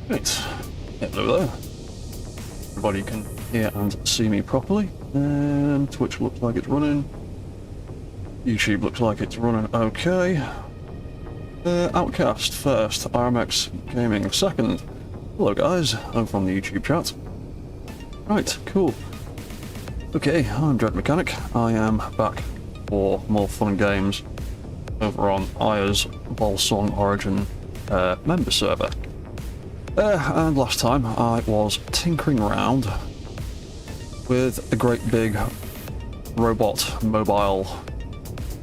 Right. Hello there. Everybody can hear and see me properly. And Twitch looks like it's running. YouTube looks like it's running okay. Outcast first, RMX Gaming second. Hello guys, I'm from the YouTube chat. Right, cool. Okay, I'm Dread Mechanic. I am back for more fun games over on Aya's Volsong Origin member server. And last time I was tinkering around with a great big robot mobile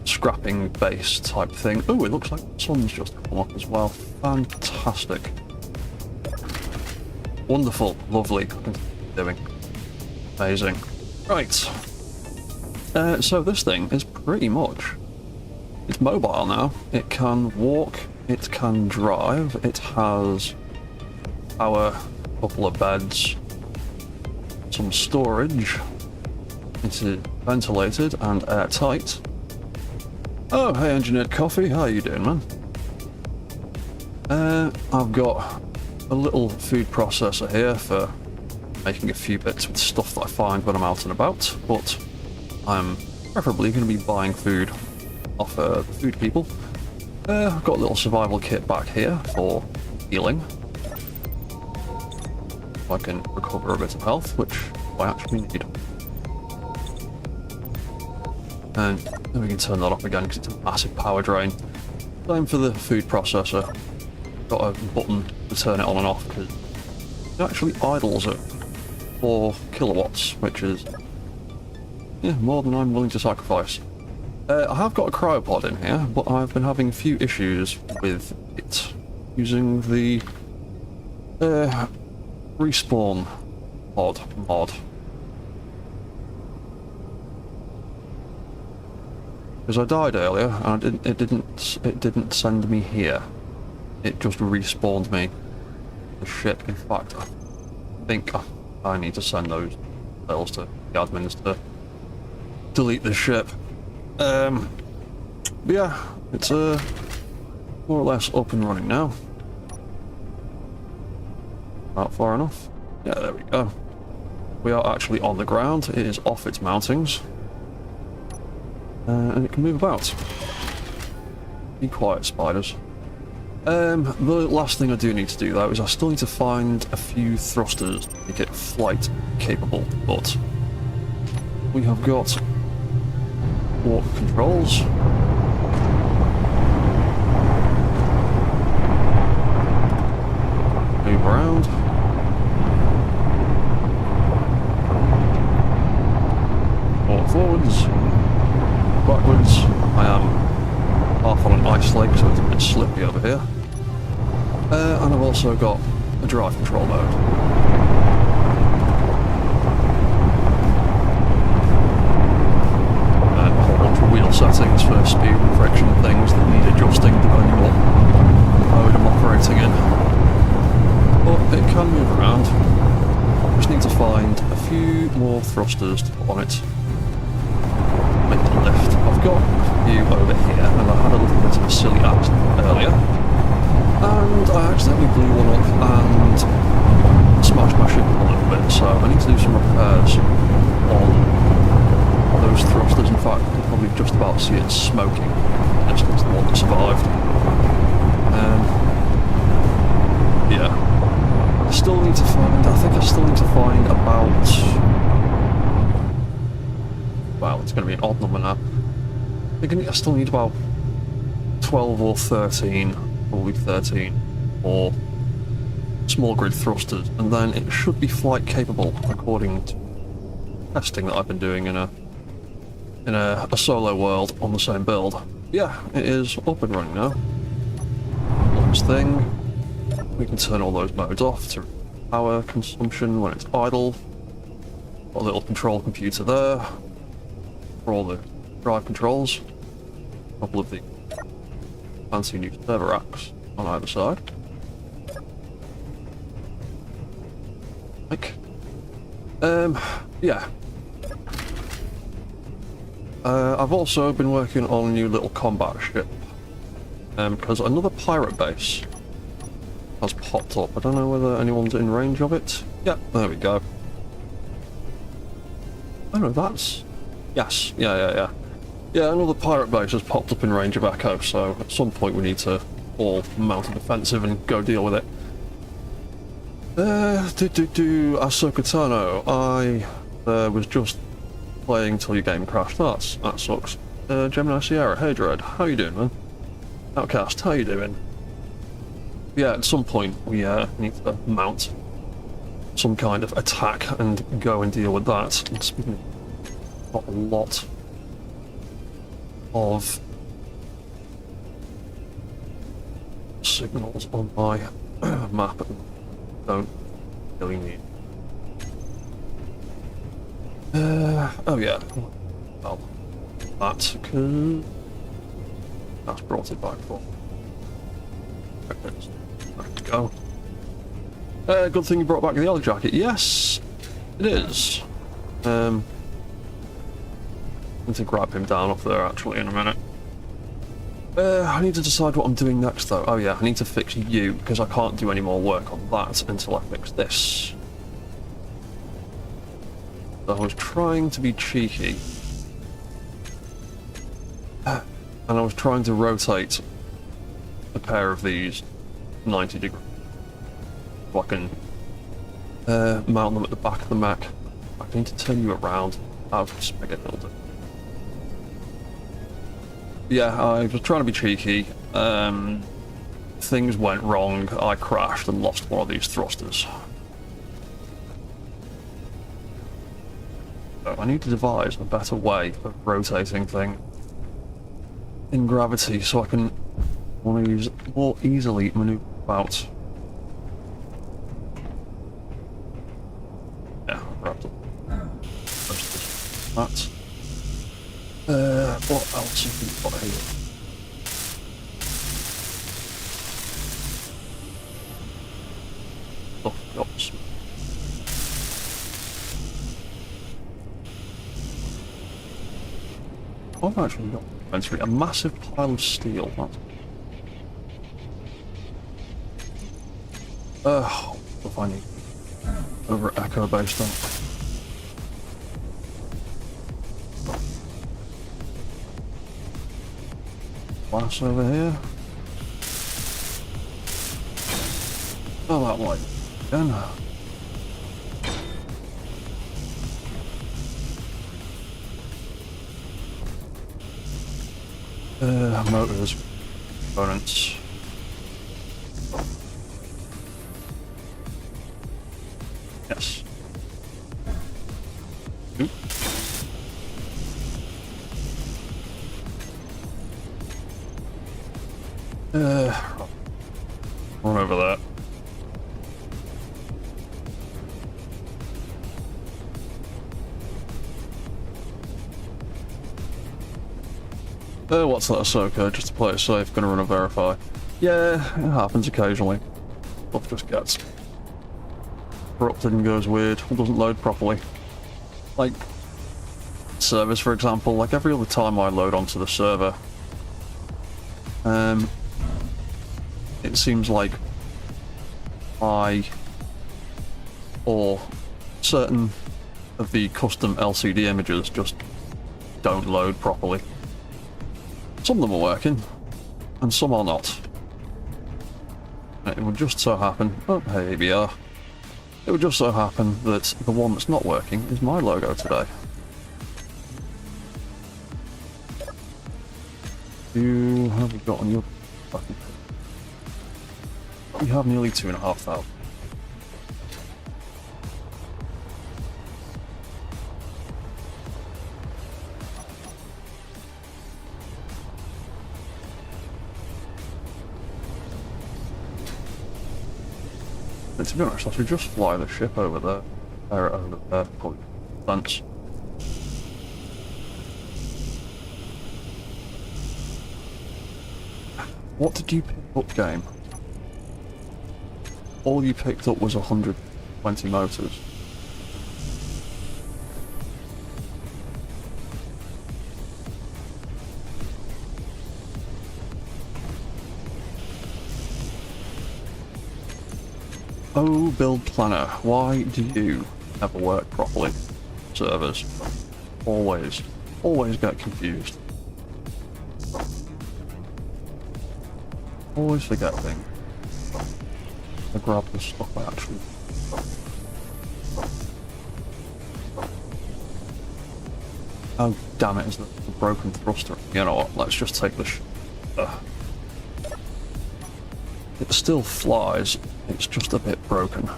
scrapping base type thing. Oh, it looks like the sun's just come up as well. Fantastic. Wonderful, lovely. Doing amazing. Right. So this thing is pretty much, it's mobile now. It can walk, it can drive, it has power, a couple of beds, some storage. It is ventilated and airtight. Oh, hey Engineered Coffee, how you doing, man? I've got a little food processor here for making a few bits with stuff that I find when I'm out and about, but I'm preferably going to be buying food off the food people. I've got a little survival kit back here for healing. I can recover a bit of health, which I actually need. And then we can turn that off again because it's a massive power drain. Same for the food processor. Got a button to turn it on and off because it actually idles at 4 kilowatts, which is more than I'm willing to sacrifice. I have got a cryopod in here, but I've been having a few issues with it using the respawn pod mod. Because I died earlier and it didn't send me here. It just respawned me the ship. In fact, I think I need to send those files to the admins to delete the ship. But yeah, it's more or less up and running now. About far enough. Yeah, there we go. We are actually on the ground. It is off its mountings. And it can move about. Be quiet, spiders. The last thing I do need to do though is I still need to find a few thrusters to make it flight capable, but we have got walk controls. Move around. Walk forwards. Backwards. I am half on an ice lake, so it's a bit slippy over here. And I've also got a drive control mode. And a whole bunch of wheel settings for speed and friction things that need adjusting depending on what mode I'm operating in. But it can move around. I just need to find a few more thrusters to put on it. Make the lift. I've got a few over here, and I had a little bit of a silly accident earlier. And I accidentally blew one up and smashed my ship a little bit, so I need to do some repairs on those thrusters. In fact, you can probably just about see it smoking. It's the one that survived. Yeah. I still need to find, I think I still need to find about, well, it's going to be an odd number now. I think I still need about 12 or 13, probably 13, or small grid thrusters, and then it should be flight capable according to testing that I've been doing in a solo world on the same build. Yeah, it is up and running now. This thing, we can turn all those modes off to power consumption when it's idle. Got a little control computer there for all the drive controls. A couple of the fancy new server racks on either side. Like, yeah. I've also been working on a new little combat ship, because another pirate base has popped up. I don't know whether anyone's in range of it. Yeah, there we go. Oh no, that's... Yes, yeah. Yeah, another pirate base has popped up in range of Echo, so at some point we need to all mount a defensive and go deal with it. Ahsoka Tano, I was just playing till your game crashed. That sucks. Gemini Sierra, hey Dread, how you doing, man? Outcast, how you doing? Yeah, at some point we need to mount some kind of attack and go and deal with that. And speaking of, got a lot of signals on my map and don't really need. Oh yeah, well, that because that's brought it back for. Back to go. Good thing you brought back the yellow jacket. Yes, it is. I need to grab him down off there actually in a minute. I need to decide what I'm doing next though. Oh yeah, I need to fix you because I can't do any more work on that until I fix this. So I was trying to be cheeky. And I was trying to rotate a pair of these 90 degrees. So I can mount them at the back of the mech. I need to turn you around. I'll just make it a little bit. Yeah, I was trying to be cheeky. Things went wrong. I crashed and lost one of these thrusters. So I need to devise a better way of rotating things in gravity so I can more easily maneuver about. Yeah, wrapped up. That. What else have we got here? Oh, oops. I've actually got inventory. A massive pile of steel. If I need over at Echo based on. Glass over here. Oh, that way. Again. Motors, components. Yes. Oop. Run over that. What's that, Ahsoka? Just to play it safe, gonna run a verify. Yeah, it happens occasionally. Stuff just gets corrupted and goes weird, it doesn't load properly. Like, servers for example, like every other time I load onto the server, it seems like or certain of the custom LCD images just don't load properly. Some of them are working, and some are not. It would just so happen, oh hey ABR, it would just so happen that the one that's not working is my logo today. You have you got on your fucking... You have nearly 2,500. But to be honest, I should just fly the ship over there. Over there, probably. Thanks. What did you pick up, game? All you picked up was 120 motors. Oh, build planner, why do you never work properly? Servers. Always get confused. Always forget things. I grab the stuff I actually... Oh, damn it, it's the broken thruster. You know what, let's just take the It still flies, it's just a bit broken.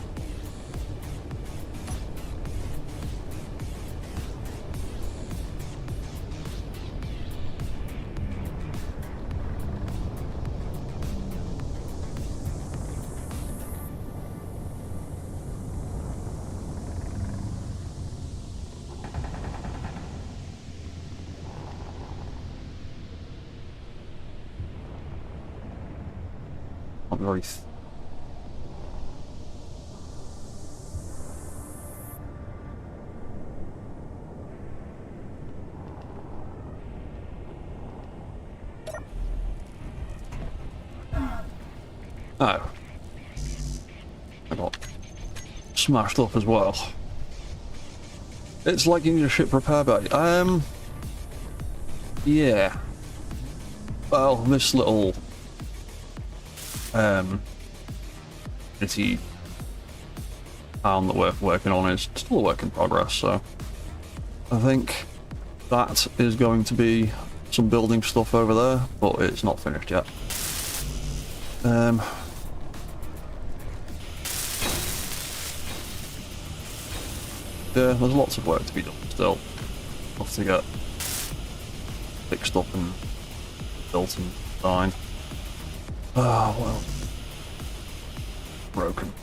Not very... Oh. I got smashed up as well. It's like using a ship repair bay. Yeah. Well, this little Unity town that we're working on is still a work in progress, so I think that is going to be some building stuff over there, but it's not finished yet. Yeah, there's lots of work to be done still. Have to get fixed up and built and designed. Ah, well. Broken.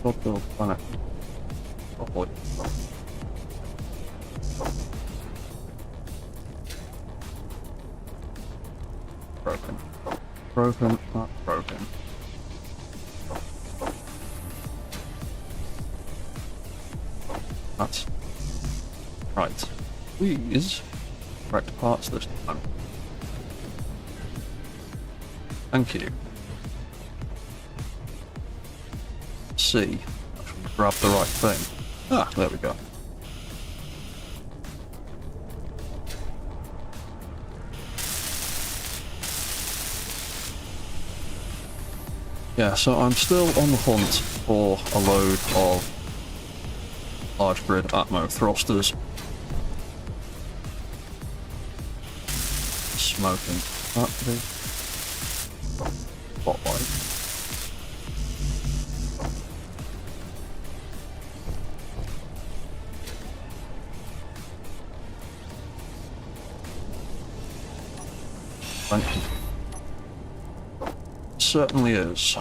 Not build planet. Properly. Broken. Broken, not broken. That's right. Please correct parts this time. Thank you. Let's see. Actually grab the right thing. Ah, there we go. Yeah, so I'm still on the hunt for a load of large grid Atmo thrusters. Smoking. Battery. Spotlight. Thank you. Certainly is.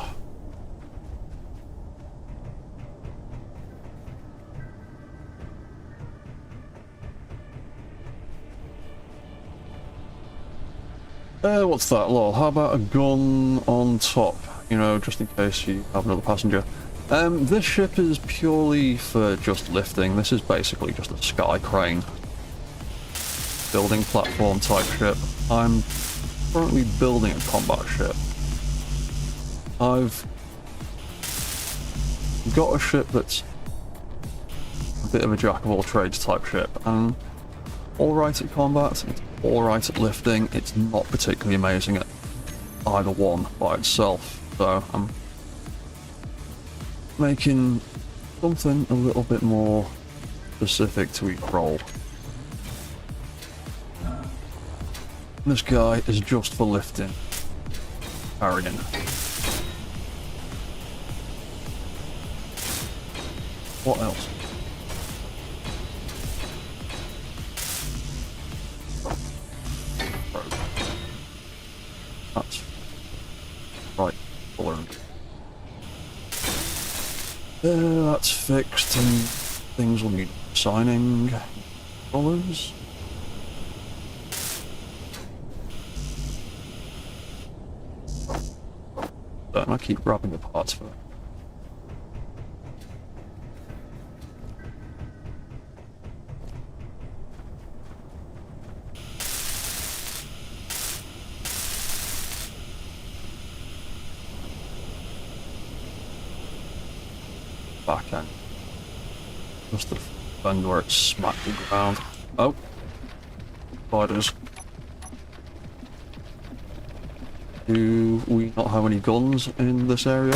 What's that, lol? How about a gun on top? You know, just in case you have another passenger. This ship is purely for just lifting. This is basically just a sky crane. Building platform type ship. I'm currently building a combat ship. I've got a ship that's a bit of a jack of all trades type ship, and alright at combat, it's alright at lifting, it's not particularly amazing at either one by itself, so I'm making something a little bit more specific to each role. This guy is just for lifting. Carrying. What else? That's right. Ballooned. That's fixed, and things will need signing. Dollars. And I keep grabbing the parts for it. back end. Just the end where it smacked the ground. Oh. Spiders. Do we not have any guns in this area?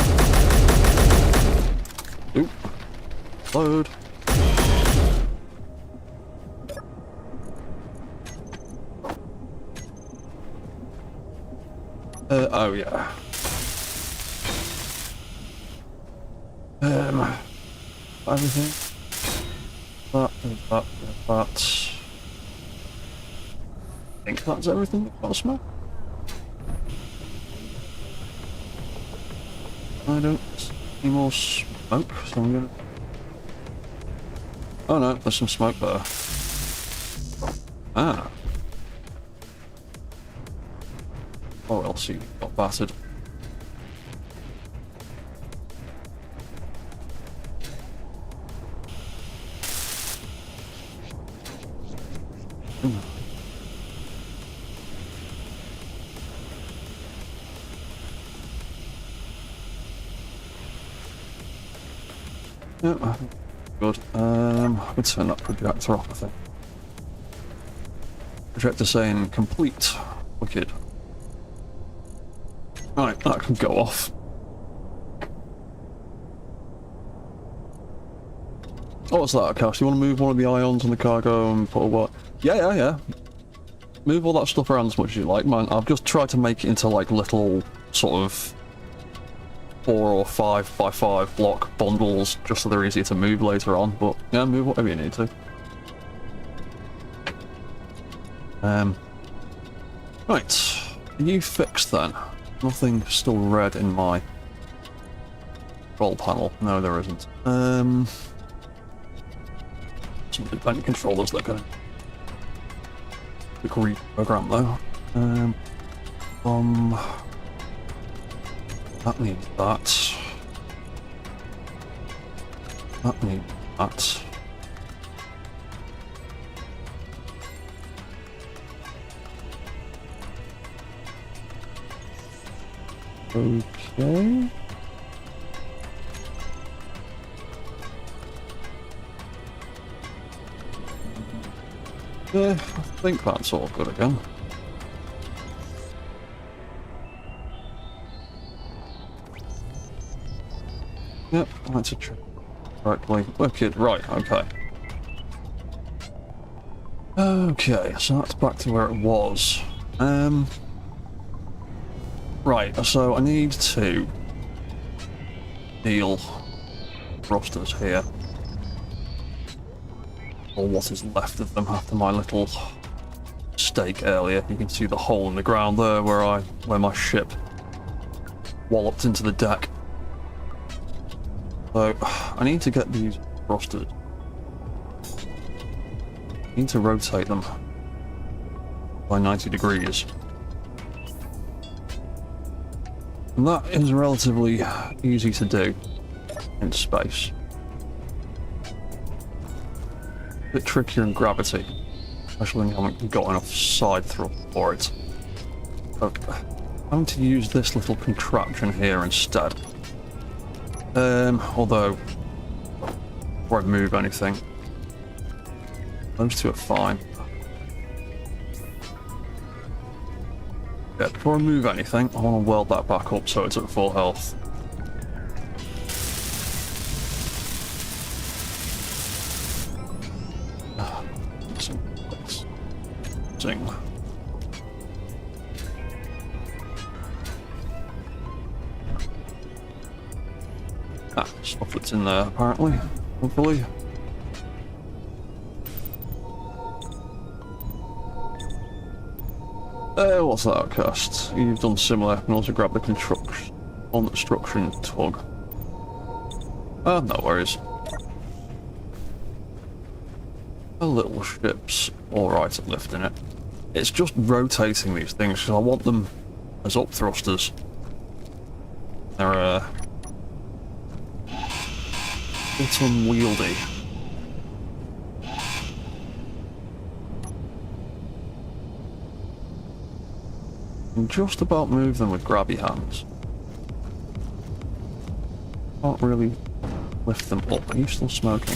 Oop. Load. Oh yeah. Everything. That. I think that's everything that got smoke. I don't see more smoke, so I'm gonna... Oh no, there's some smoke there. Ah. Or else you got battered. Yeah, good. I could turn that projector off, I think. Projector saying complete. Wicked. Right, that can go off. Oh, what's that, Cash? You want to move one of the ions on the cargo and put a what? Yeah. Move all that stuff around as much as you like, man. I've just tried to make it into like little sort of 4 or 5 by 5 block bundles just so they're easier to move later on, but yeah, move whatever you need to. Right, are you fixed then? Nothing still red in my control panel. No, there isn't. Some independent controllers that can quick reprogram though. That needs that. That needs that. Okay. Yeah, I think that's all good again. Yep, that's a trick. Correctly. Wicked, right, okay. Okay, so that's back to where it was. Right, so I need to heal thrusters here. Or what is left of them after my little stake earlier. You can see the hole in the ground there where my ship walloped into the deck. So I need to get these thrusters. I need to rotate them by 90 degrees. And that is relatively easy to do in space. A bit trickier in gravity, especially when you haven't got enough side thrust for it. So I'm going to use this little contraption here instead. Although, before I move anything, those two are fine. Yeah, before I move anything, I want to weld that back up so it's at full health. Zing. Stuff that's in there apparently, hopefully. What's that cost? You've done similar. I can also grab the construction tug. No worries. A little ship's alright at lifting it. It's just rotating these things because I want them as up thrusters. They're a bit unwieldy. And just about move them with grabby hands. Can't really lift them up. Are you still smoking?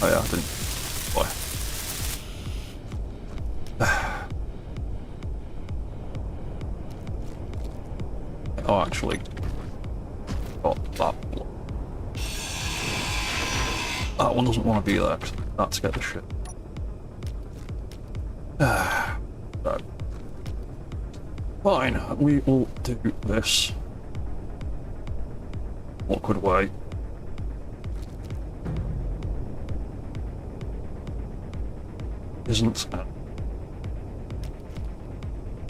Oh yeah, I didn't. Boy. Oh, actually. Got that block. That one doesn't want to be there, because that's get the shit. So. Fine, we will do this. Awkward way. Isn't.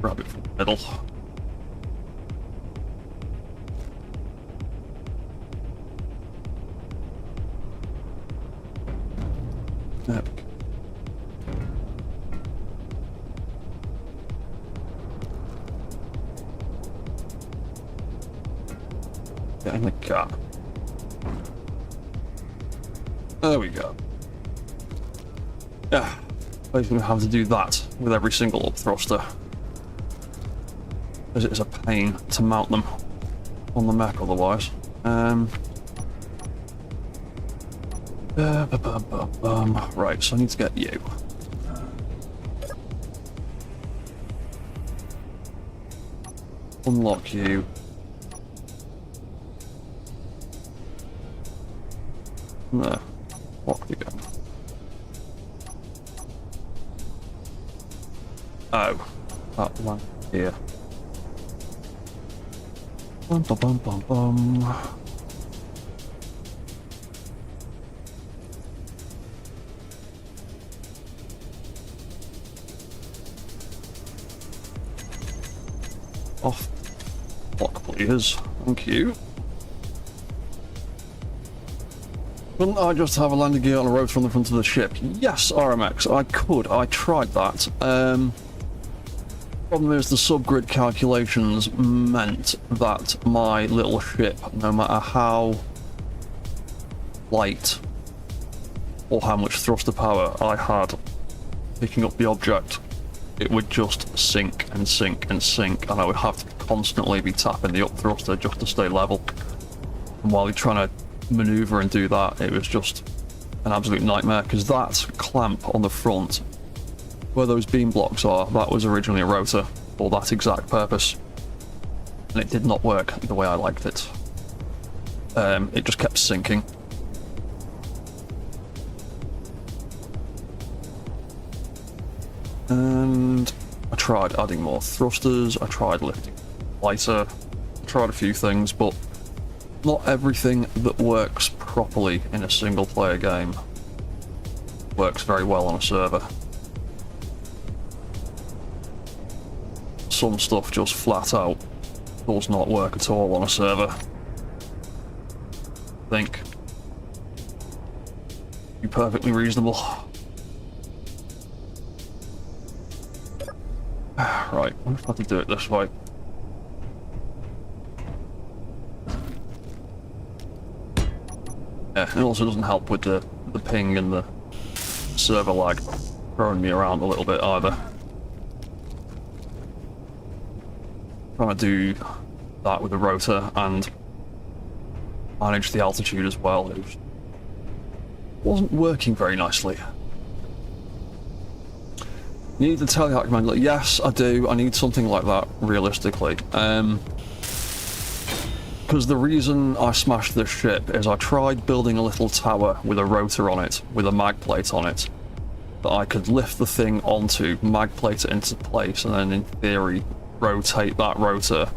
Grab it from the middle. There we go. Get in the car. There we go. Yeah, basically we have to do that with every single up thruster, because it is a pain to mount them on the mech otherwise. Right, so I need to get you. Unlock you. No, lock you again. Oh, that one here. Bum bum bum bum bum. Off. Lock, please. Thank you. Couldn't I just have a landing gear on a rotor on the front of the ship? Yes, RMX, I could. I tried that. Problem is the subgrid calculations meant that my little ship, no matter how light or how much thruster power I had picking up the object, it would just sink and sink and sink, and I would have to constantly be tapping the up thruster just to stay level. And while you're trying to maneuver and do that, it was just an absolute nightmare, because that clamp on the front, where those beam blocks are, that was originally a rotor for that exact purpose, and it did not work the way I liked it. It just kept sinking. And I tried adding more thrusters, I tried lifting lighter, I tried a few things, but not everything that works properly in a single player game works very well on a server. Some stuff just flat out does not work at all on a server. I think. Be perfectly reasonable. Right, I'm gonna have to do it this way. Yeah, it also doesn't help with the ping and the server lag throwing me around a little bit either. Trying to do that with the rotor and manage the altitude as well. It wasn't working very nicely. Need the telehack command? Like, yes, I do. I need something like that, realistically. Because the reason I smashed this ship is I tried building a little tower with a rotor on it, with a mag plate on it, that I could lift the thing onto, mag plate it into place, and then in theory rotate that rotor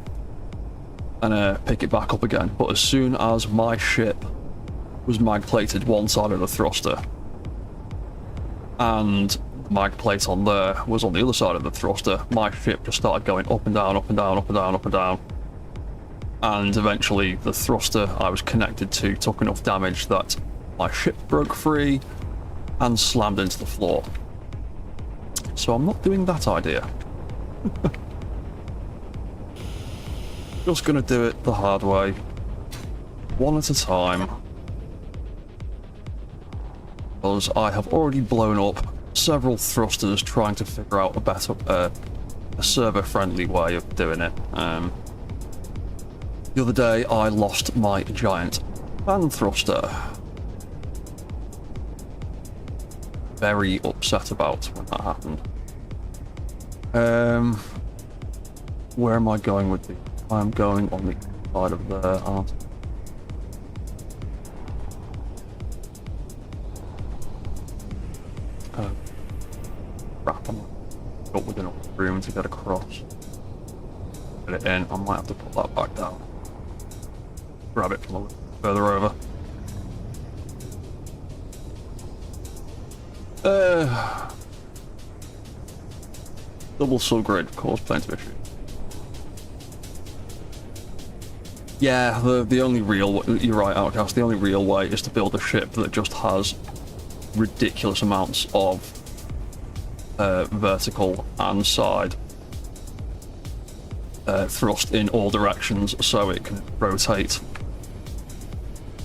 and pick it back up again. But as soon as my ship was mag plated one side of the thruster, and mag plate on there was on the other side of the thruster, my ship just started going up and down, up and down, up and down, up and down. And eventually the thruster I was connected to took enough damage that my ship broke free and slammed into the floor. So I'm not doing that idea. Just gonna do it the hard way, one at a time, because I have already blown up several thrusters trying to figure out a better, a server-friendly way of doing it. The other day I lost my giant fan thruster, very upset about when that happened. Where am I going with these? I'm going on the side of there, aren't I? Crap, I'm not within enough room to get across. Get it in, I might have to put that back down. Grab it from a little further over. Double subgrid caused plenty of issues. Yeah, the only real, you're right, Outcast, the only real way is to build a ship that just has ridiculous amounts of vertical and side thrust in all directions, so it can rotate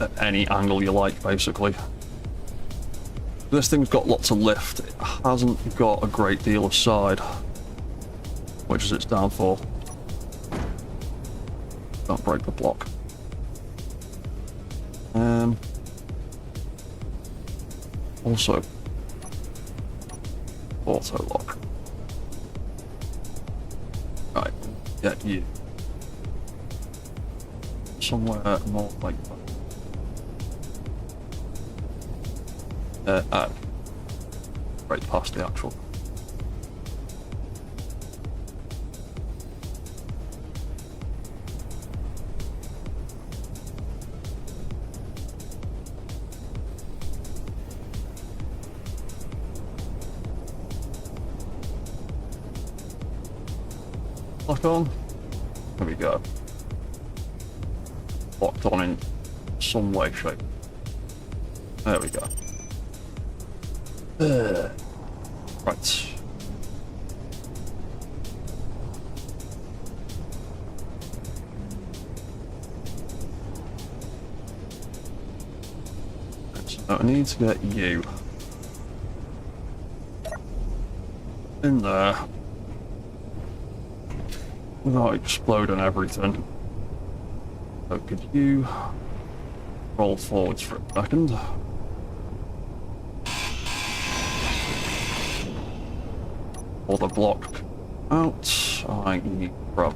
at any angle you like, basically. This thing's got lots of lift. It hasn't got a great deal of side, which is its downfall. Don't break the block. Also, auto lock. Right, get you somewhere more like that. Right past the actual. Lock on. There we go. Locked on in some way, shape. There we go. Right. So I need to get you in there without exploding everything. So could you roll forwards for a second? Pull the block out. I need to grab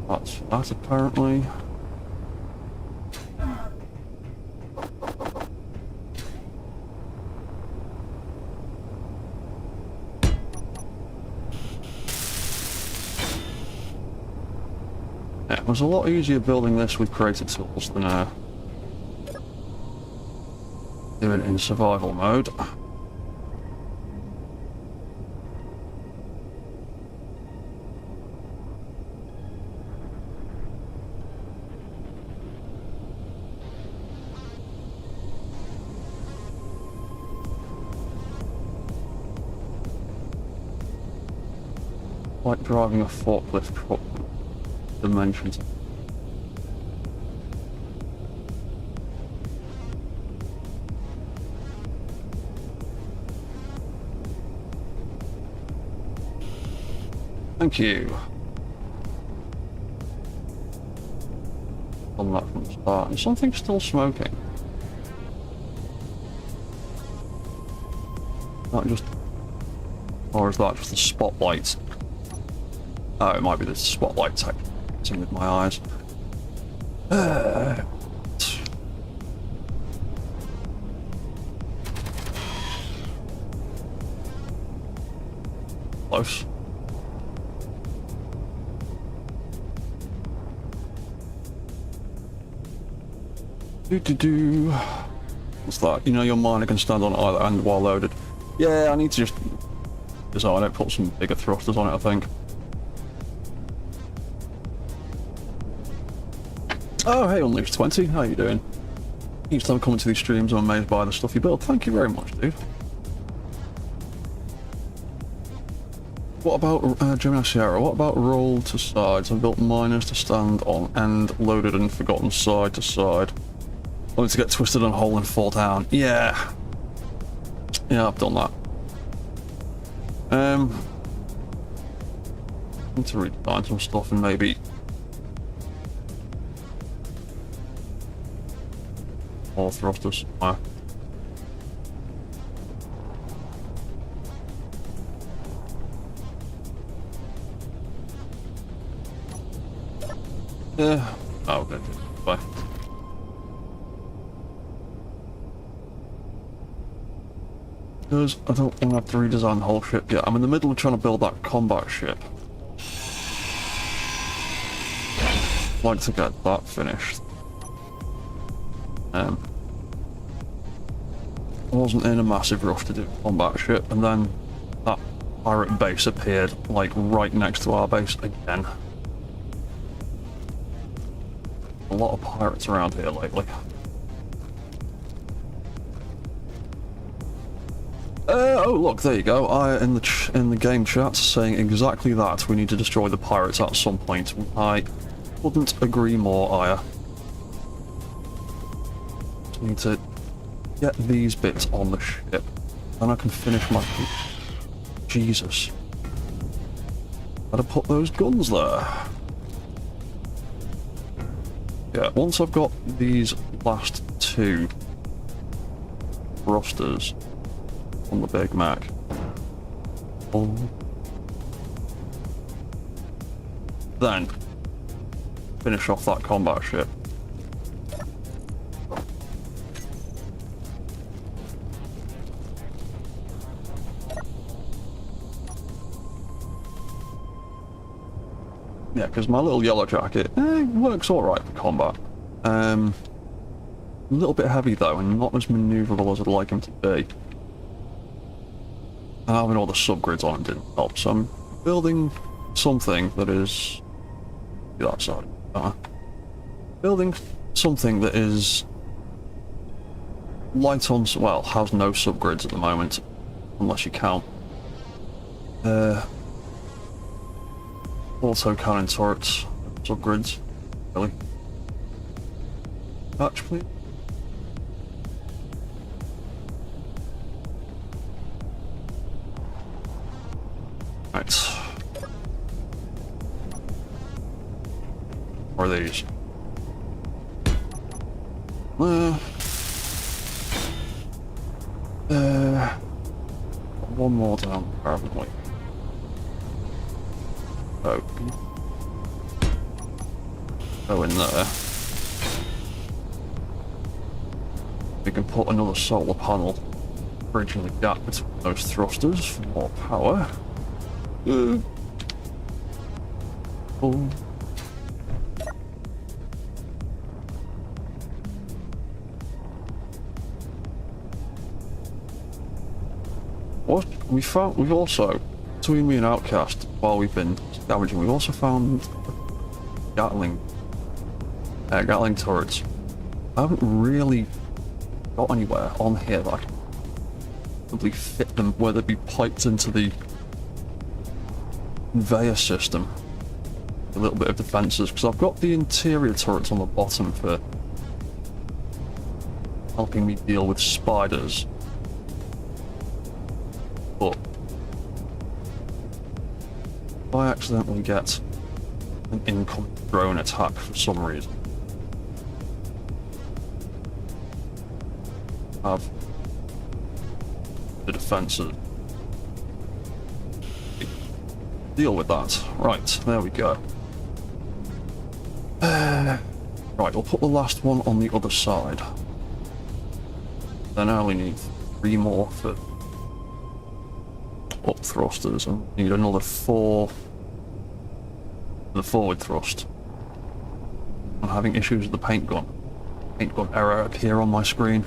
that apparently. Yeah, it was a lot easier building this with creative tools than doing it in survival mode. Like driving a forklift truck dimensions. Thank you. On that from the start, and something's still smoking. Not just, or is that just the spotlight? Oh, it might be the spotlight technology with my eyes. Close. What's that? You know, your miner can stand on either end while loaded. Yeah, I need to just design it, put some bigger thrusters on it, I think. Oh, hey, Unleashed20, how you doing? Each time I come into these streams, I'm amazed by the stuff you build. Thank you very much, dude. What about Gemini Sierra? What about roll to sides? I've built miners to stand on end, loaded and forgotten side to side. Only to get twisted and whole and fall down. Yeah. Yeah, I've done that. I need to redesign some stuff and maybe more thrusters somewhere. Yeah. Oh, okay. Bye. Because I don't want to have to redesign the whole ship yet. I'm in the middle of trying to build that combat ship. I'd like to get that finished. I wasn't in a massive rush to do a combat ship, and then that pirate base appeared, like, right next to our base again. A lot of pirates around here lately. Oh look, there you go. In the game chat saying exactly that. We need to destroy the pirates at some point. I couldn't agree more, Aya. Just need to get these bits on the ship, then I can finish my... Jesus. Gotta put those guns there. Yeah, once I've got these last two thrusters on the Big Mac. Oh. Then finish off that combat ship. Yeah, because my little yellow jacket works alright for combat. A little bit heavy though, and not as manoeuvrable as I'd like him to be. And having all the subgrids on him didn't help, so I'm building something that is... that side. Building something that is light on... well, has no subgrids at the moment, unless you count auto cannon turrets, subgrids, really. Patch, please. Right. What are these? One more down, probably. Oh. Go in there. We can put another solar panel bridging the gap between those thrusters for more power. Oh. What we've also, between me and Outcast, while we've been scavenging, we've also found Gatling turrets. I haven't really got anywhere on here that I can probably fit them where they'd be piped into the conveyor system. A little bit of defences, because I've got the interior turrets on the bottom for helping me deal with spiders. But if I accidentally get an incoming drone attack for some reason, I have the defences. Deal with that. Right, there we go. Right, we'll put the last one on the other side. Then I only need 3 more for up thrusters, and need another 4 for the forward thrust. I'm having issues with the paint gun. Paint gun error appear on my screen.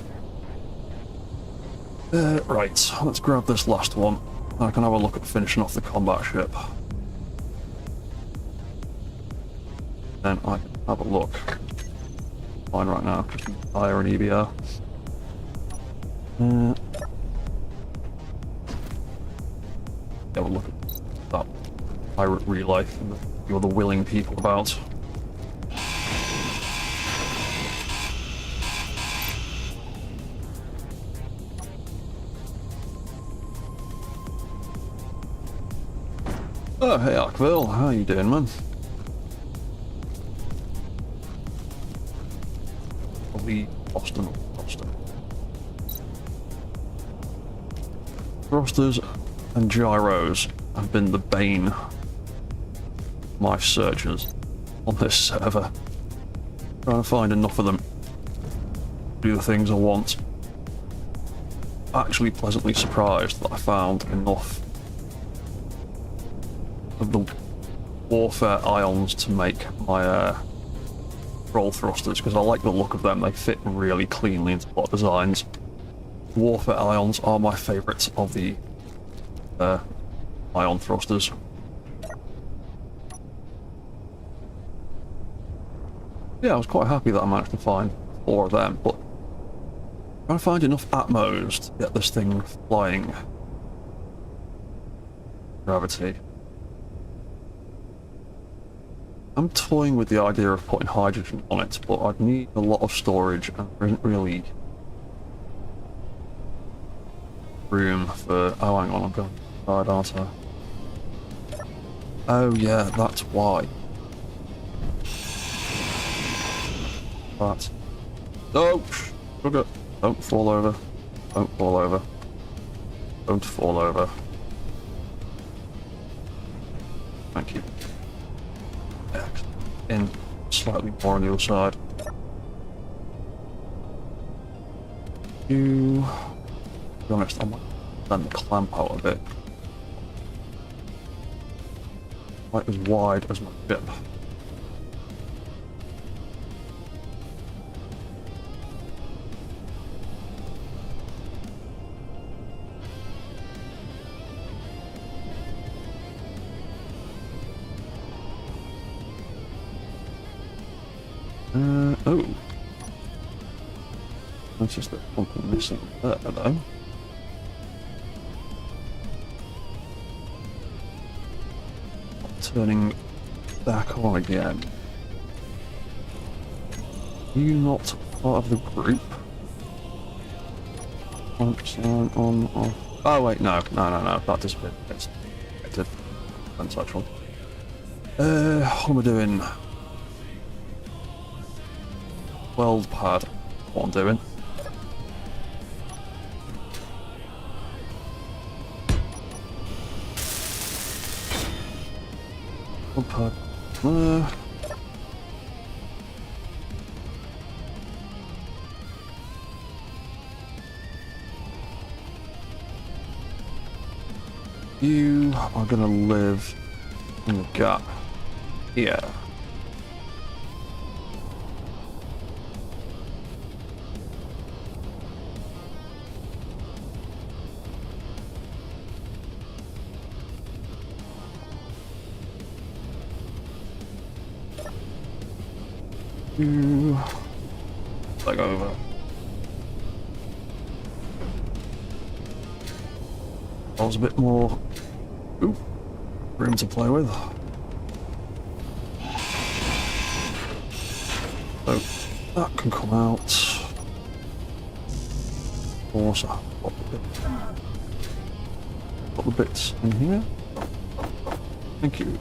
Right, let's grab this last one. I can have a look at finishing off the combat ship. Then I can have a look. Fine right now, just fire an EBR. Have a look at that pirate relay and the other willing people about. Oh, hey Arkville, how you doing, man? Probably Austin. Thrusters and gyros have been the bane of my searches. on this server. Trying to find enough of them to do the things I want. Actually pleasantly surprised that I found enough of the warfare ions to make my roll thrusters, because I like the look of them. They fit really cleanly into plot designs. Warfare ions are my favourites of the ion thrusters. Yeah, I was quite happy that I managed to find 4 of them, but I'm trying to find enough atmos to get this thing flying. Gravity. I'm toying with the idea of putting hydrogen on it, but I'd need a lot of storage, and there isn't really room for... Oh, hang on, I'm going tired, aren't I? Oh yeah, that's why. That. No! Sugar! Don't fall over. Don't fall over. Don't fall over. Thank you. In slightly more on the other side. To be honest, I might bend the clamp out a bit. Quite as wide as my ship. Oh. Noticed that something missing there, though. Turning back on again. You not part of the group? On, off. Oh wait, no, that disappeared. It's untouchable. What am I doing? Weld pad. What I'm doing. Weld pad. You are gonna live in the gap here. Leg over. There's a bit more room to play with. So that can come out. Also, put the bits in here. Thank you.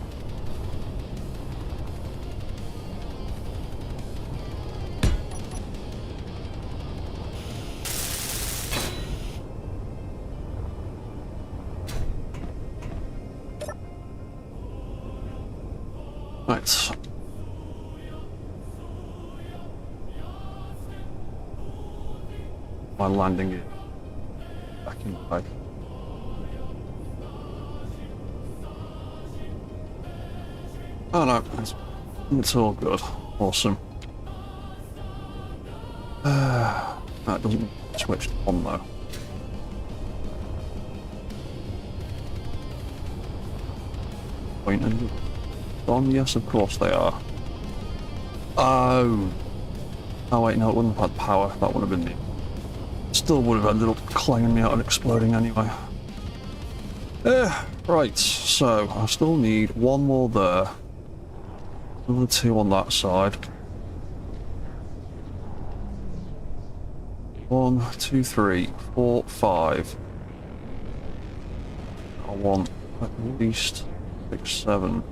Right. My landing is back in play. Oh no, it's all good. Awesome. That doesn't switch on though. Point and on, yes, of course they are. Oh wait, no, it wouldn't have had power. That would have been me. Still would have ended up clanging me out and exploding anyway. Right, so I still need one more there. Another 2 on that side. 1, 2, 3, 4, 5. I want at least 6, 7,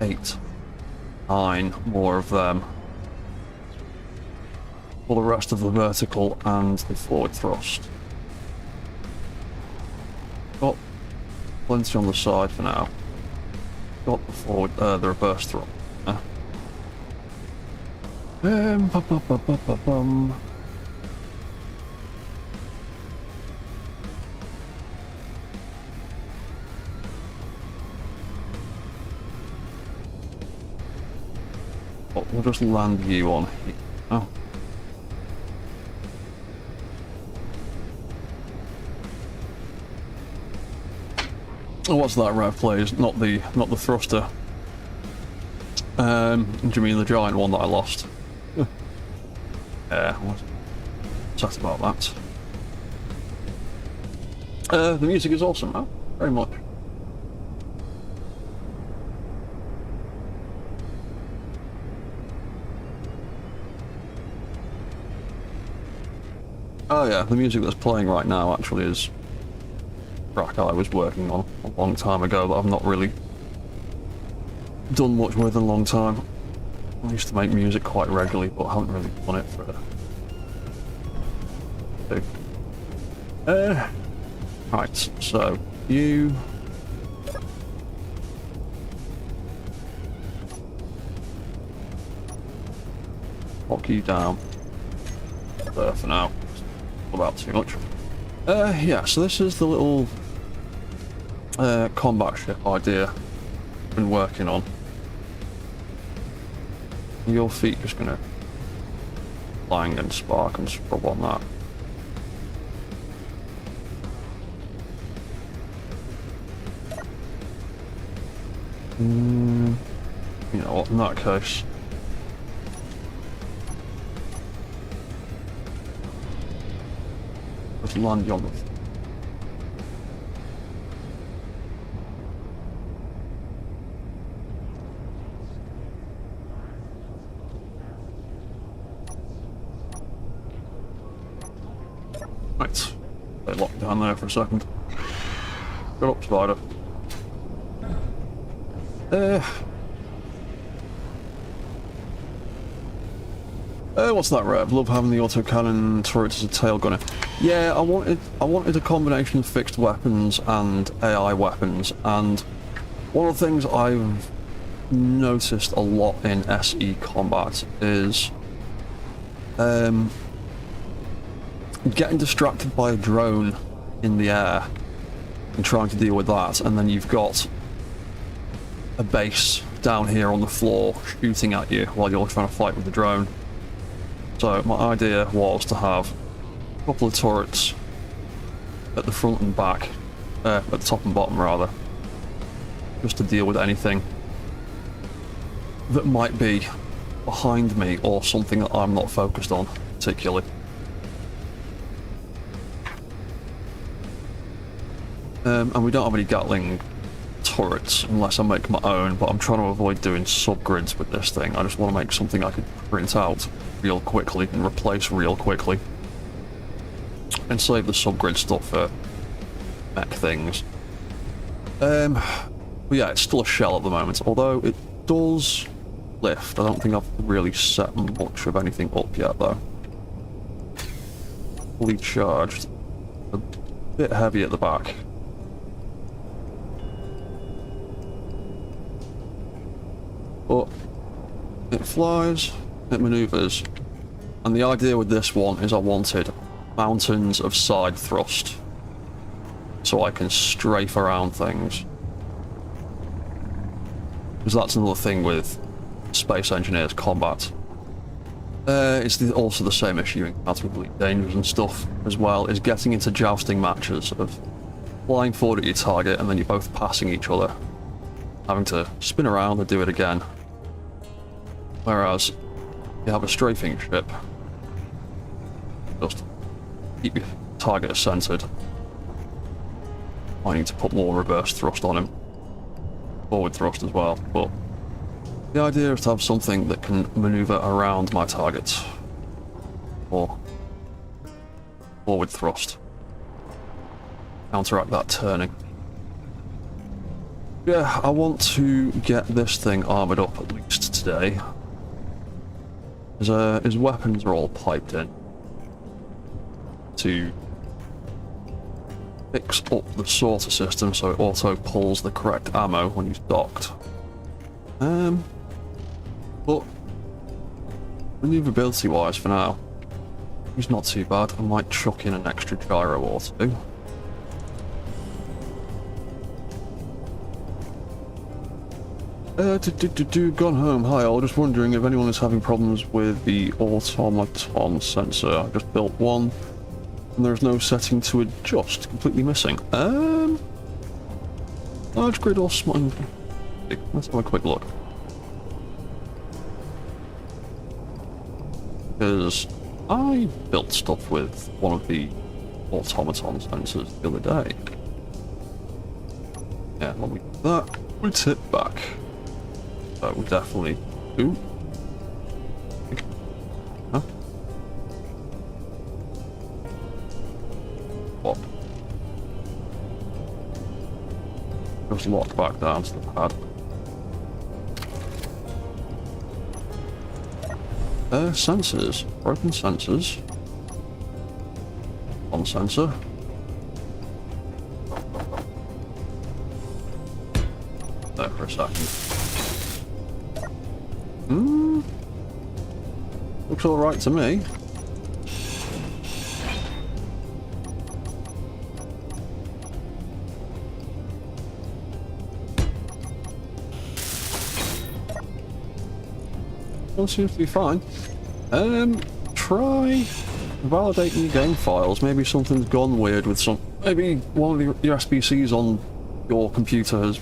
8, 9 more of them. For the rest of the vertical and the forward thrust. Got plenty on the side for now. got the forward, the reverse throttle. Bum. Oh, we'll just land you on here. Oh. What's that, Rev, please? Not the thruster. Do you mean the giant one that I lost? Yeah, I wasn't upset about that. The music is awesome, huh? Very much. Oh yeah, the music that's playing right now actually is track I was working on a long time ago that I've not really done much with in a long time. I used to make music quite regularly, but I haven't really done it for a right, so you lock you down there for now. About too much. Yeah, so this is the little combat ship idea I've been working on. Your feet just gonna clang and spark and scrub on that. You know what, in that case, just land you on the right. Stay locked down there for a second. Get up, Spider. What's that, Rev? Love having the autocannon turret as a tail gunner. Yeah, I wanted a combination of fixed weapons and AI weapons, and one of the things I've noticed a lot in SE combat is getting distracted by a drone in the air and trying to deal with that, and then you've got a base down here on the floor shooting at you while you're trying to fight with the drone. So my idea was to have a couple of turrets at the front and back, at the top and bottom rather, just to deal with anything that might be behind me or something that I'm not focused on particularly. And we don't have any Gatling turrets unless I make my own, but I'm trying to avoid doing subgrids with this thing. I just want to make something I could print out real quickly and replace real quickly and save the subgrid stuff for mech things. But yeah, it's still a shell at the moment, although it does lift. I don't think I've really set much of anything up yet though. Fully charged, a bit heavy at the back. But it flies, it maneuvers, and the idea with this one is I wanted mountains of side thrust so I can strafe around things. Because that's another thing with Space Engineers combat. It's also the same issue in compatible Elite Dangerous and stuff as well, is getting into jousting matches of flying forward at your target and then you're both passing each other, having to spin around and do it again. Whereas you have a strafing ship, just keep your target centered. I need to put more reverse thrust on him, forward thrust as well, but the idea is to have something that can maneuver around my target, or forward thrust, counteract that turning. Yeah, I want to get this thing armoured up at least today. His weapons are all piped in to fix up the sorter system so it auto pulls the correct ammo when he's docked. But maneuverability wise for now, it's not too bad. I might chuck in an extra gyro or two. Gone home. Hi, I was just wondering if anyone is having problems with the automaton sensor. I just built one, and there's no setting to adjust. Completely missing. Large grid or small? Let's have a quick look. Because I built stuff with one of the automaton sensors the other day. Yeah, when we do that, we tip back. So we definitely do. Huh? What? Just lock back down to the pad. Sensors. Broken sensors. On sensor. There for a second. Looks alright to me. All seems to be fine. Try validating your game files. Maybe something's gone weird with some. Maybe one of your SBCs on your computer has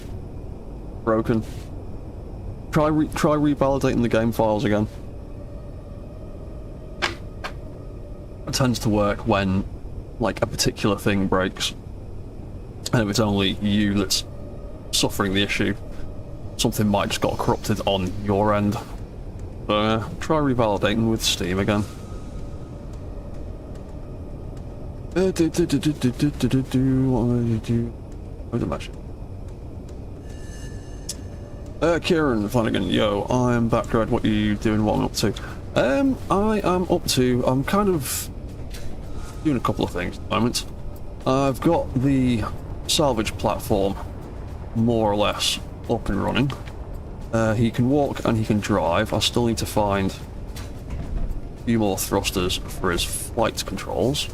broken. Try revalidating the game files again. It tends to work when, like, a particular thing breaks, and if it's only you that's suffering the issue, something might just got corrupted on your end. Try revalidating with Steam again. What do I do? Where's the message? Kieran Flanagan, yo, I'm back, Dread. What are you doing? What I'm up to? I'm kind of doing a couple of things at the moment. I've got the salvage platform more or less up and running. He can walk and he can drive. I still need to find a few more thrusters for his flight controls.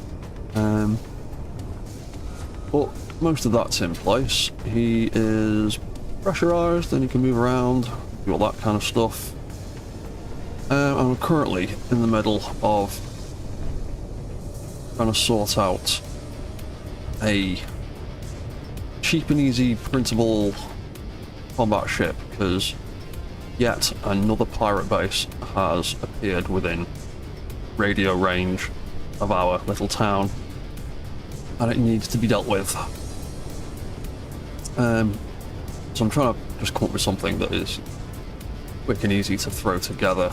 But most of that's in place. He is pressurized and he can move around, do all that kind of stuff. I'm currently in the middle of trying to sort out a cheap and easy printable combat ship, because yet another pirate base has appeared within radio range of our little town, and it needs to be dealt with. So I'm trying to just come up with something that is quick and easy to throw together,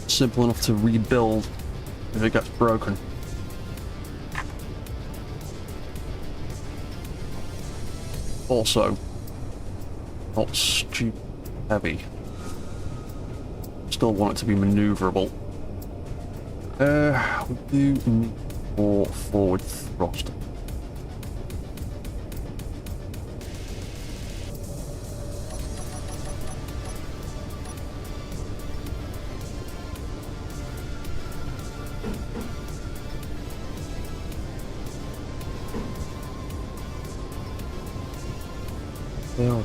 simple enough to rebuild if it gets broken. Also, not stupid heavy. Still want it to be maneuverable. We do need more forward thrust.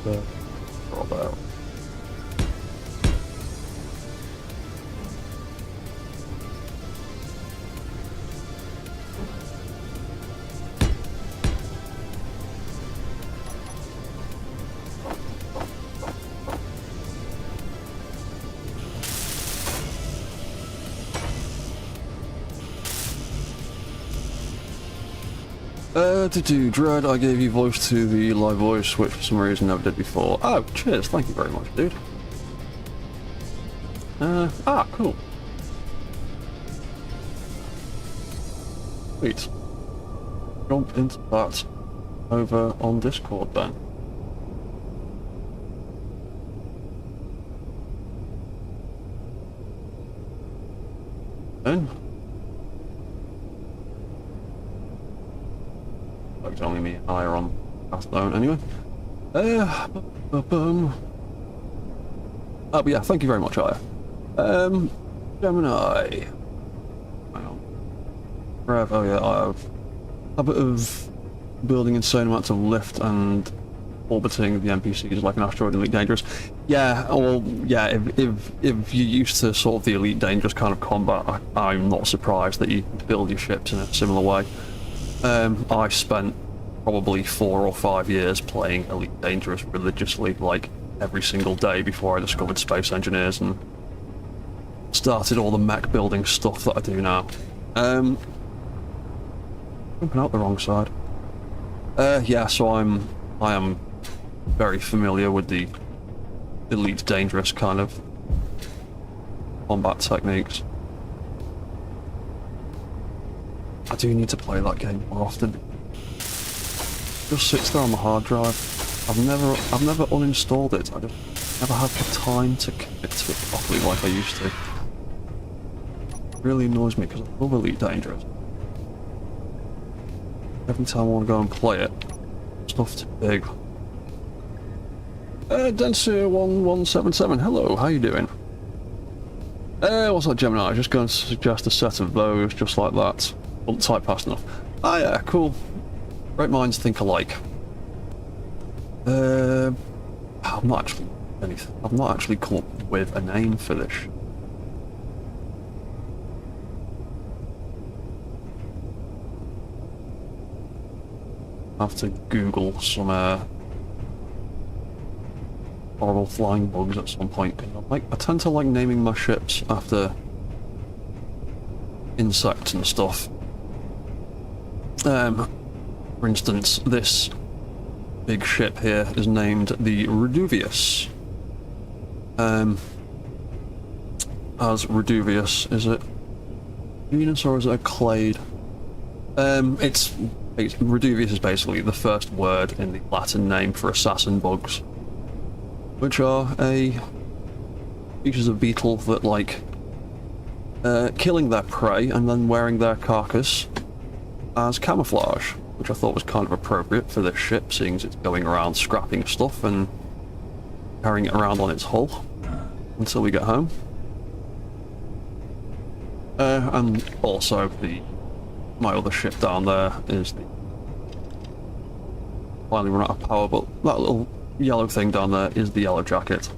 There. Drop out. To do Dread, I gave you voice to the live voice, which for some reason never did before. Oh, cheers, thank you very much, dude. Cool. Sweet. Jump into that over on Discord then. It's only me higher on past zone anyway. But yeah, thank you very much, Aya. Gemini. Hang on. Rev, oh yeah, I have a habit of building insane amounts of lift and orbiting the NPCs like an asteroid Elite Dangerous. Yeah, well, yeah, if you're used to sort of the Elite Dangerous kind of combat, I'm not surprised that you build your ships in a similar way. I spent probably 4 or 5 years playing Elite Dangerous religiously, like every single day before I discovered Space Engineers and started all the mech building stuff that I do now. Jumping out the wrong side. Yeah, so I am very familiar with the Elite Dangerous kind of combat techniques. I do need to play that game more often. Just sits there on the hard drive. I've never uninstalled it. I just never had the time to commit to it properly like I used to. It really annoys me because I love Elite Dangerous. Every time I want to go and play it, stuff's too big. Denser1177, hello, how you doing? What's that, Gemini? I was just going to suggest a set of those, just like that. Won't type fast enough. Ah yeah, cool. Great minds think alike. I've not actually come up with a name for this. I have to Google some horrible flying bugs at some point. I tend to like naming my ships after insects and stuff. For instance, this big ship here is named the Reduvius. As Reduvius, is it Venus or is it a clade? Reduvius is basically the first word in the Latin name for assassin bugs, which are a species of beetle that like killing their prey and then wearing their carcass as camouflage, which I thought was kind of appropriate for this ship, seeing as it's going around scrapping stuff and carrying it around on its hull until we get home. And also my other ship down there is finally run out of power, but that little yellow thing down there is the Yellow Jacket,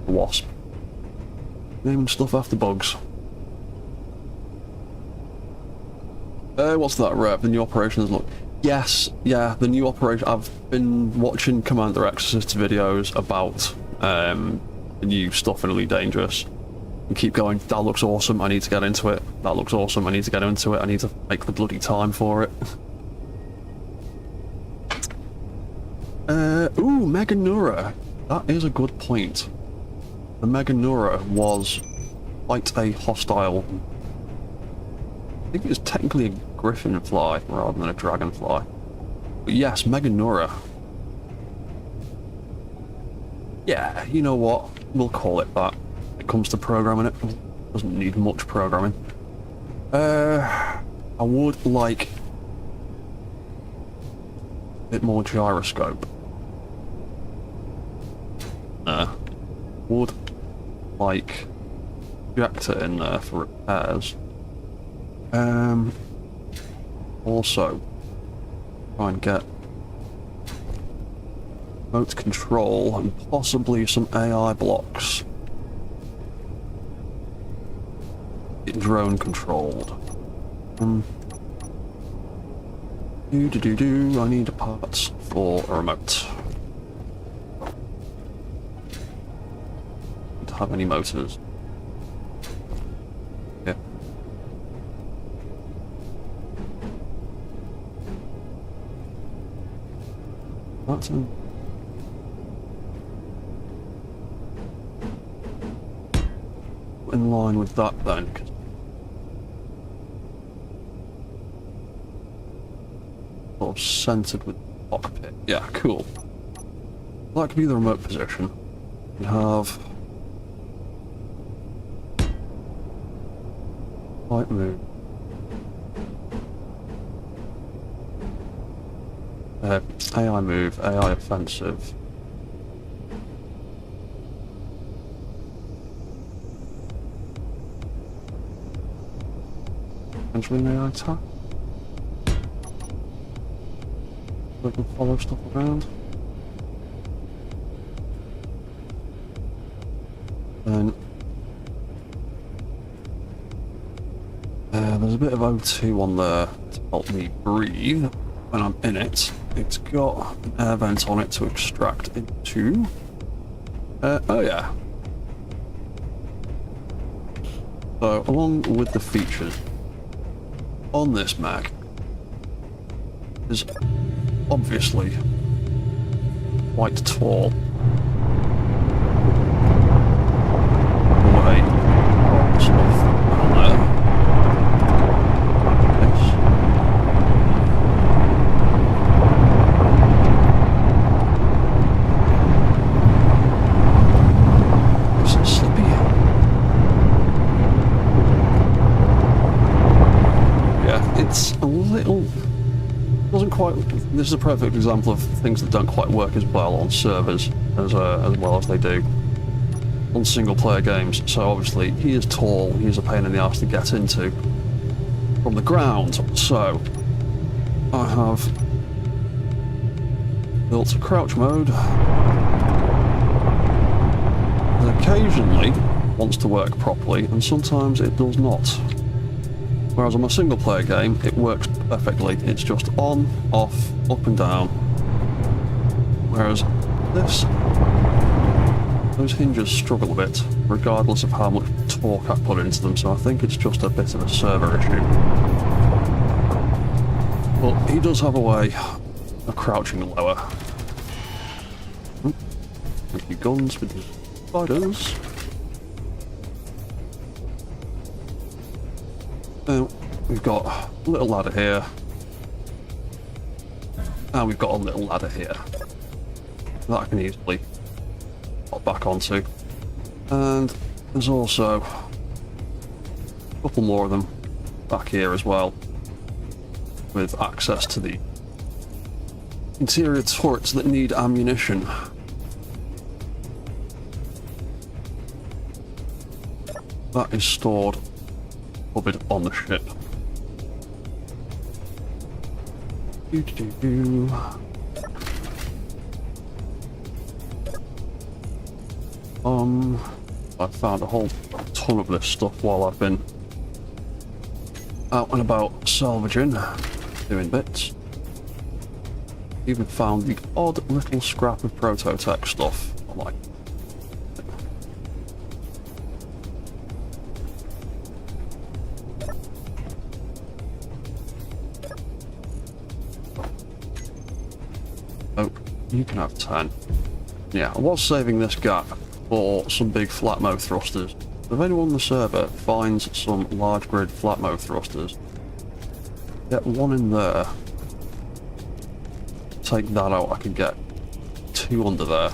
the Wasp. Naming stuff after bugs. What's that, Rev? The new operations look. Yes, yeah, the new operation. I've been watching Commander Exorcist's videos about the new stuff in Elite Dangerous. And keep going, that looks awesome, I need to get into it. That looks awesome, I need to get into it. I need to make the bloody time for it. Ooh, Meganura. That is a good point. The Meganura was quite a hostile... I think it was technically a griffin fly rather than a dragonfly. But yes, Meganura. Yeah, you know what? We'll call it that. When it comes to programming it. Doesn't need much programming. I would like a bit more gyroscope. Would like projector in there for repairs. Also try and get remote control and possibly some AI blocks. Get drone controlled. I need parts for a remote. Don't have any motors. Yeah. That's in line with that then, because sort of centered with the cockpit. Yeah, cool. That could be the remote position. We have light move. AI move, AI offensive. potentially an AI attack. We can follow stuff around. Then there's a bit of O2 on there to help me breathe when I'm in it. It's got an air vent on it to extract into. Oh yeah. So along with the features on this Mac is obviously quite tall. Away from stuff down there. It's a little... doesn't quite... This is a perfect example of things that don't quite work as well on servers as well as they do on single-player games. So obviously, he is tall, he is a pain in the arse to get into from the ground. So, I have built a crouch mode that occasionally wants to work properly, and sometimes it does not. Whereas on a single player game, it works perfectly. It's just on, off, up and down. Whereas this, those hinges struggle a bit, regardless of how much torque I put into them, so I think it's just a bit of a server issue. But he does have a way of crouching lower. Thank you, guns with the spiders. We've got a little ladder here, and we've got a little ladder here that I can easily hop back onto. And there's also a couple more of them back here as well, with access to the interior turrets that need ammunition. That is stored covered on the ship. I found a whole ton of this stuff while I've been out and about salvaging, doing bits. Even found the odd little scrap of Prototech stuff. I'm like, oh, you can have 10. Yeah, I was saving this gap for some big flatmo thrusters. If anyone on the server finds some large grid flatmo thrusters, get one in there. Take that out, I can get 2 under there.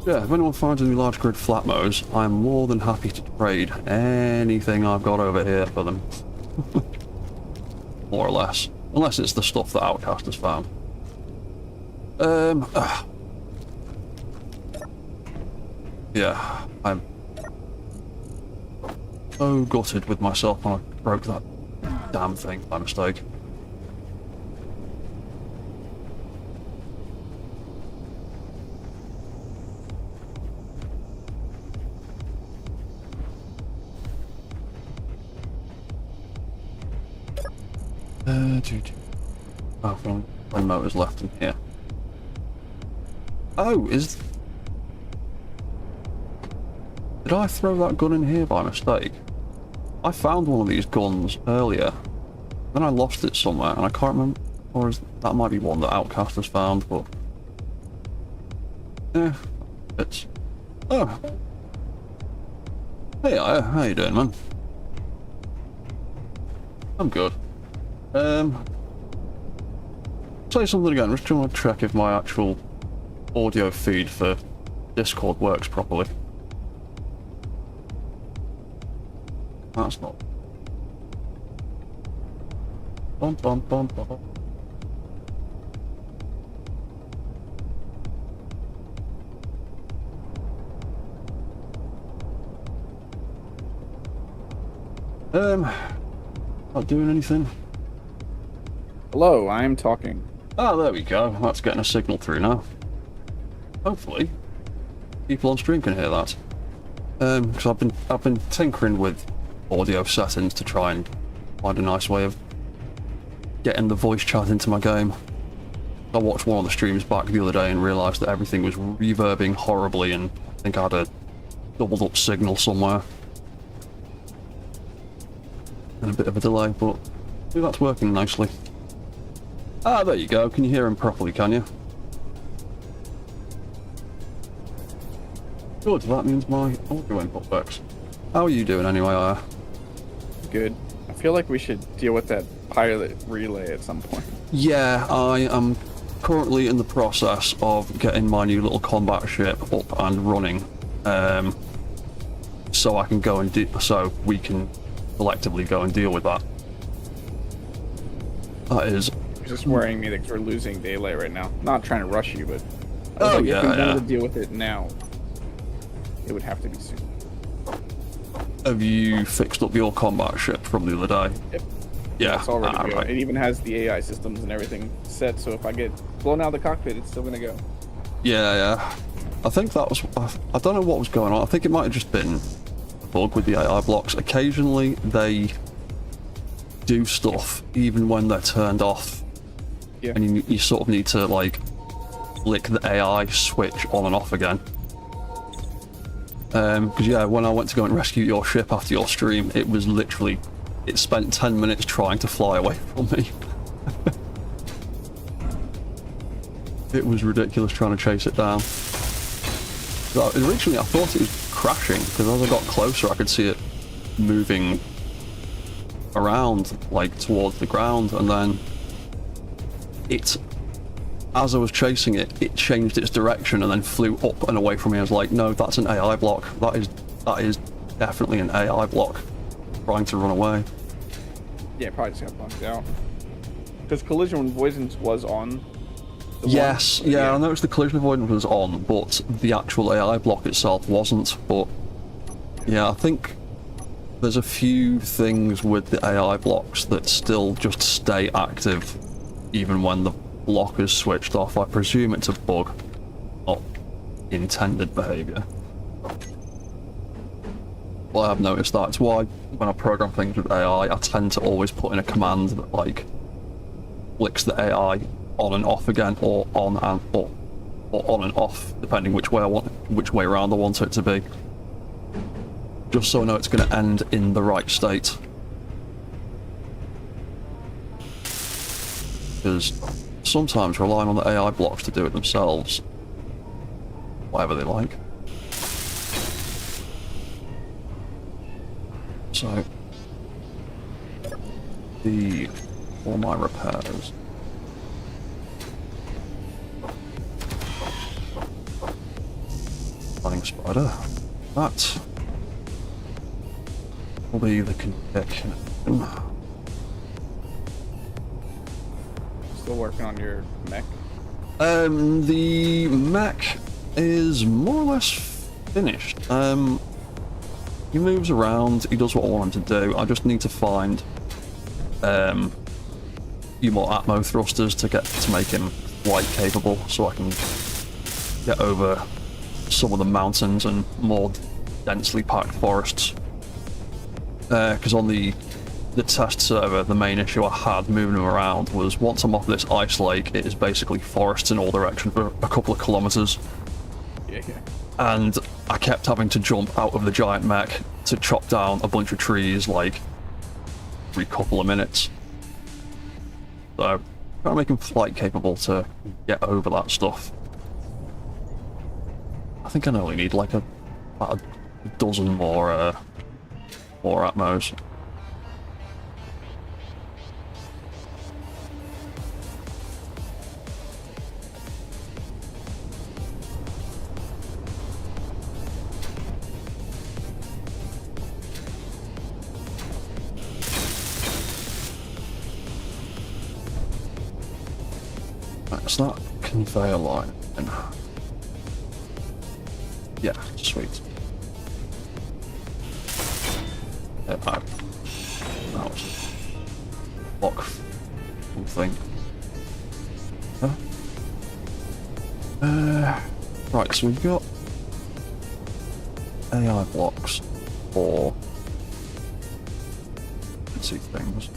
Yeah, if anyone finds any large grid flatmos, I'm more than happy to trade anything I've got over here for them. More or less. Unless it's the stuff that Outcast has found. Yeah, I'm so gutted with myself when I broke that damn thing by mistake. Oh, one motor's left in here. Oh, did I throw that gun in here by mistake? I found one of these guns earlier, then I lost it somewhere, and I can't remember, or that might be one that Outcast has found, but... yeah, it's... oh. Hey, how you doing, man? I'm good. Say something again, I'm just trying to check if my actual audio feed for Discord works properly. That's not. Bum, bum, bum, bum. Not doing anything? Hello, I am talking. Ah, there we go. That's getting a signal through now. Hopefully, people on stream can hear that. Because I've been tinkering with audio settings to try and find a nice way of getting the voice chat into my game. I watched one of the streams back the other day and realised that everything was reverbing horribly, and I think I had a doubled up signal somewhere. And a bit of a delay, but I think that's working nicely. Ah, there you go. Can you hear him properly, can you? Good, that means my audio input works. How are you doing anyway, Good. I feel like we should deal with that pilot relay at some point. Yeah, I am currently in the process of getting my new little combat ship up and running. So I can go and so we can collectively go and deal with that. That is... It's just worrying me that we're losing daylight right now. Not trying to rush you, but Oh, if yeah, we wanted yeah. to deal with it now, it would have to be soon. Have you fixed up your combat ship from the other day? Yep. Yeah, It's already go. right. It even has the AI systems and everything set, so if I get blown out of the cockpit, it's still gonna go. Yeah. I think that was... I don't know what was going on. I think it might have just been a bug with the AI blocks. Occasionally, they do stuff even when they're turned off. Yeah. And you sort of need to, like, flick the AI switch on and off again. Because, yeah, when I went to go and rescue your ship after your stream, it was literally... It spent 10 minutes trying to fly away from me. It was ridiculous trying to chase it down. So originally I thought it was crashing, because as I got closer I could see it moving around, like, towards the ground, and then as I was chasing it, it changed its direction and then flew up and away from me. I was like, no, that's an AI block. That is definitely an AI block trying to run away. Yeah, probably just got bumped out. Because collision avoidance was on. Yes, yeah, I noticed the collision avoidance was on, but the actual AI block itself wasn't. But yeah, I think there's a few things with the AI blocks that still just stay active even when the block is switched off. I presume it's a bug, not intended behaviour. Well, I have noticed that. It's why when I program things with AI, I tend to always put in a command that, like, flicks the AI on and off again, or on and off, depending which way around I want it to be. Just so I know it's going to end in the right state. Because sometimes relying on the AI blocks to do it themselves, whatever they like. So, all my repairs. Flying spider. That will be the connection. Still working on your mech? The mech is more or less finished. He moves around, he does what I want him to do. I just need to find a few more Atmo thrusters to make him flight capable, so I can get over some of the mountains and more densely packed forests. Because on the test server, the main issue I had moving him around was once I'm off this ice lake, it is basically forests in all directions for a couple of kilometers. Yeah. And I kept having to jump out of the giant mech to chop down a bunch of trees, like, every couple of minutes. So, trying to make him flight capable to get over that stuff. I think I only need, like, about a dozen more Atmos. That's that conveyor line. Yeah, sweet. Yeah, that was block something. Huh? Right, so we've got AI blocks for fancy things.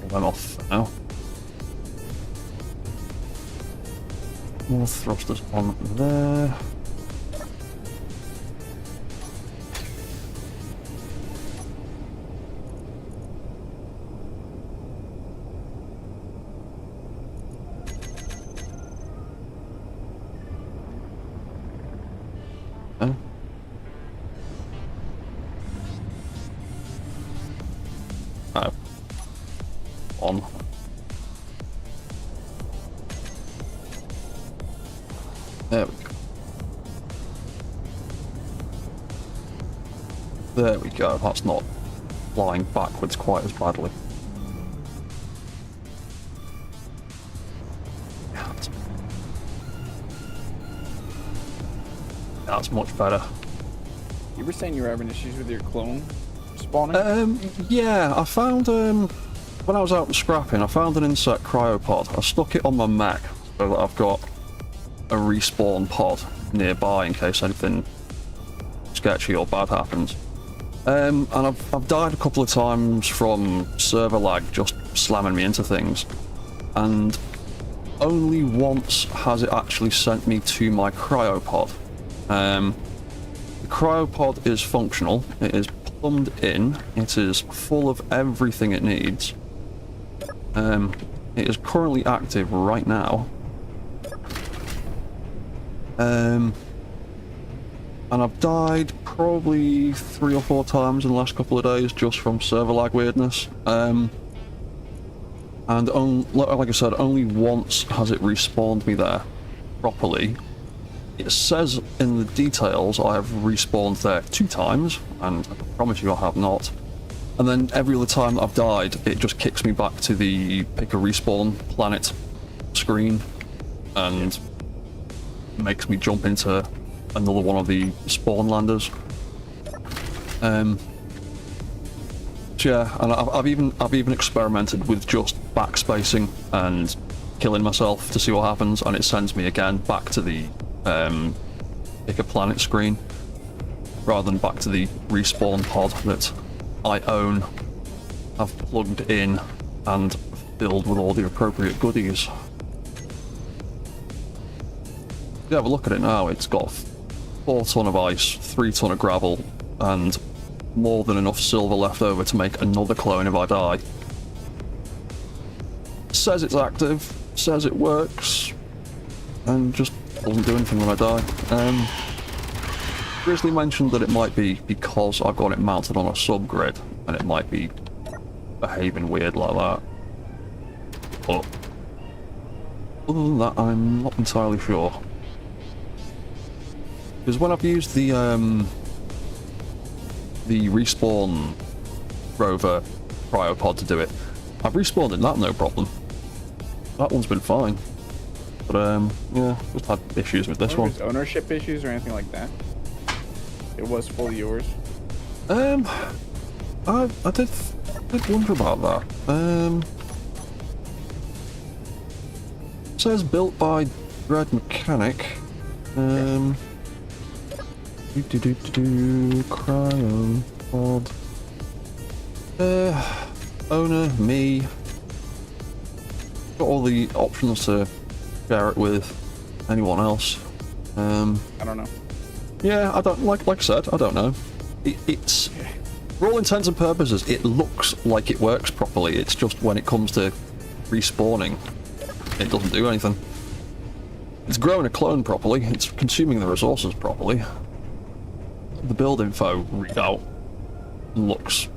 Pull them off for now. More thrusters on there. Oh. On. There we go. There we go. That's not flying backwards quite as badly. That's much better. You were saying you were having issues with your clone spawning? Yeah, I found, when I was out scrapping, I found an insect cryopod. I stuck it on my mech so that I've got a respawn pod nearby in case anything sketchy or bad happens. And I've died a couple of times from server lag just slamming me into things. And only once has it actually sent me to my cryopod. The cryopod is functional. It is plumbed in. It is full of everything it needs. It is currently active right now. And I've died probably 3 or 4 times in the last couple of days just from server lag weirdness. And like I said, only once has it respawned me there properly. It says in the details I have respawned there 2 times, and I promise you I have not. And then every other time that I've died, it just kicks me back to the pick a respawn planet screen and makes me jump into another one of the spawn landers. So yeah, and I've even experimented with just backspacing and killing myself to see what happens, and it sends me again back to the pick a planet screen rather than back to the respawn pod that I own, have plugged in and filled with all the appropriate goodies. Yeah, have a look at it now. It's got 4 ton of ice, 3 ton of gravel, and more than enough silver left over to make another clone if I die. Says it's active, says it works, and just doesn't do anything when I die. Grizzly mentioned that it might be because I've got it mounted on a subgrid, and it might be behaving weird like that. But other than that, I'm not entirely sure. Because when I've used the respawn rover cryopod to do it, I've respawned in that no problem. That one's been fine. But yeah, just had issues with this one. Ownership issues or anything like that? It was fully yours. I did wonder about that. It says built by Red Mechanic. Cryopod. Owner, me. Got all the options to share it with anyone else. I don't know. Yeah, I don't like I said, I don't know. It's for all intents and purposes, it looks like it works properly. It's just when it comes to respawning, it doesn't do anything. It's growing a clone properly. It's consuming the resources properly. The build info readout looks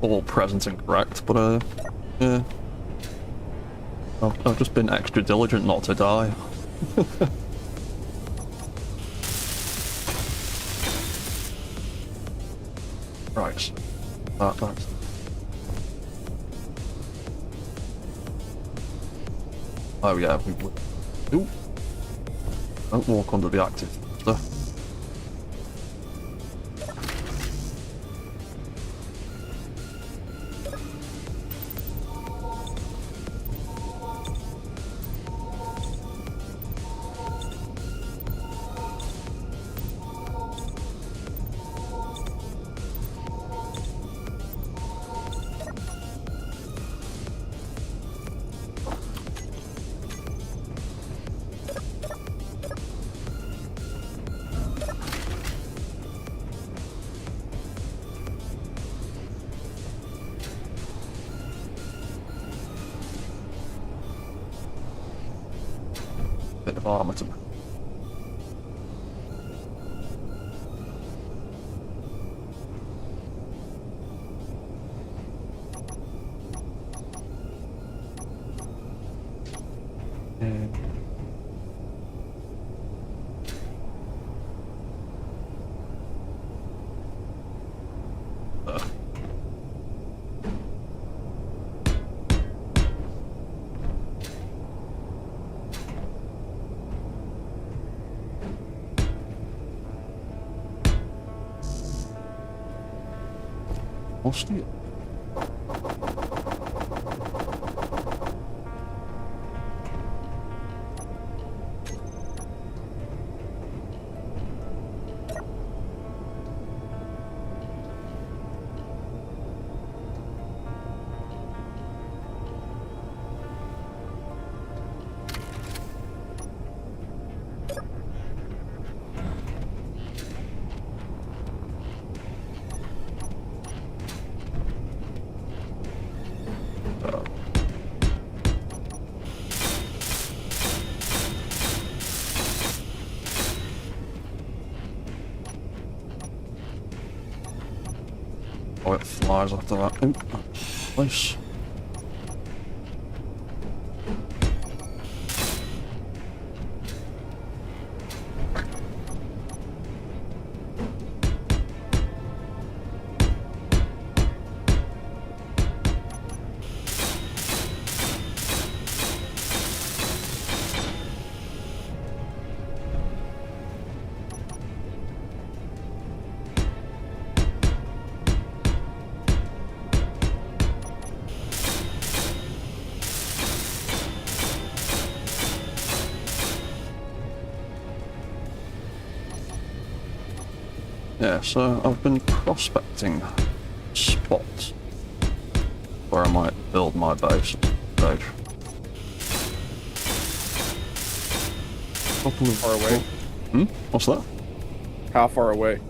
all present and correct, but yeah. I've just been extra diligent not to die. Right. That's... Oh yeah, ooh. Don't walk under the active stuff. of armour to me. More steel. Oh, it flies after that. Oh, nice. Yeah, so I've been prospecting spots where I might build my base stage. Couple of Far away? What's that? How far away?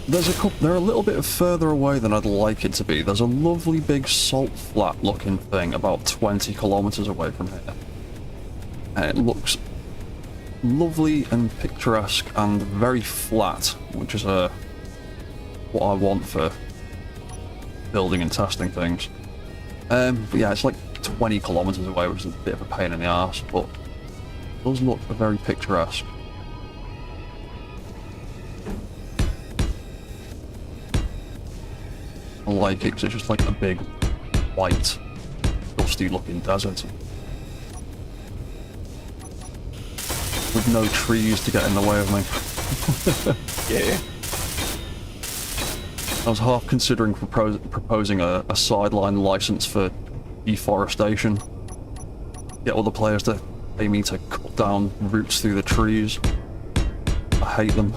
There's a couple. They're a little bit further away than I'd like it to be. There's a lovely big salt flat looking thing about 20 kilometers away from here, and it looks lovely and picturesque and very flat, which is what I want for building and testing things. But yeah, it's like 20 kilometers away, which is a bit of a pain in the arse, but it does look very picturesque. I like it because it's just like a big, white, dusty looking desert. With no trees to get in the way of me. Yeah. I was half considering proposing a sideline license for deforestation. Get all the players to pay me to cut down roots through the trees. I hate them.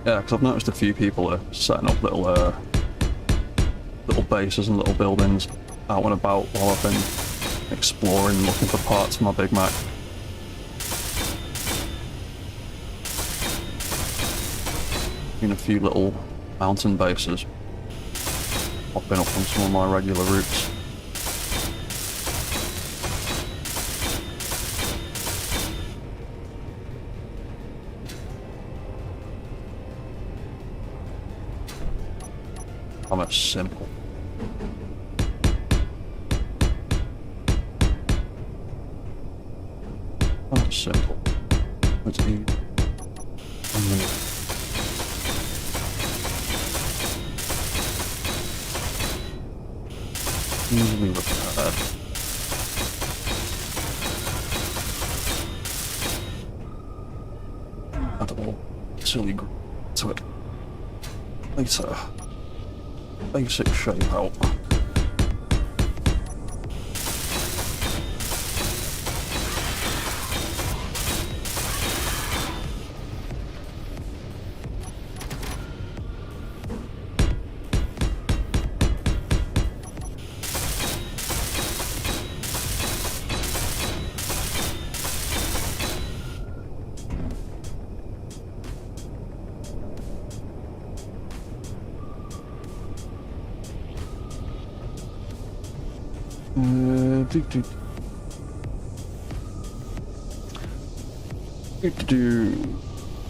Yeah, because I've noticed a few people are setting up little bases and little buildings out and about while I've been exploring, looking for parts for my Big Mac. Seen a few little mountain bases popping up on some of my regular routes. I'm simple. Oh, simple. Let's eat. Easily repaired. Add all silly to it later. Basic shape out.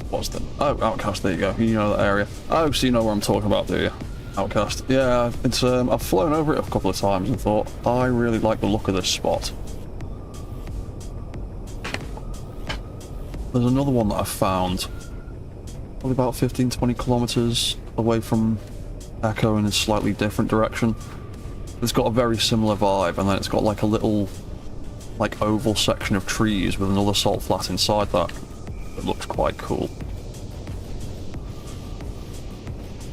What's the... Oh, Outcast, there you go. You know that area. Oh, so you know where I'm talking about, do you? Outcast. Yeah, it's I've flown over it a couple of times and thought, I really like the look of this spot. There's another one that I found, probably about 15-20 kilometers away from Echo in a slightly different direction. It's got a very similar vibe, and then it's got like a little, like, oval section of trees with another salt flat inside that. It looks quite cool.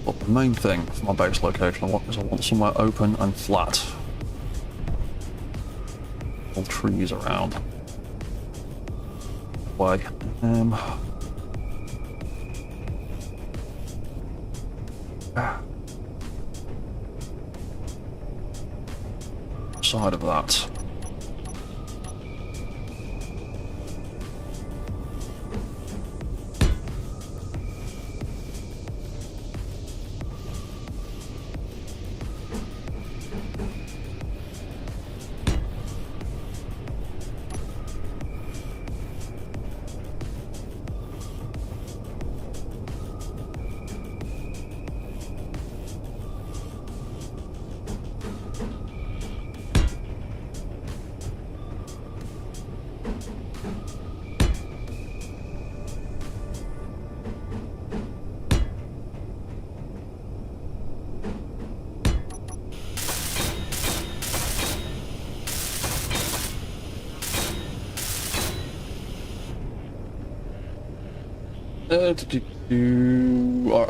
But the main thing for my base location I want somewhere open and flat. All trees around. Way. Side of that.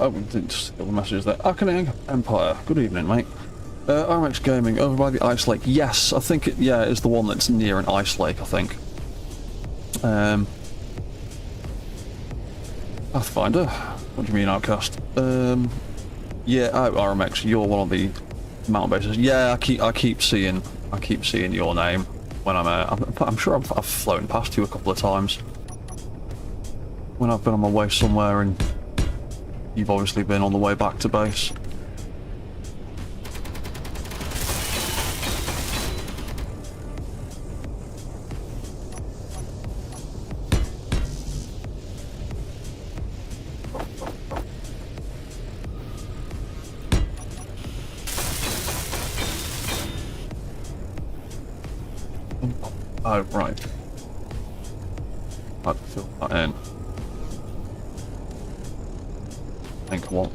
Oh, we didn't just get the messages there. Arcane Empire, good evening, mate. RMX Gaming, over by the ice lake. Yes, I think it, yeah, it's the one that's near an ice lake, I think. Pathfinder? What do you mean, Outcast? Yeah, oh, RMX, you're one of the mountain bases. Yeah, I keep seeing your name when I'm sure I've flown past you a couple of times. When I've been on my way somewhere and you've obviously been on the way back to base. Oh, right. I'd fill that in. I think I want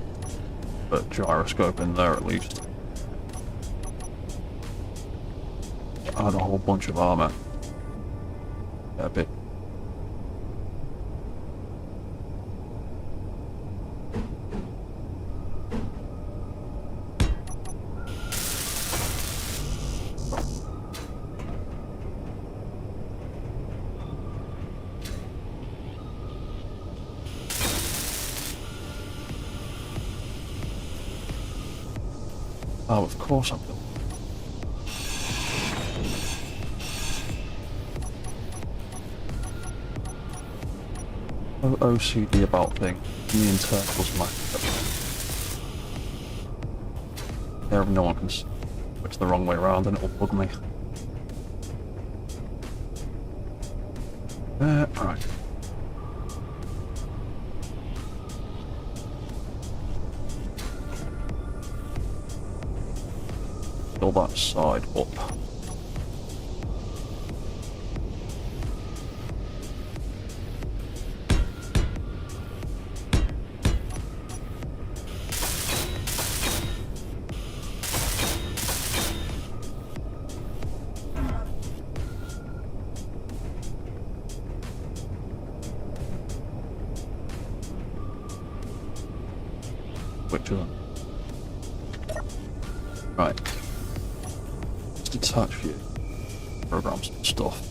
a gyroscope in there at least. Add a whole bunch of armor. Yeah, a bit. Oh, of course I'm doing. No OCD about things. The internals matter. There, no one can switch the wrong way around and it'll bug me. Right. Fill that side up. Which one? Right. Detach view, programs and stuff.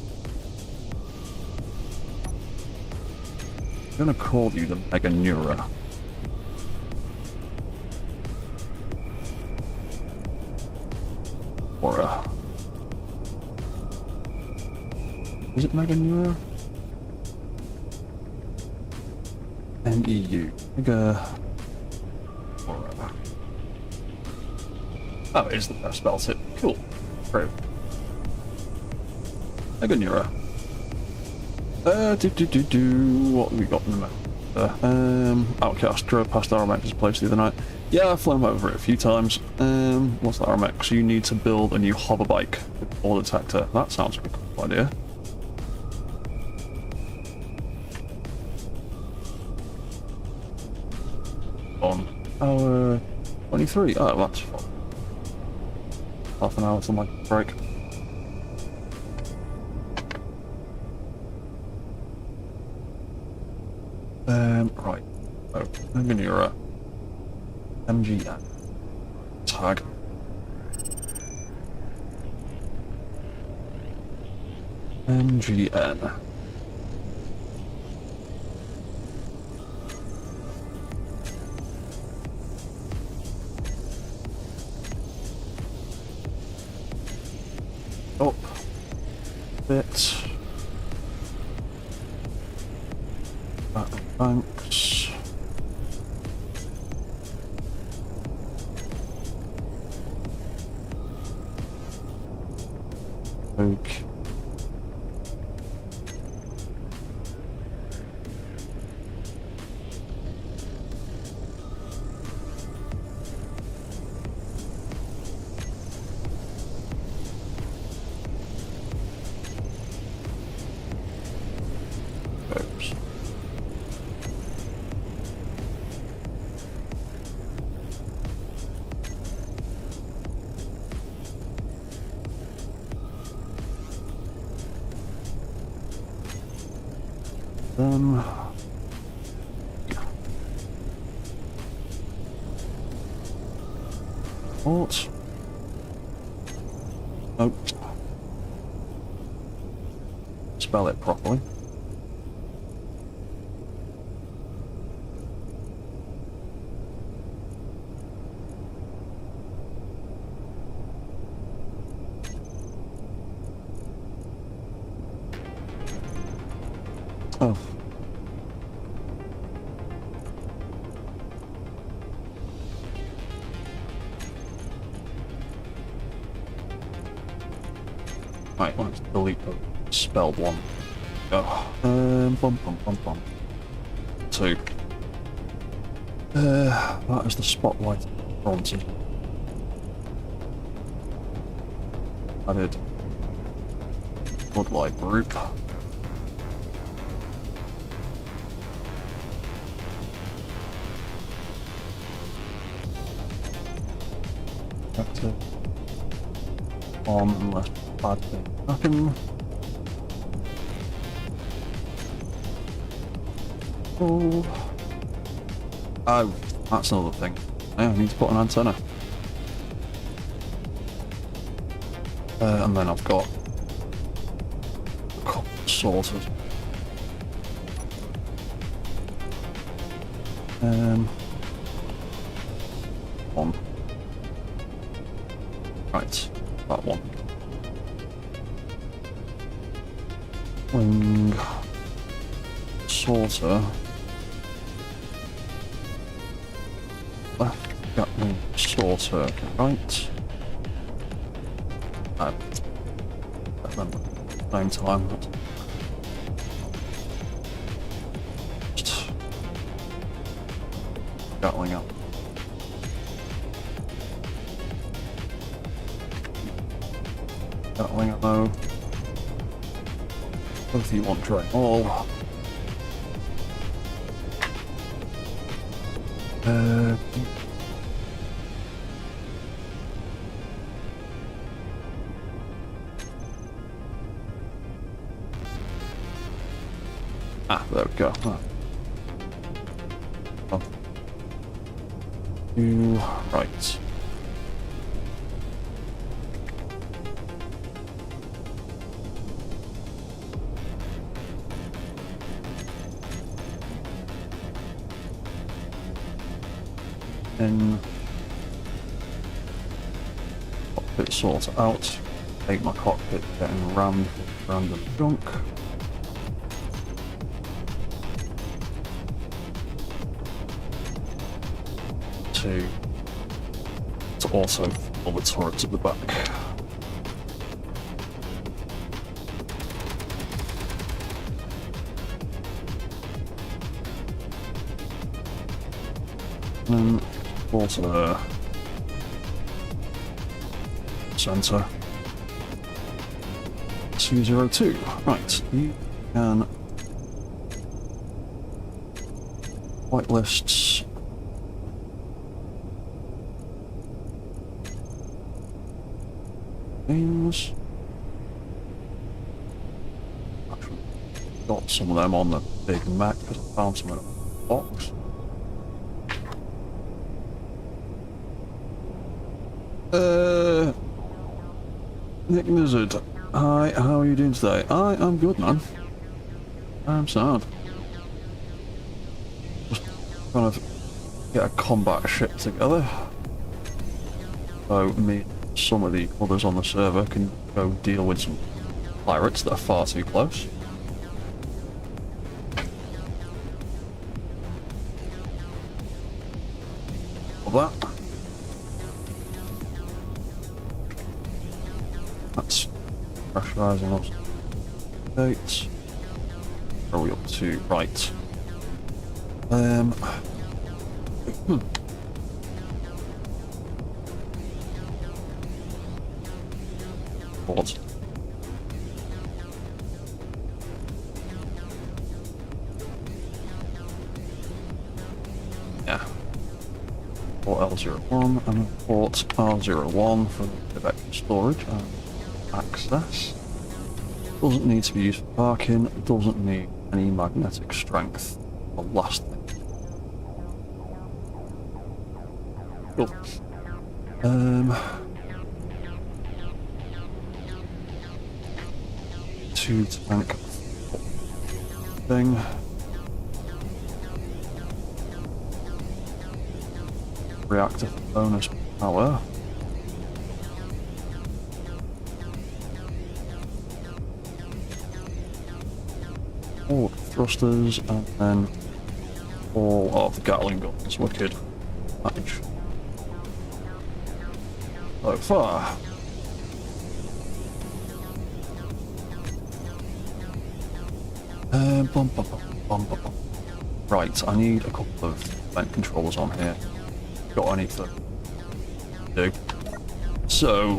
I'm gonna call you the Mega Neura. Or is it Mega Neura? NEU. Mega. Oh, it is the best spell tip. Cool. Great. Mega Neuro. What have we got in the map? Outcast drove past RMX's place the other night. Yeah, I've flown over it a few times. What's the RMX? You need to build a new hover bike with all detector. That sounds like a cool idea. On hour 23. Oh, that's fun. Half an hour till my break. Right. Oh, Manura. MGN. Tag. MGN. Up. Bit. Banks. Okay. Oops. What? Oh. Spell it properly. Oh. Right, let's delete the spelled one. Oh, bum. 2. That is the spotlight bronze. Added floodlight group. Active on unless bad thing happen. Oh, that's another thing. Yeah, I need to put an antenna. And then I've got a couple sorted. One. Right, that one. Wing sorter. Left Gatling sorter, right. I remember same time. Just Gatling up. Gatling ammo. Both you want drain all. There we go. Oh. You right. Then cockpit sort out. Take my cockpit getting rammed with random junk. To also all the turrets at the back. Also center. C02. Right, you can whitelists. Names. Actually, got some of them on the big map because I found some in a box. Nick Lizard. Hi, how are you doing today? I'm good, man. I'm sound. Just trying to get a combat ship together. So me and some of the others on the server can go deal with some pirates that are far too close. Of that. That's pressurizing us. Dates. Where are we up to? Right. What? Yeah. Port L01 and port R01 for the extra storage and access. Doesn't need to be used for parking, doesn't need any magnetic strength. The last thing. Cool. Two tank thing. Reactor for bonus power. All thrusters and then all of the Gatling guns. Wicked package. So far. Right, I need a couple of vent controllers on here. Got any to do. So,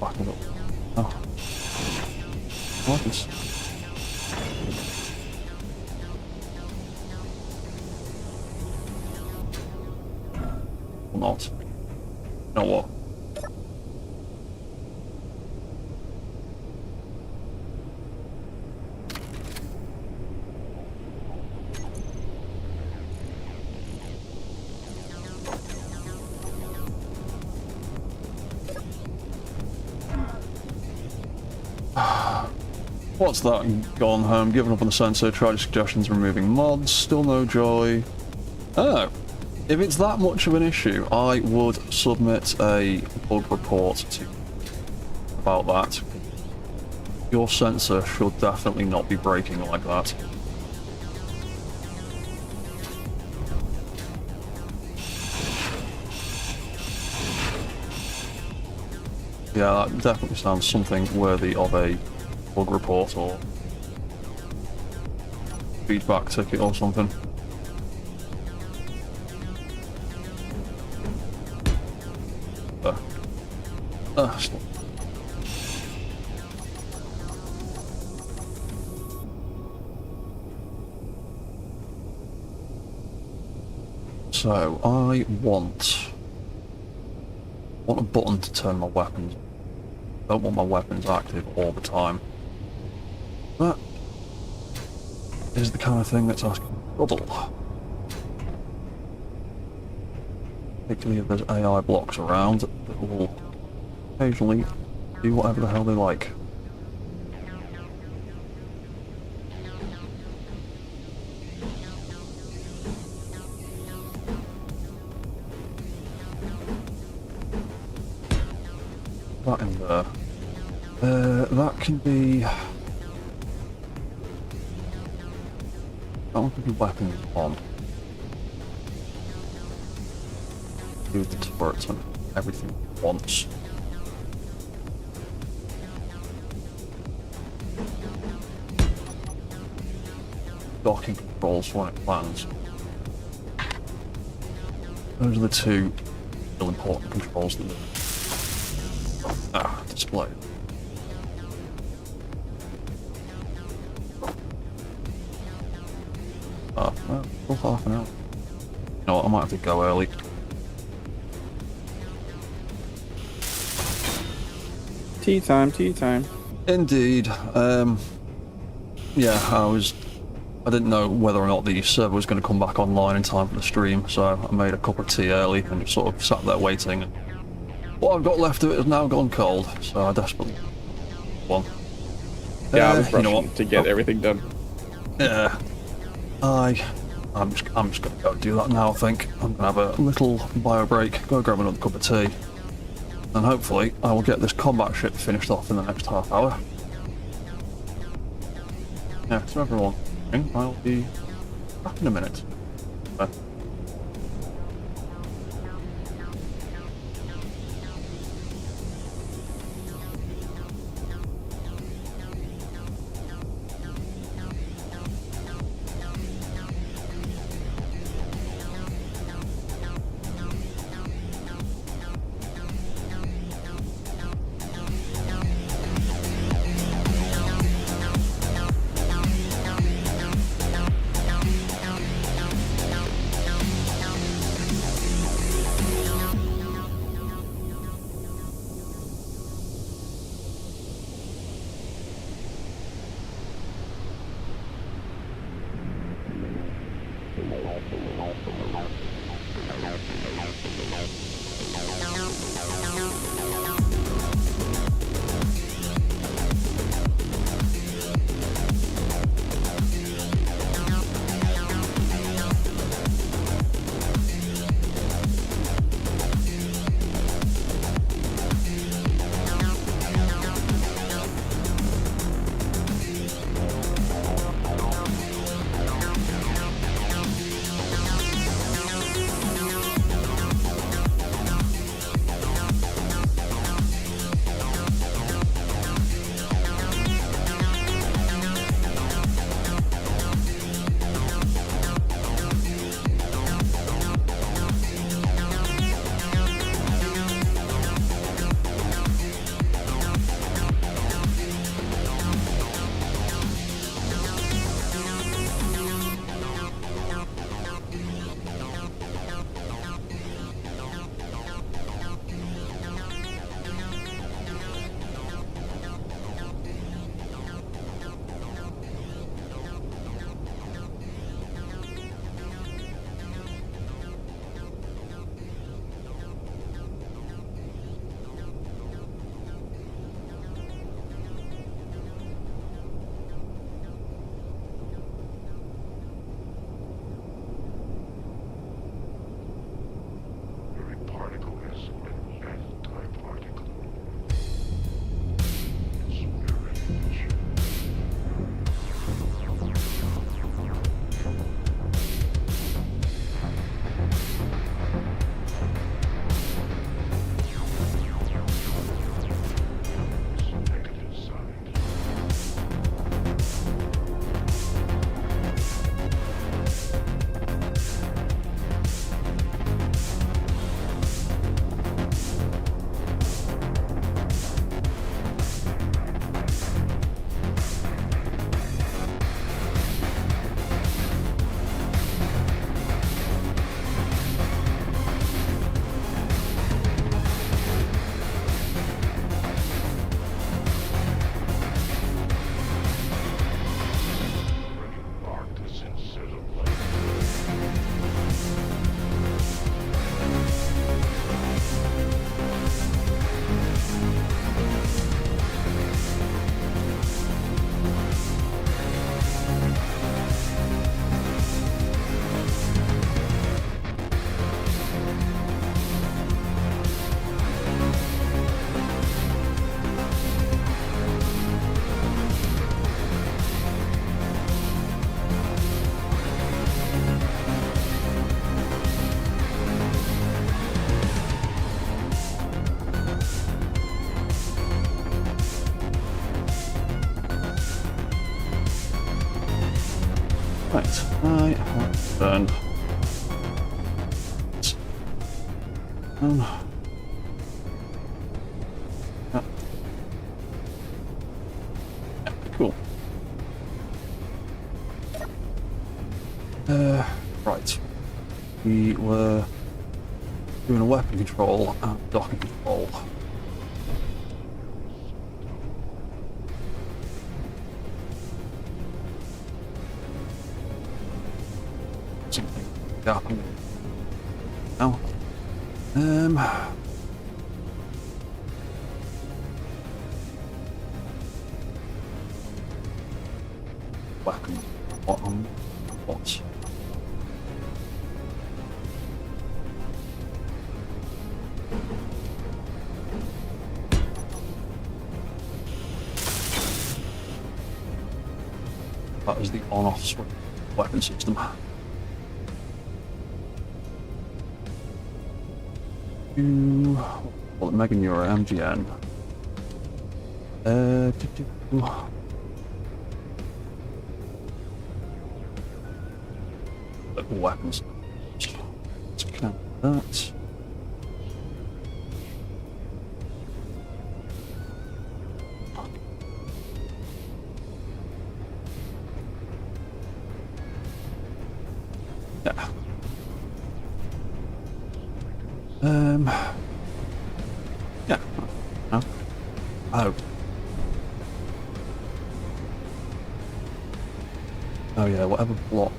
back it up. Oh. What is? Or not. You know what? What's that? Gone home, given up on the sensor, tried suggestions, removing mods, still no joy. Oh, if it's that much of an issue, I would submit a bug report to about that. Your sensor should definitely not be breaking like that. Yeah, that definitely sounds something worthy of a bug report or feedback ticket or something. So I want a button to turn my weapons. I don't want my weapons active all the time. That is the kind of thing that's asking trouble. Particularly if there's AI blocks around that will occasionally do whatever the hell they like. That in there. That can be... That one can be weapons on. Do the turrets and everything at once. docking controls for when it lands. Those are the two real important controls that display. Still half an hour. You know what, I might have to go early. Tea time, tea time. Indeed. Yeah, I didn't know whether or not the server was going to come back online in time for the stream, so I made a cup of tea early and just sort of sat there waiting. And what I've got left of it has now gone cold, so I desperately want one. Yeah, I was you know rushing what? to get everything done. Yeah. I'm just going to go do that now, I think. I'm going to have a little bio break, go grab another cup of tea, and hopefully I will get this combat ship finished off in the next half hour. Yeah, to everyone, I'll be back in a minute. turned. Yeah. Yeah, cool. Right. We were doing a weapon control and docking control. Something happening now. Weapon bottom. What? That is the on-off switch weapon system. Well, Mega Neuro MGN. Weapons. Let's count that. Yeah. Yeah. No. Oh. Oh yeah, whatever block.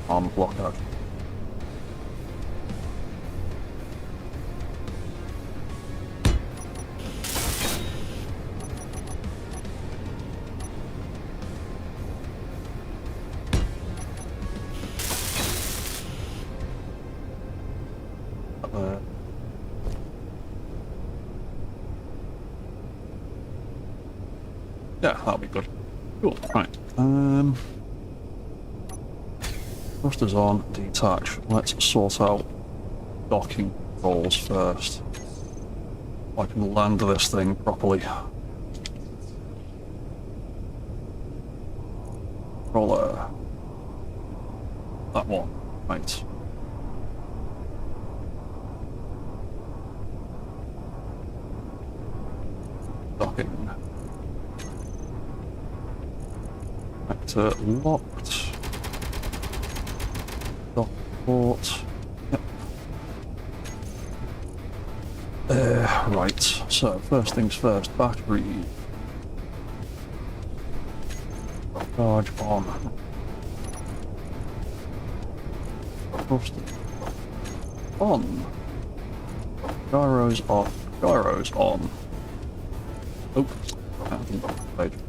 Armor block out. Yeah, that'll be good. Cool. Right. Thrusters on, detach. Let's sort out docking controls first. I can land this thing properly. Controller. That one. Right. Docking. Vector locked. Dock port. Yep. Right. So first things first. Battery. Charge on. Thruster on. Gyros off. Gyros on. Oh, that didn't go on the page.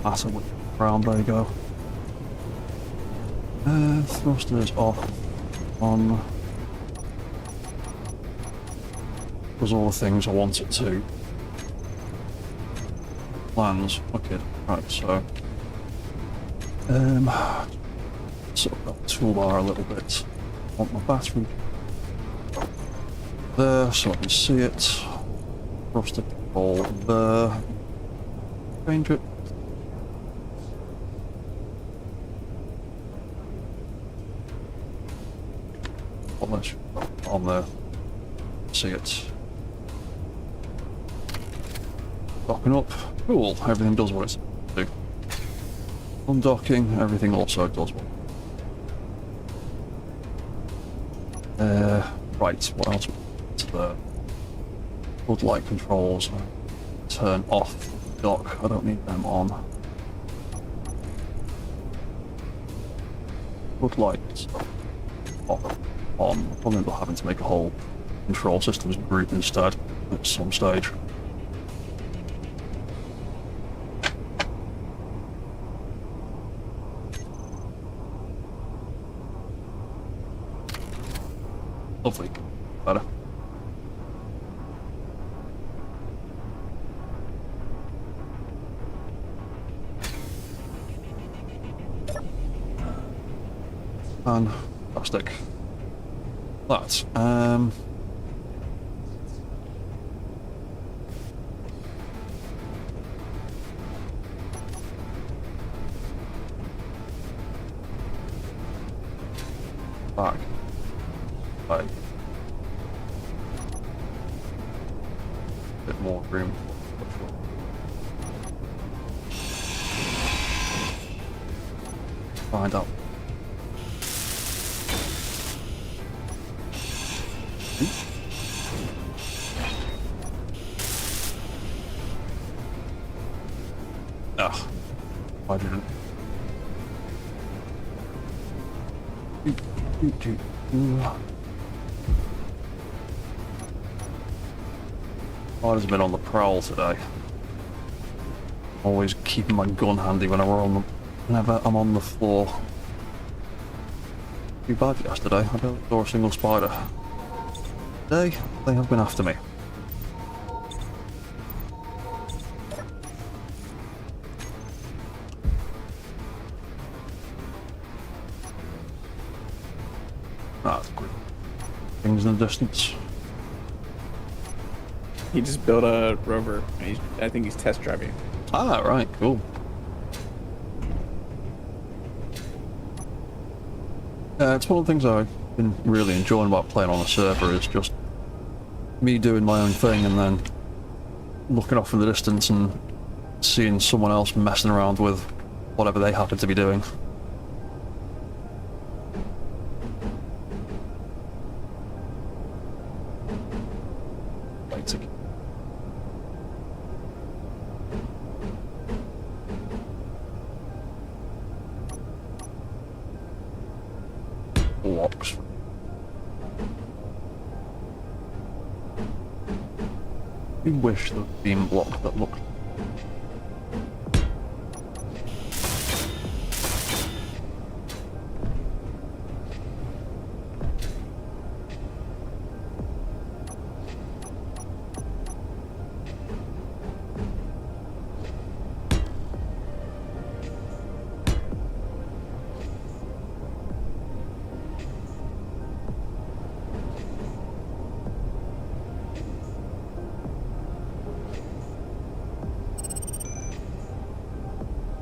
Matter which round, there you go. Thrusters off on. Does all the things I want it to. Lands, wicked. Right, so sort of got the toolbar a little bit. I want my battery there so I can see it. Thruster control there. Change it. On there. See it. Docking up. Cool. Everything does what it's supposed to do. Undocking. Everything also does what. Right. What else? To the floodlight controls. Turn off dock. I don't need them on. Floodlights off. On. I'll probably end up having to make a whole control systems group instead at some stage. Hopefully, better. Fantastic. That. Back. Like. Bit more room. Find out. Ugh. I didn't. I've been on the prowl today. Always keeping my gun handy whenever I'm on the floor. Too bad yesterday. I don't saw a single spider. Today, they have been after me. That's good. Things in the distance. He just built a rover. I think he's test driving. Ah, right, cool. It's one of the things I've been really enjoying about playing on a server is just me doing my own thing and then looking off in the distance and seeing someone else messing around with whatever they happen to be doing. Blocks. I wish there had been blocks that looked.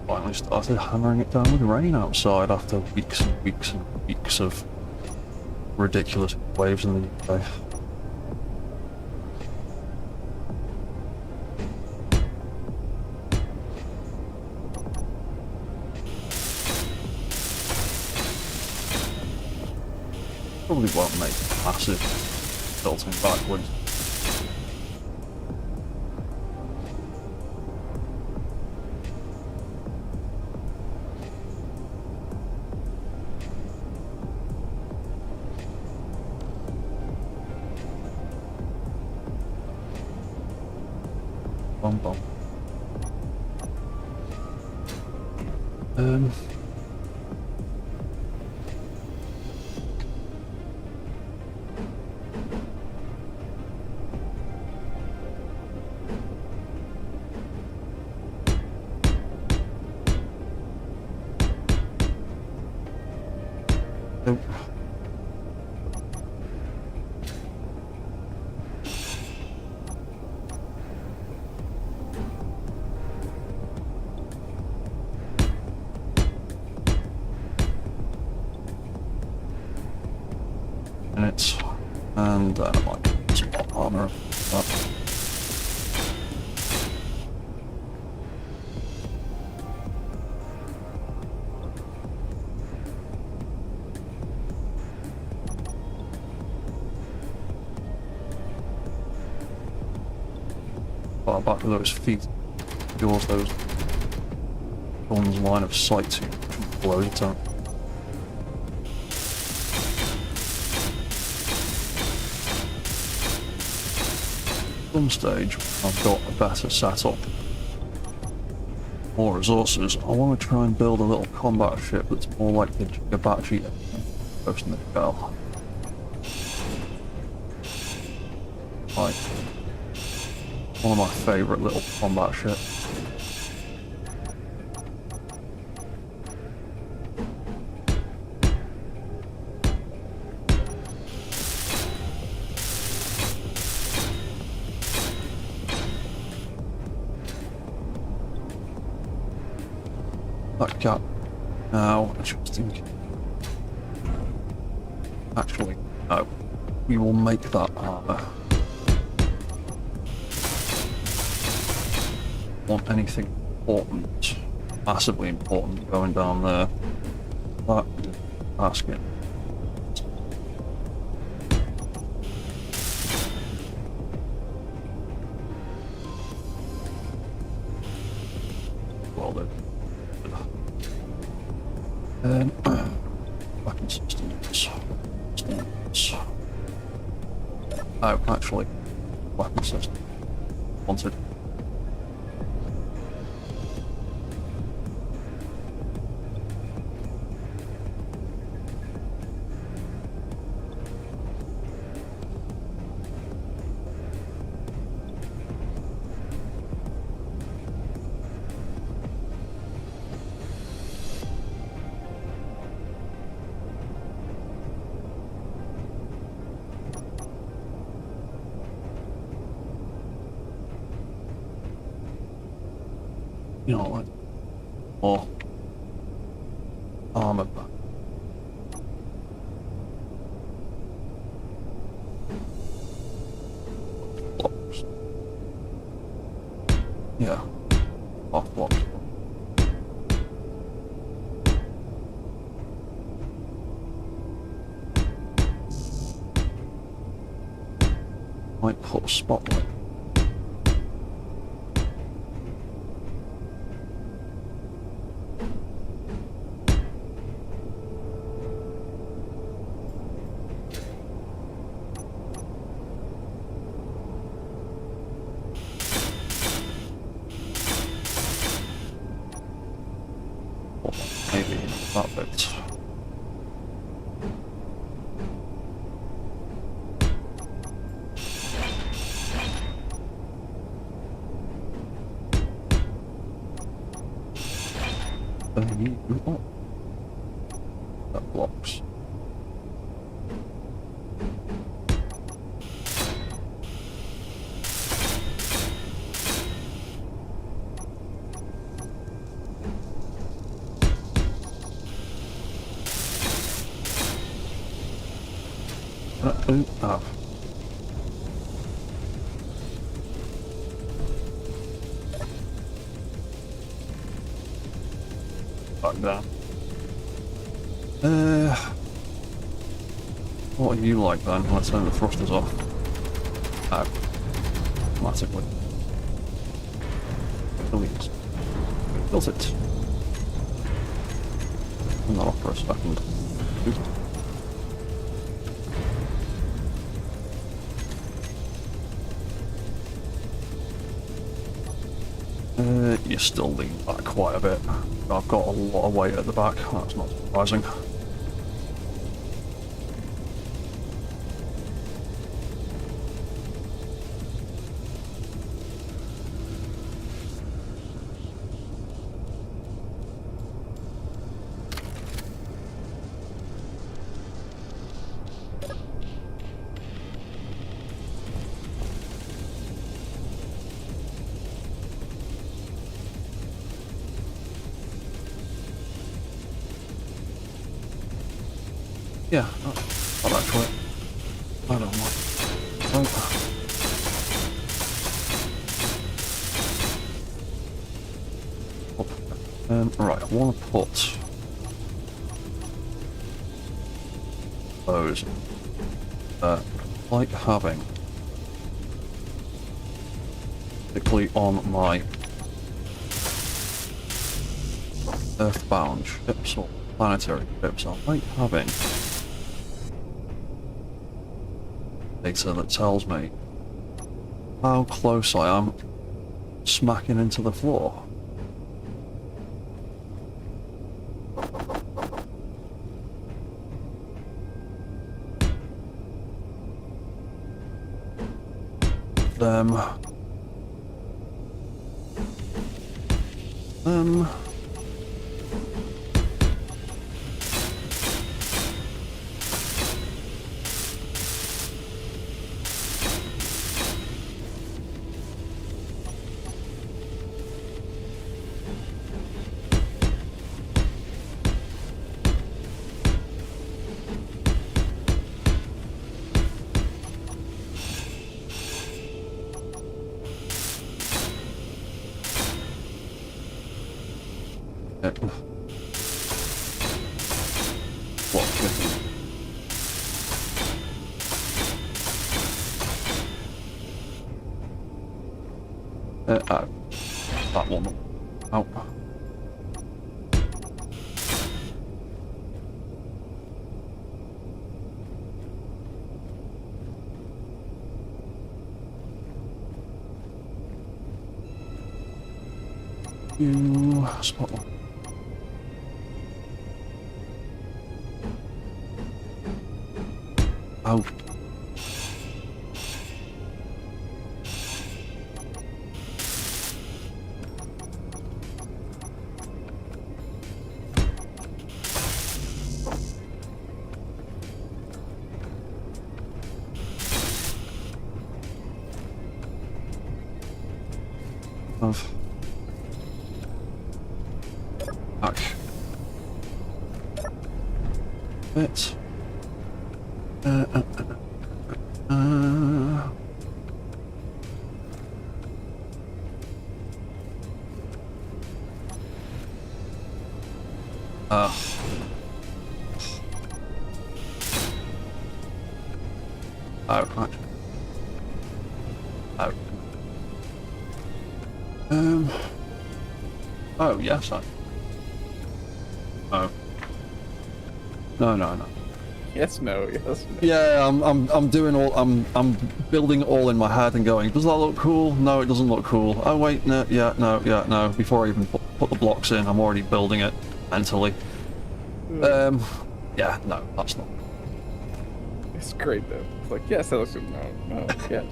Finally started hammering it down with rain outside after weeks and weeks and weeks of ridiculous waves in the UK. Probably won't make massive tilting backwards. Bum bum. Nope. Minutes, and I might get some armor up. Far back of those feet, yours, those guns line of sight to blow it up. At some stage, I've got a better setup, more resources. I want to try and build a little combat ship that's more like the Gigabachi Ghost in the Shell. Like, one of my favourite little combat ships. that gap now. I just think. Actually, no. We will make that armor. Want anything important, massively important, going down there? That basket. Well then. Weapon systems. Oh, actually, weapon system. Wanted. You know, like more armor back. Blocks. Yeah. Off blocks. Might put a spotlight. Maybe that bit. Oh. That blocks. Oh. Back down. What are you like then? Let's turn the thrusters off. Automatically. Delete. Built it. Turn that off for a second. Oops. You still lean back quite a bit. I've got a lot of weight at the back, that's not surprising. Yeah, not actually. I don't know. Right, I want to put those. Like having, particularly on my earthbound ships or planetary ships, I like having data that tells me how close I am smacking into the floor. What? Oh, that one. Oh. You spot one. Oh. Of. Ouch. Bit. Oh, right. Oh. Oh, yes, I... Oh. No, no, no. Yes, no, yes, no. Yeah, I'm doing all, I'm building it all in my head and going, does that look cool? No, it doesn't look cool. Oh, wait, no, yeah, no. Before I even put the blocks in, I'm already building it mentally. Yeah, no, that's not. It's great, though. It's like, yes, that looks good. No, yes.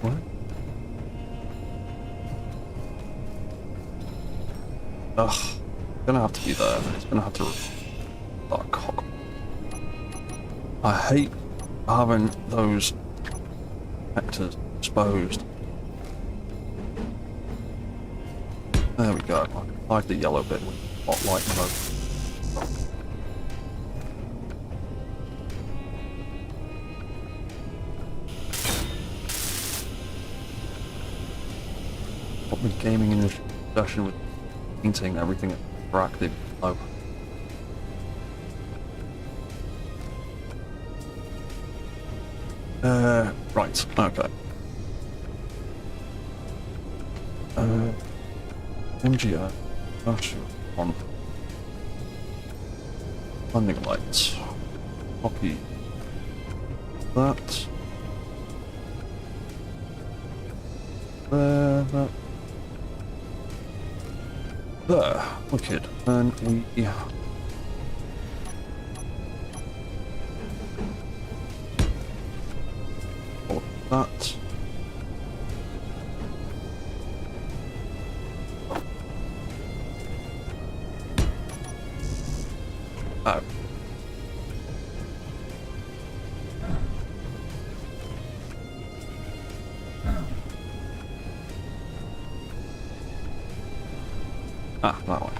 What? Ugh, it's gonna have to be there. It's gonna have to... Oh, cock. I hate having those vectors exposed. There we go. I like the yellow bit with spotlight mode. What with gaming in this session with painting everything interactive. Oh. Right, okay. MGO. Oh, sure. On. Landing lights. Copy. That. There. There. Wicked. And we... All that. Oh. Ah, that one.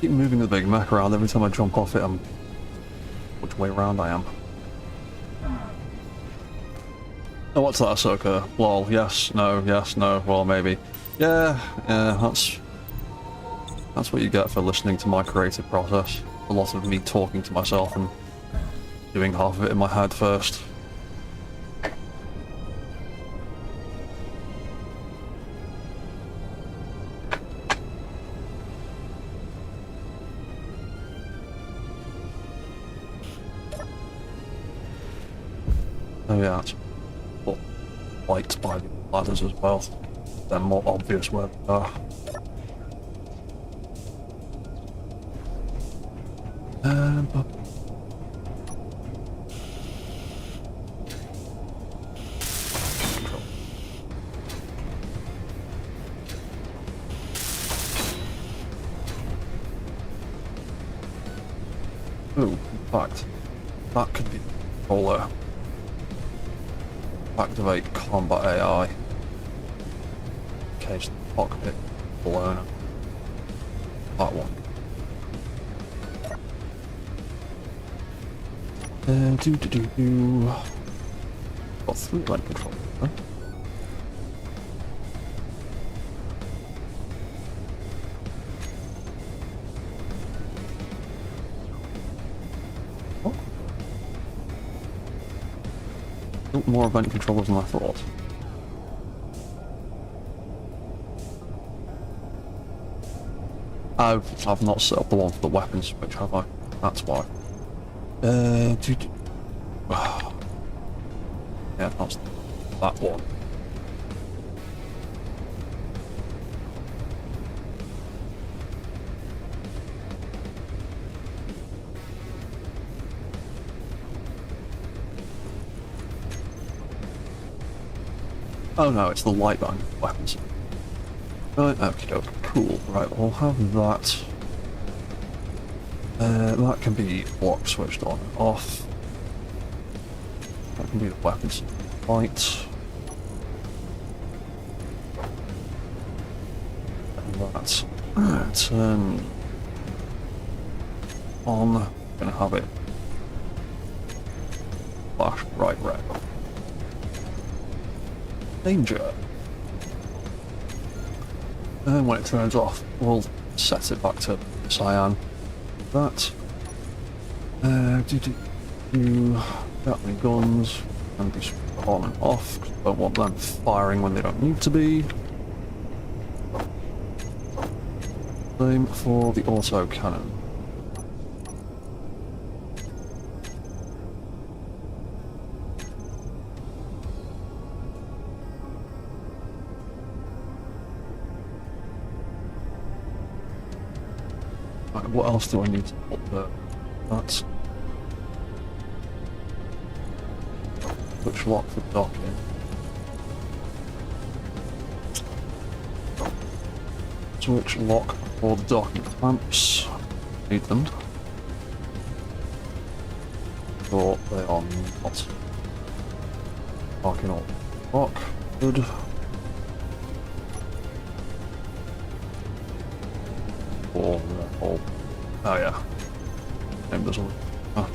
Keep moving the big mech around every time I jump off it. Which way around I am. Oh, what's that, Ahsoka? Lol, yes, no, well, maybe. Yeah, that's what you get for listening to my creative process. A lot of me talking to myself and doing half of it in my head first. Oh yeah, it's well, lights by the ladders as well. They're more obvious where they are. But... Ooh, in fact, that could be the controller. Activate combat AI. Cage the cockpit blown up. That one. Got 3 line control. Huh? More event controllers than I thought. I've not set up the one for the weapon switch, have I? That's why. Yeah, that's that one. Oh no, it's the light band weapons. Right, okie doke, cool. Right, we'll have that. That can be block switched on and off. That can be the weapons light. And that turn on. Gonna have it flash bright red. Danger. And when it turns off, we'll set it back to cyan. That. Gatling guns can be on and off. Don't want them firing when they don't need to be. Same for the auto cannon. Right, what else do I need to put there? That's switch lock for docking. Switch lock for the docking clamps. Need them. But they are not. Locking all lock. Good. Oh yeah. Name this one. Ah.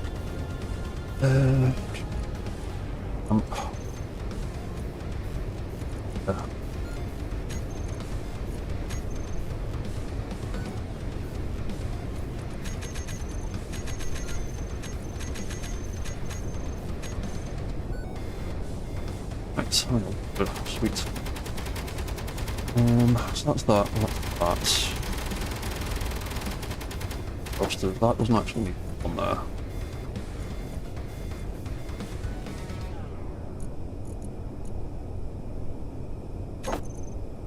Yeah. Right, so good, sweet. So that's that. That's that doesn't actually need on there.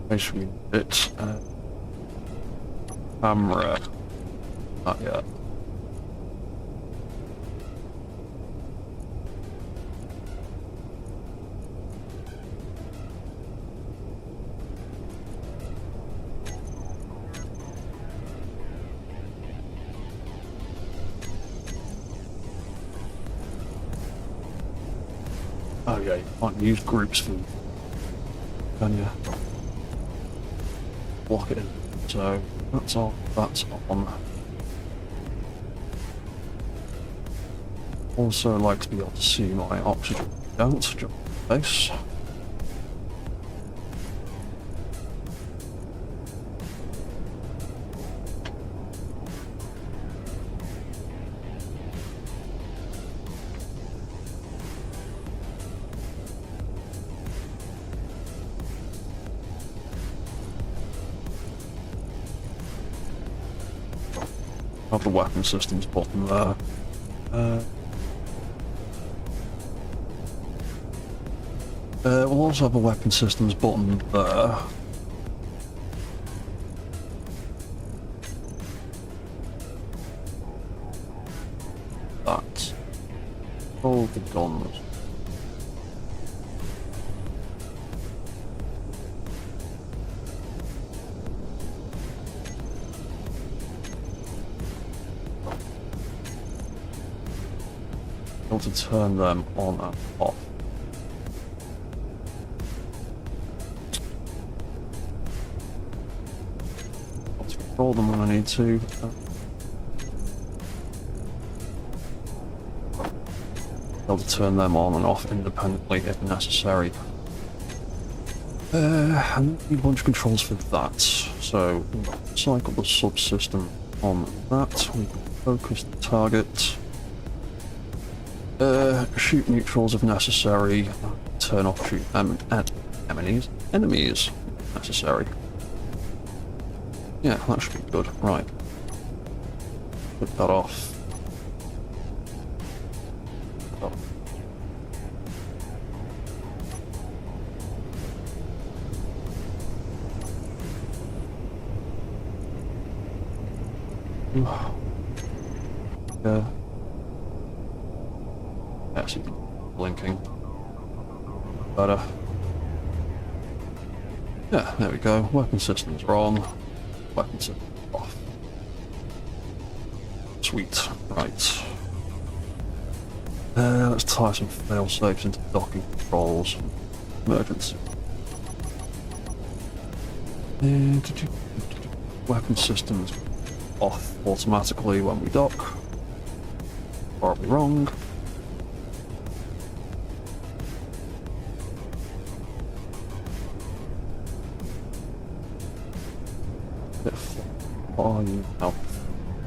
Basically, it's camera. Not yet. Oh yeah, you can't use groups for, can you? Block it in. So that's all. That's on. Also like to be able to see my oxygen. Don't jump face. Have the weapon systems button there. We'll also have a weapon systems button there. That. All the guns. To turn them on and off. I'll control them when I need to. Able to turn them on and off independently if necessary. And need a bunch of controls for that. So cycle the subsystem on that. We can focus the target. Shoot neutrals if necessary. Turn off shoot enemies if necessary. Yeah, that should be good. Right. Put that off. Oh. Yeah. Yeah, see, blinking. Better. Yeah, there we go. Weapon systems are on. Weapon systems off. Sweet. Right. Let's tie some fail-safes into docking controls. Emergency. Weapon systems off automatically when we dock. Horribly wrong. Are you now?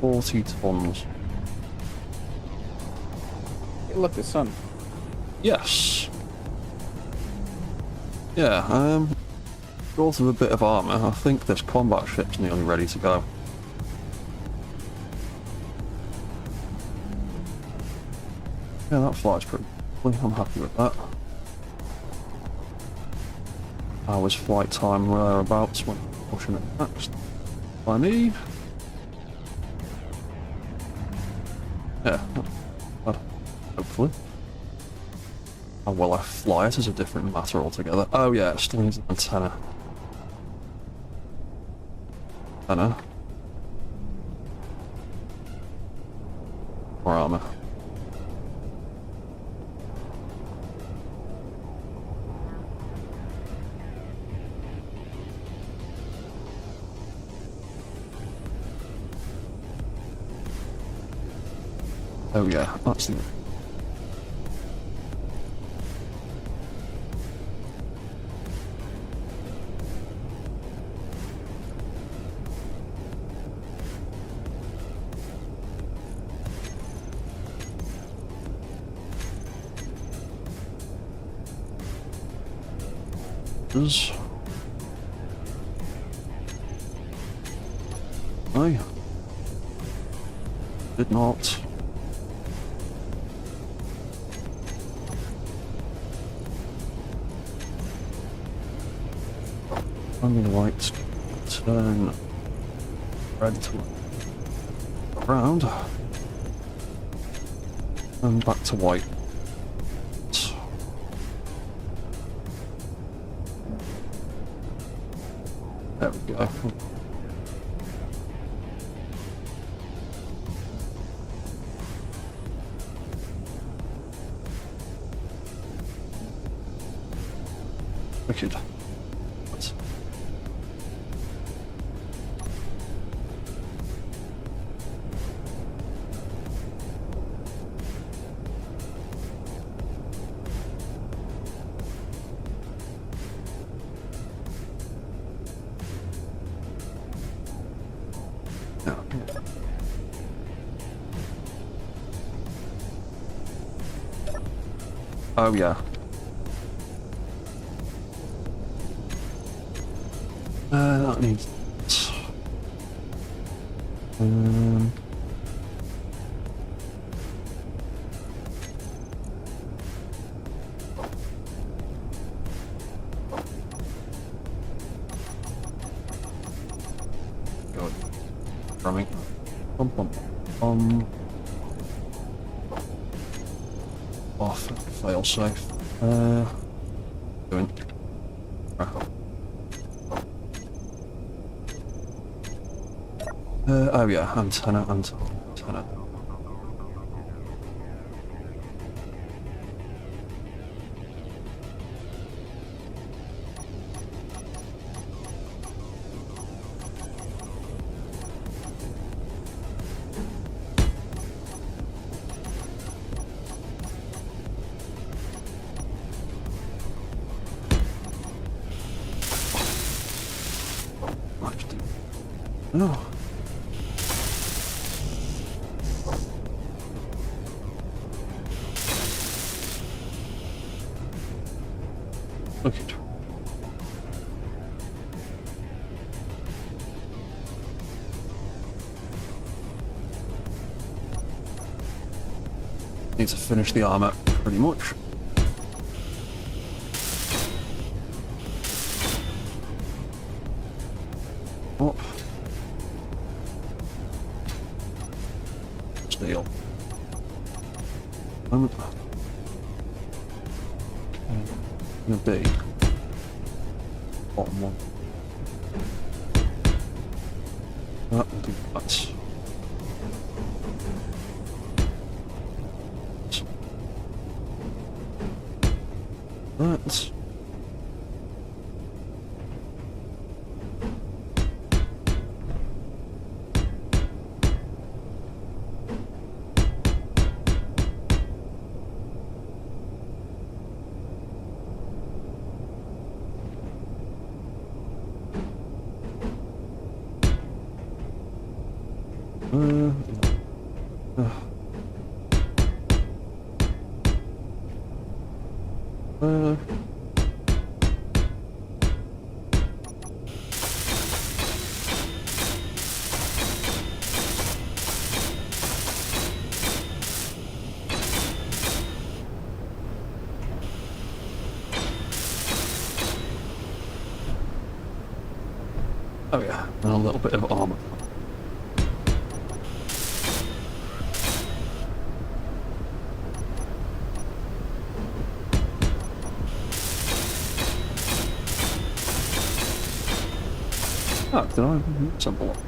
40 tons. Hey, look, the sun. Yes. Yeah, short of a bit of armour, I think this combat ship's nearly ready to go. Yeah, that flies pretty quickly. I'm happy with that. Hours flight time thereabouts when pushing it next. By me. Yeah, not bad. Hopefully. How well I fly it is a different matter altogether. Oh yeah, it still needs an antenna. Antenna. More armour. Oh yeah, that's the... I did not. Running lights, turn red to around, and back to white. There we go. Wicked. Oh yeah. That needs... Good. Drumming. Bum bum bum. Off. Fail safe. Doing. Oh yeah, antenna. No. Okay. Need to finish the armor pretty much. Up. Steel. Gonna be bottom one. That will do that. That. Oh yeah, and a little bit of armor. Oh, did I assemble it?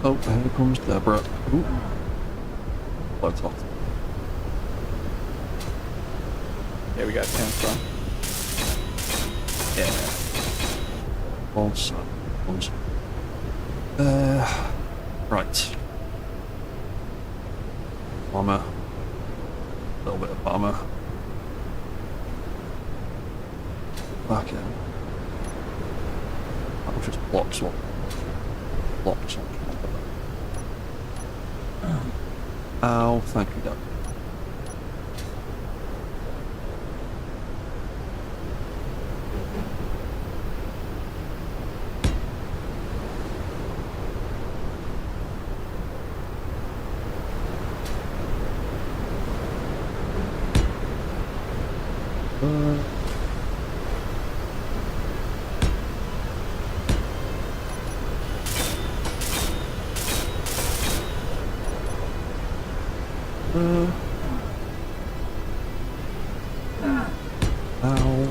Oh, here comes Deborah. Ooh. Floats off. Yeah, we got 10 from. Yeah. Also. Right. Armor. A little bit of armor. Back in. That was just blocks one. Blocks one. Ow, thank you, Dad. Ow.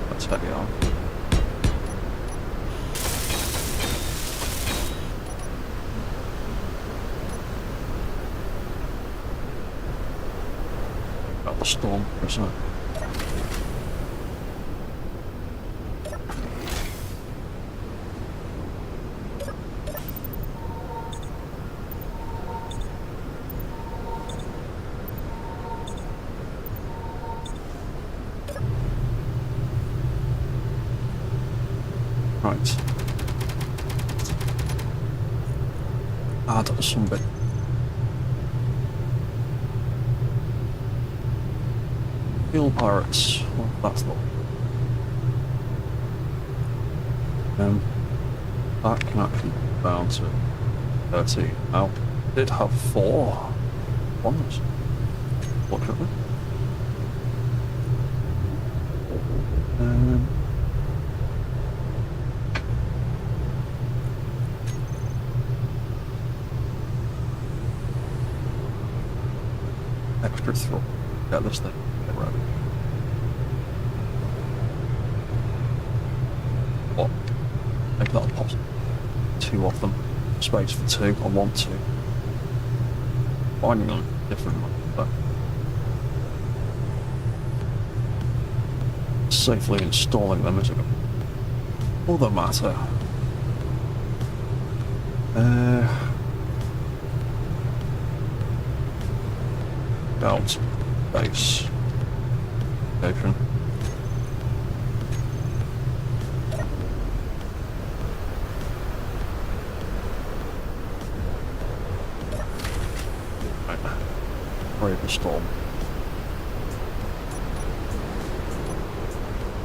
That's heavy on. Got the storm, isn't it? Right. Add some bit. Fuel pirates. Well, that's not. That can actually go down to 30. Now, did have 4 ones. Fortunately. Extra throw. Get this thing. Get ready. What? two of them. Space for two, I want to. Finding them different, but safely installing them is another matter. Out base station. Brave the storm.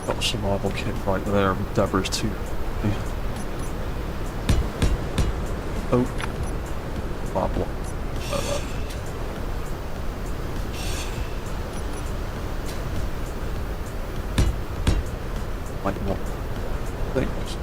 Got a survival kit right there. Deborah's too. Oh, bad luck. Might not things.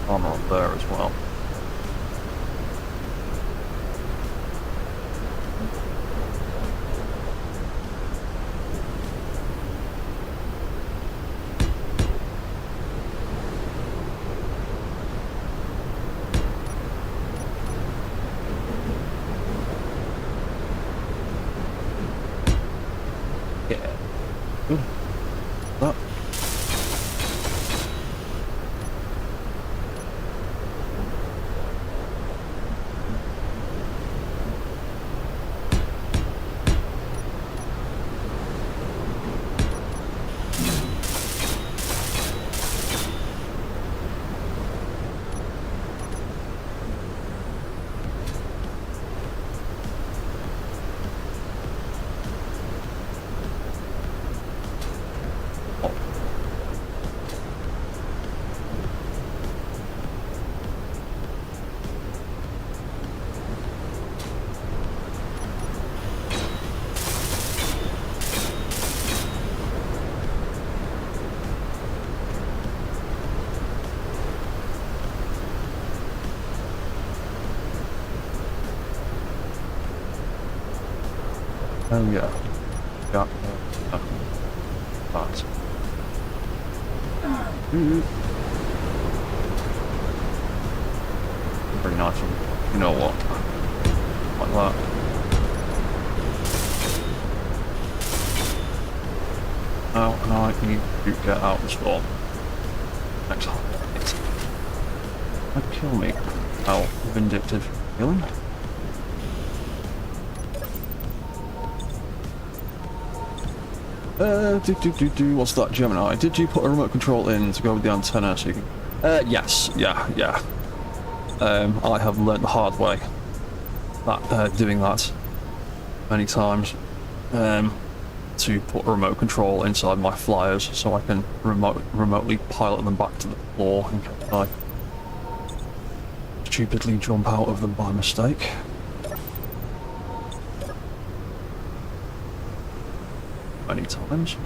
Armor up there as well. Yeah. Good. That. Oh yeah. Yeah. That. Very nice one. You know what? Like that. Now, and I need to get out the storm. Next time. That'd kill me. How vindictive feeling. What's that, Gemini? Did you put a remote control in to go with the antenna so you can... yes, yeah. I have learnt the hard way that doing that many times to put a remote control inside my flyers so I can remotely pilot them back to the floor in case I stupidly jump out of them by mistake. Many times.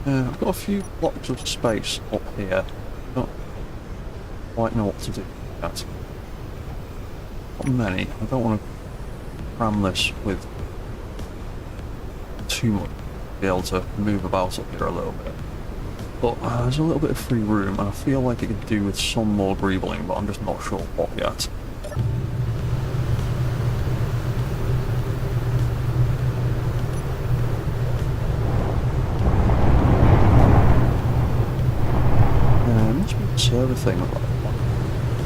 I've got a few blocks of space up here. Don't quite know what to do with that. Not many. I don't want to cram this with too much. Be able to move about up here a little bit. But there's a little bit of free room, and I feel like it could do with some more greebling, but I'm just not sure what yet. Must be the server thing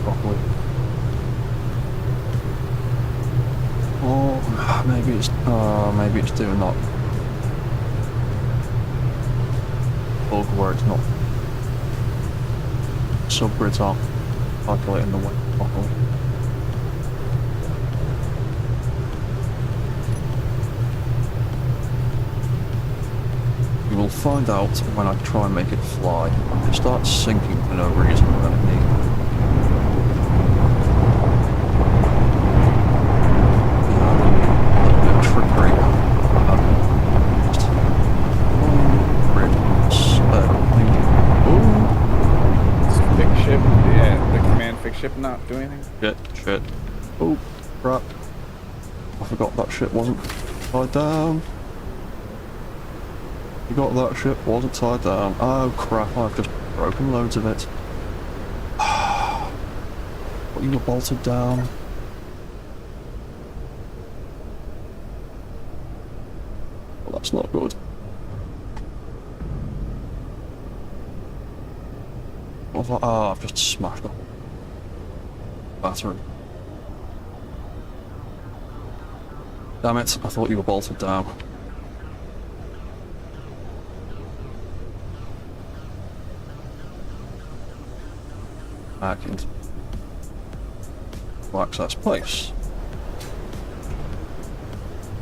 properly. Or maybe it's doing that bug where it's not subgrids aren't calculating the weight properly. We will find out when I try and make it fly. If it starts sinking for no reason, then it needs a little bit of trickery. do anything? Shit. Oh, crap. I forgot that shit wasn't tied down. Forgot that shit wasn't tied down. Oh crap, I've just broken loads of it. But you were bolted down. Well, that's not good. Oh, I've just smashed the whole battery. Damn it, I thought you were bolted down. Back into access place.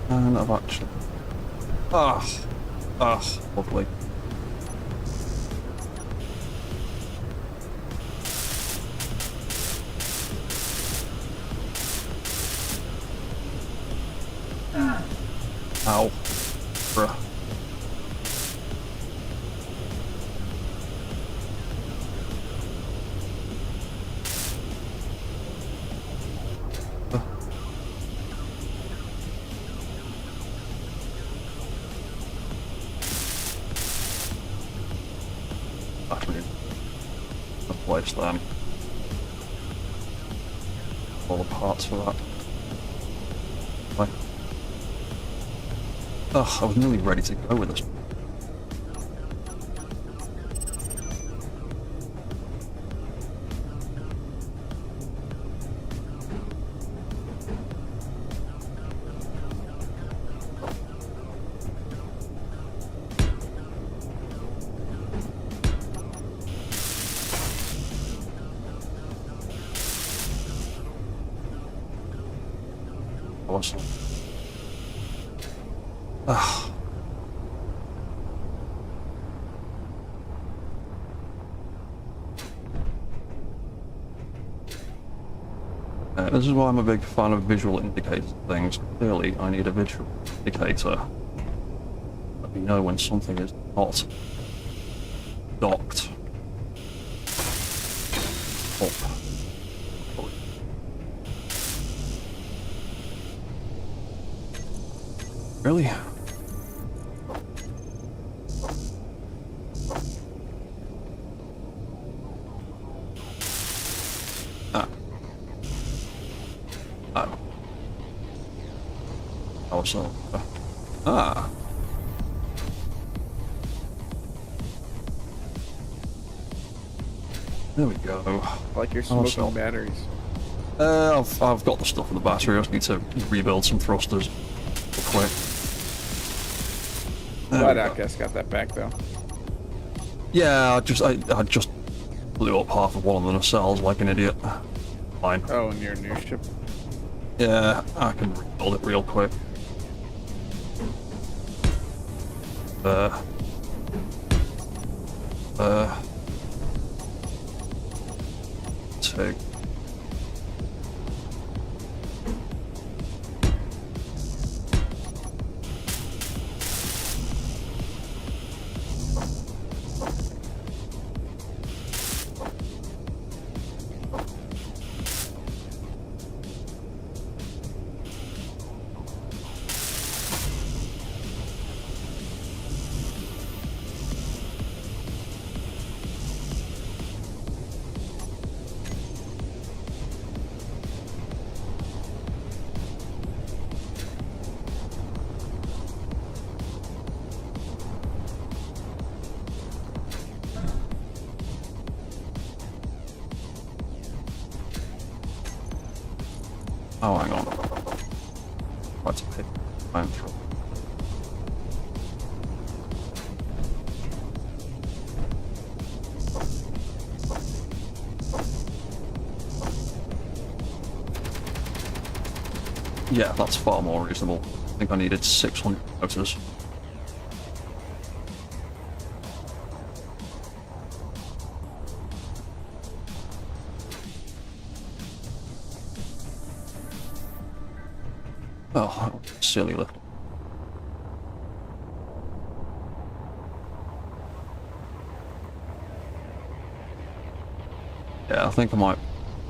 And I've actually... lovely. Ow. Bruh. Actually, the place then. All the parts for that. Like, ugh, I was nearly ready to go with this. Awesome. Ah. This is why I'm a big fan of visual indicator things. Clearly, I need a visual indicator. Let me know when something is not docked up. Really? Ah. Oh. Also. Ah. There we go. Like you're smoking Also. batteries. I've got the stuff in the battery. I just need to rebuild some thrusters real quick. Glad Outcast got that back though. Yeah, I just blew up half of one of the nacelles like an idiot. Fine. Oh, and your new ship. Yeah, I can rebuild it real quick. Two. Oh, hang on. What's a pit? I'm through. Yeah, that's far more reasonable. I think I needed 600 motors. Oh, silly little. Yeah, I think I might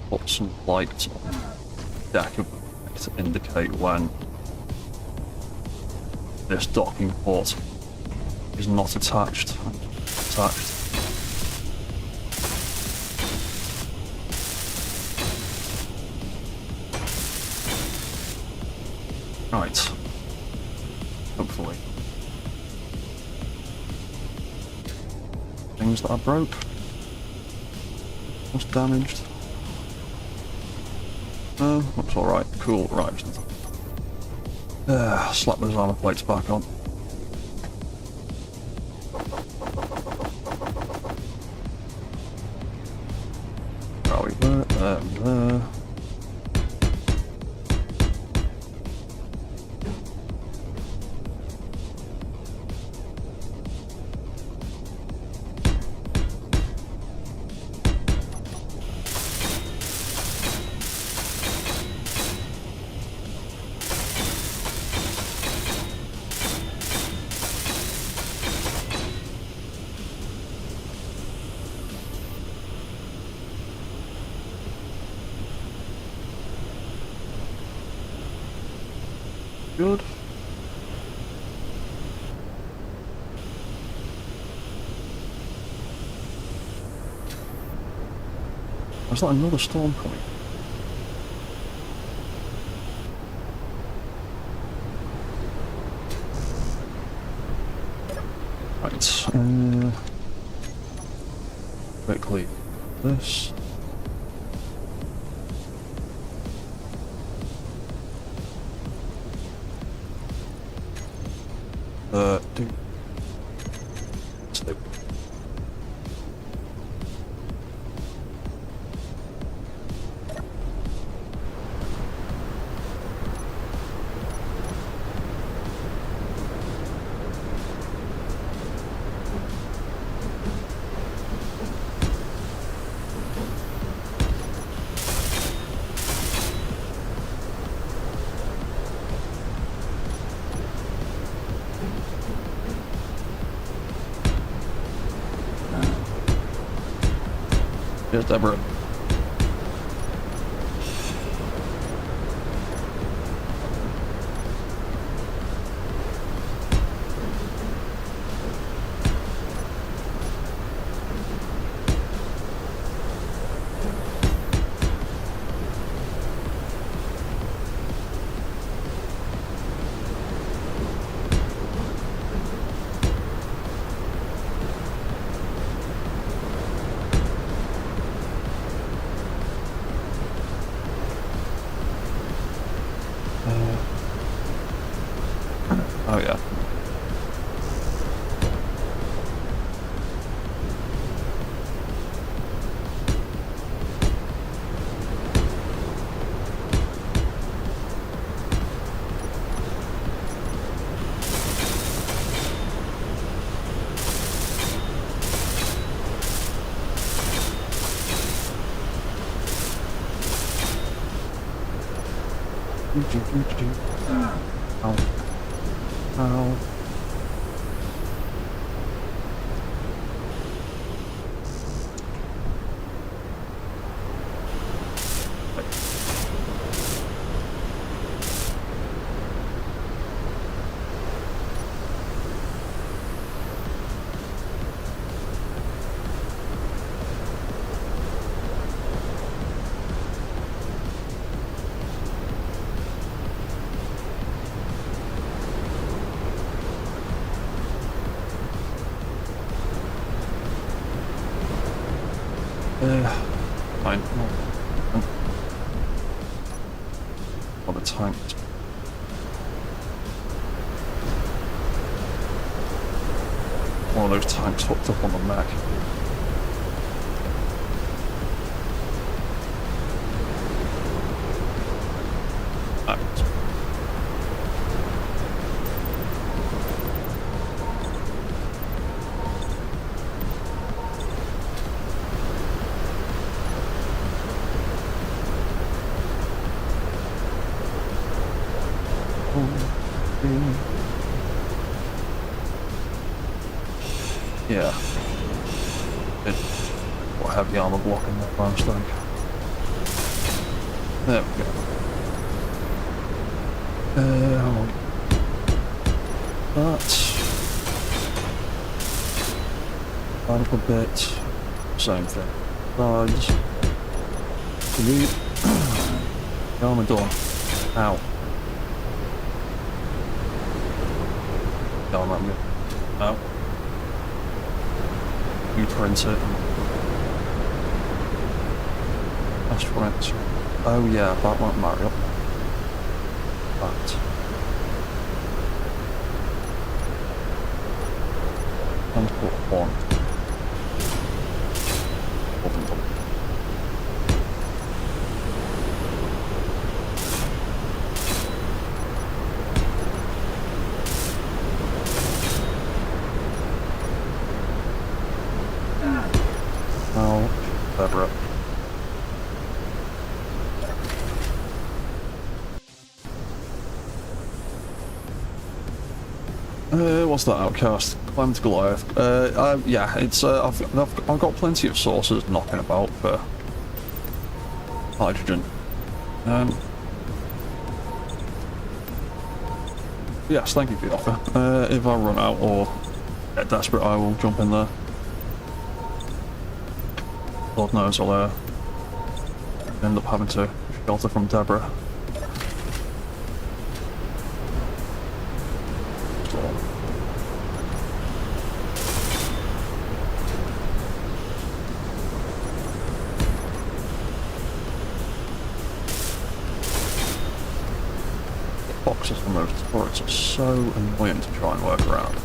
put some lights on the deck of the mech to indicate when this docking port is not attached. Right. Hopefully. Things that I broke. What's damaged? No, that's alright. Cool, right. Slap those armor plates back on. Are we there? Good. Is that another storm coming? Right. Quickly. This. Do. Sleep. Here's Deborah. Oh yeah. Ow. Ow. Fine. Oh, the tank. One of those tanks hooked up on the mech. Yeah. What heavy armor blocking that branch tank. There we go. Hold on. That. A little bit. Same thing. Sides. Delete. Armor door. Ow. Don't let me. No. You print it. That's right. Oh yeah, that won't marry up. That. And put one. Open them. Oh, better. What's that outcast? Climb to Goliath. Yeah, it's I've got plenty of sources knocking about for hydrogen. Yes, thank you for the offer. If I run out or get desperate, I will jump in there. Lord knows I'll end up having to shelter from Deborah. Boxes on those turrets are so annoying to try and work around.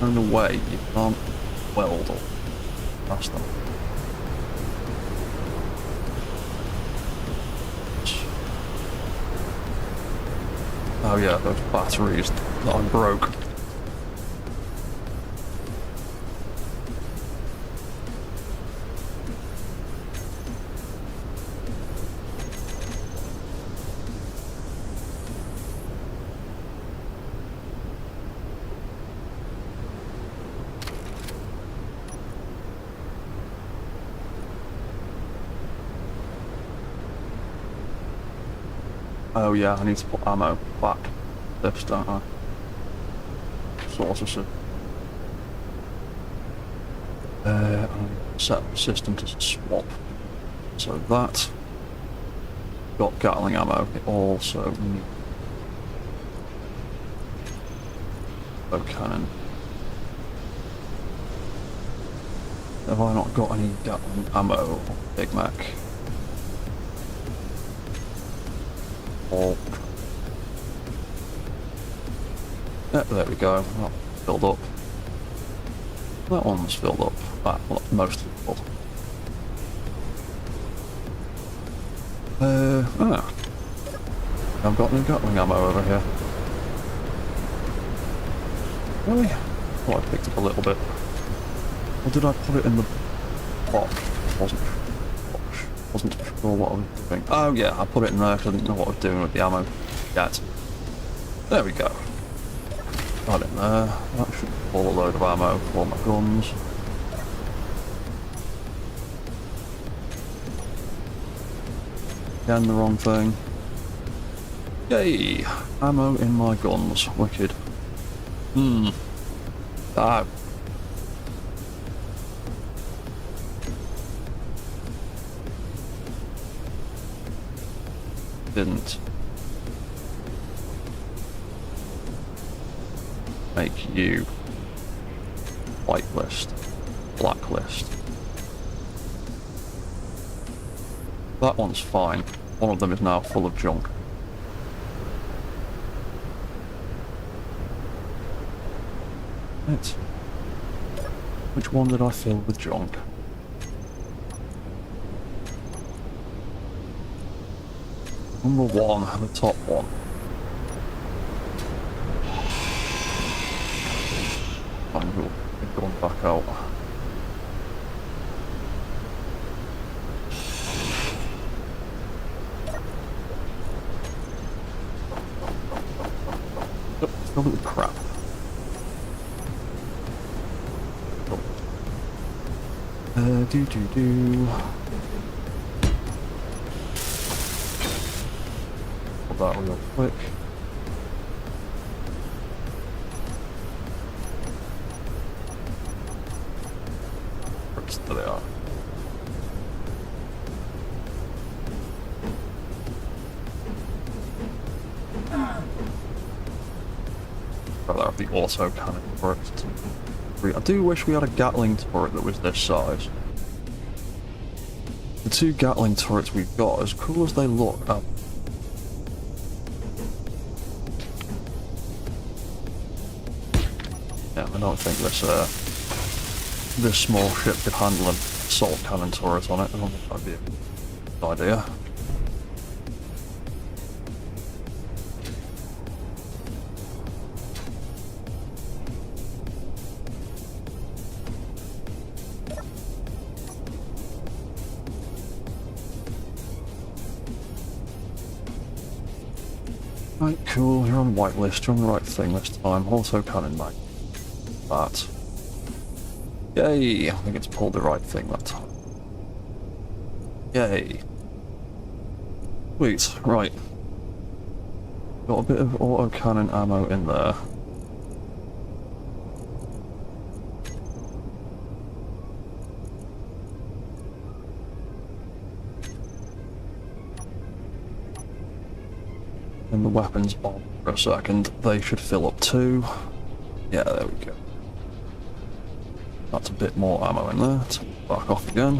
In a way, you can't weld or past them. Oh yeah, those batteries that I broke. Oh yeah, I need to put ammo back. This, don't I? Sources. I set up the system to swap. So that got Gatling ammo. It also needs bow cannon. Have I not got any Gatling ammo? Big Mac. Or yeah, there we go. That filled up. That one's filled up. Ah, well, mostly full. I've got no Gatling ammo over here. Really? Oh, I picked up a little bit. Or did I put it in the box? Wasn't sure what I was doing. Oh yeah, I put it in there because I didn't know what I was doing with the ammo yet. There we go. Got it in there. That should pull a load of ammo for my guns. Again, the wrong thing. Yay! Ammo in my guns. Wicked. Ah. Didn't make you whitelist, blacklist. That one's fine. One of them is now full of junk. Right. Which one did I fill with junk? Number one, the top one. And we'll be going back out. Yep, fill it with crap. that real quick. There they are. Rather have the auto cannon turret. I do wish we had a Gatling turret that was this size. The two Gatling turrets we've got, as cool as they look, yeah, I don't think this small ship could handle an assault cannon turret on it. I don't think that'd be a good idea. Right, cool, you're on whitelist, you're on the right thing this time. Also cannon mag. That. Yay! I think it's pulled the right thing that time. Yay. Sweet, right. Got a bit of autocannon ammo in there. And the weapons on for a second. They should fill up too. Yeah, there we go. That's a bit more ammo in there. Let's back off again.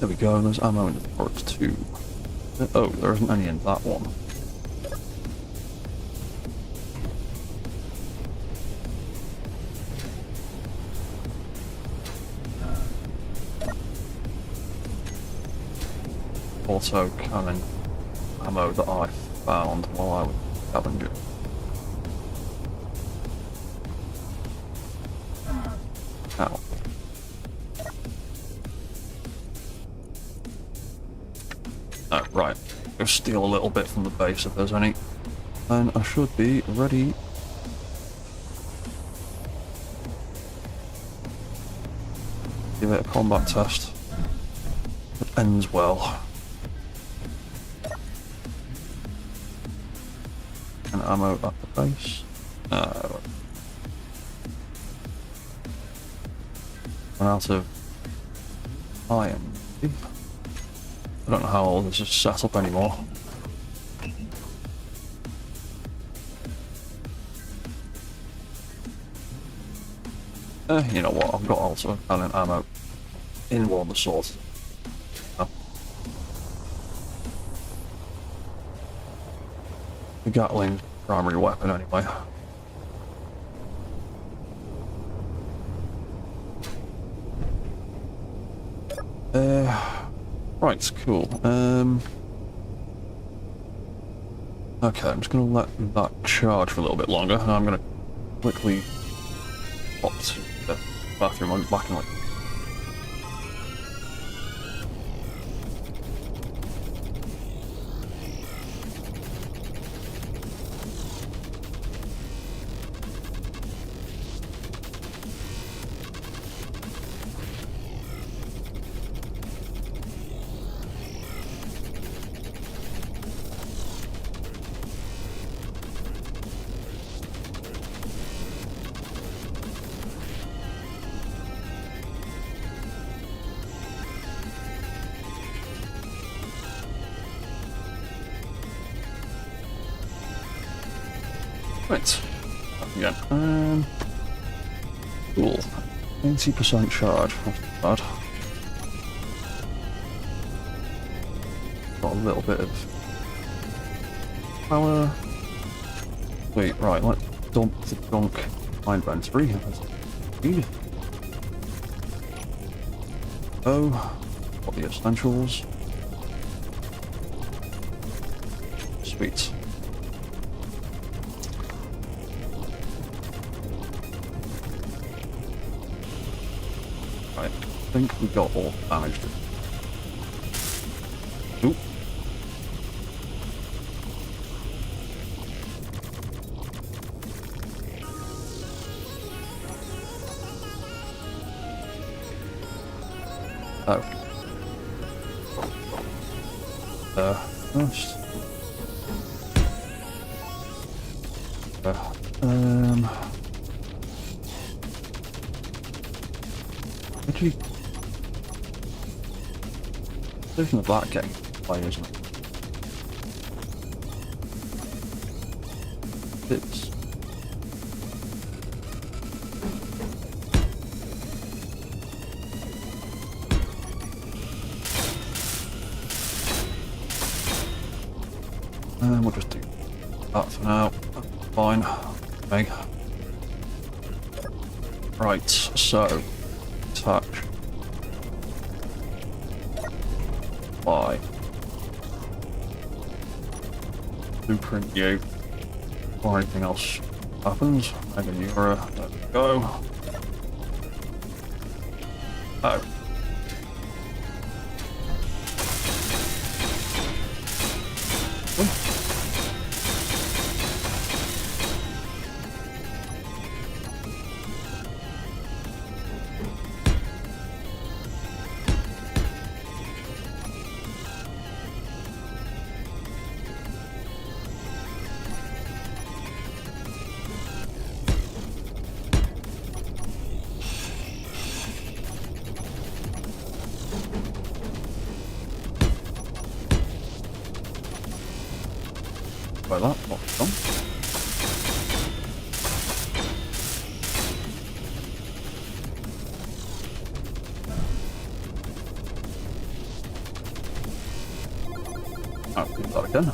There we go, and there's ammo in the turret too. Oh, there isn't any in that one. Also cannon ammo that I found while I was scavenging. Ow. Oh, right. Go steal a little bit from the base if there's any. Then I should be ready. Give it a combat test. It ends well. And ammo at the base. Run out of iron. I don't know how all this is set up anymore. You know what? I've got also cannon ammo in one of the swords. Oh. The Gatling primary weapon anyway. Right, cool. Okay, I'm just gonna let that charge for a little bit longer, and I'm gonna quickly pop to the bathroom. I'm back in like. Right. Again. Cool. 80% charge. Not too bad. Got a little bit of power. Wait, right, let's dump the junk my inventory. Need. Oh, got the essentials. Sweet. I think we got all damaged. Oop. Oh. first. Actually, version of that game play, isn't it? It's we'll just do that for now. Fine. Okay. Right, so attach Y. Blueprint you. Or anything else happens. Mega Neura, there we go. Oh. By that, what's done? Oh, do that again.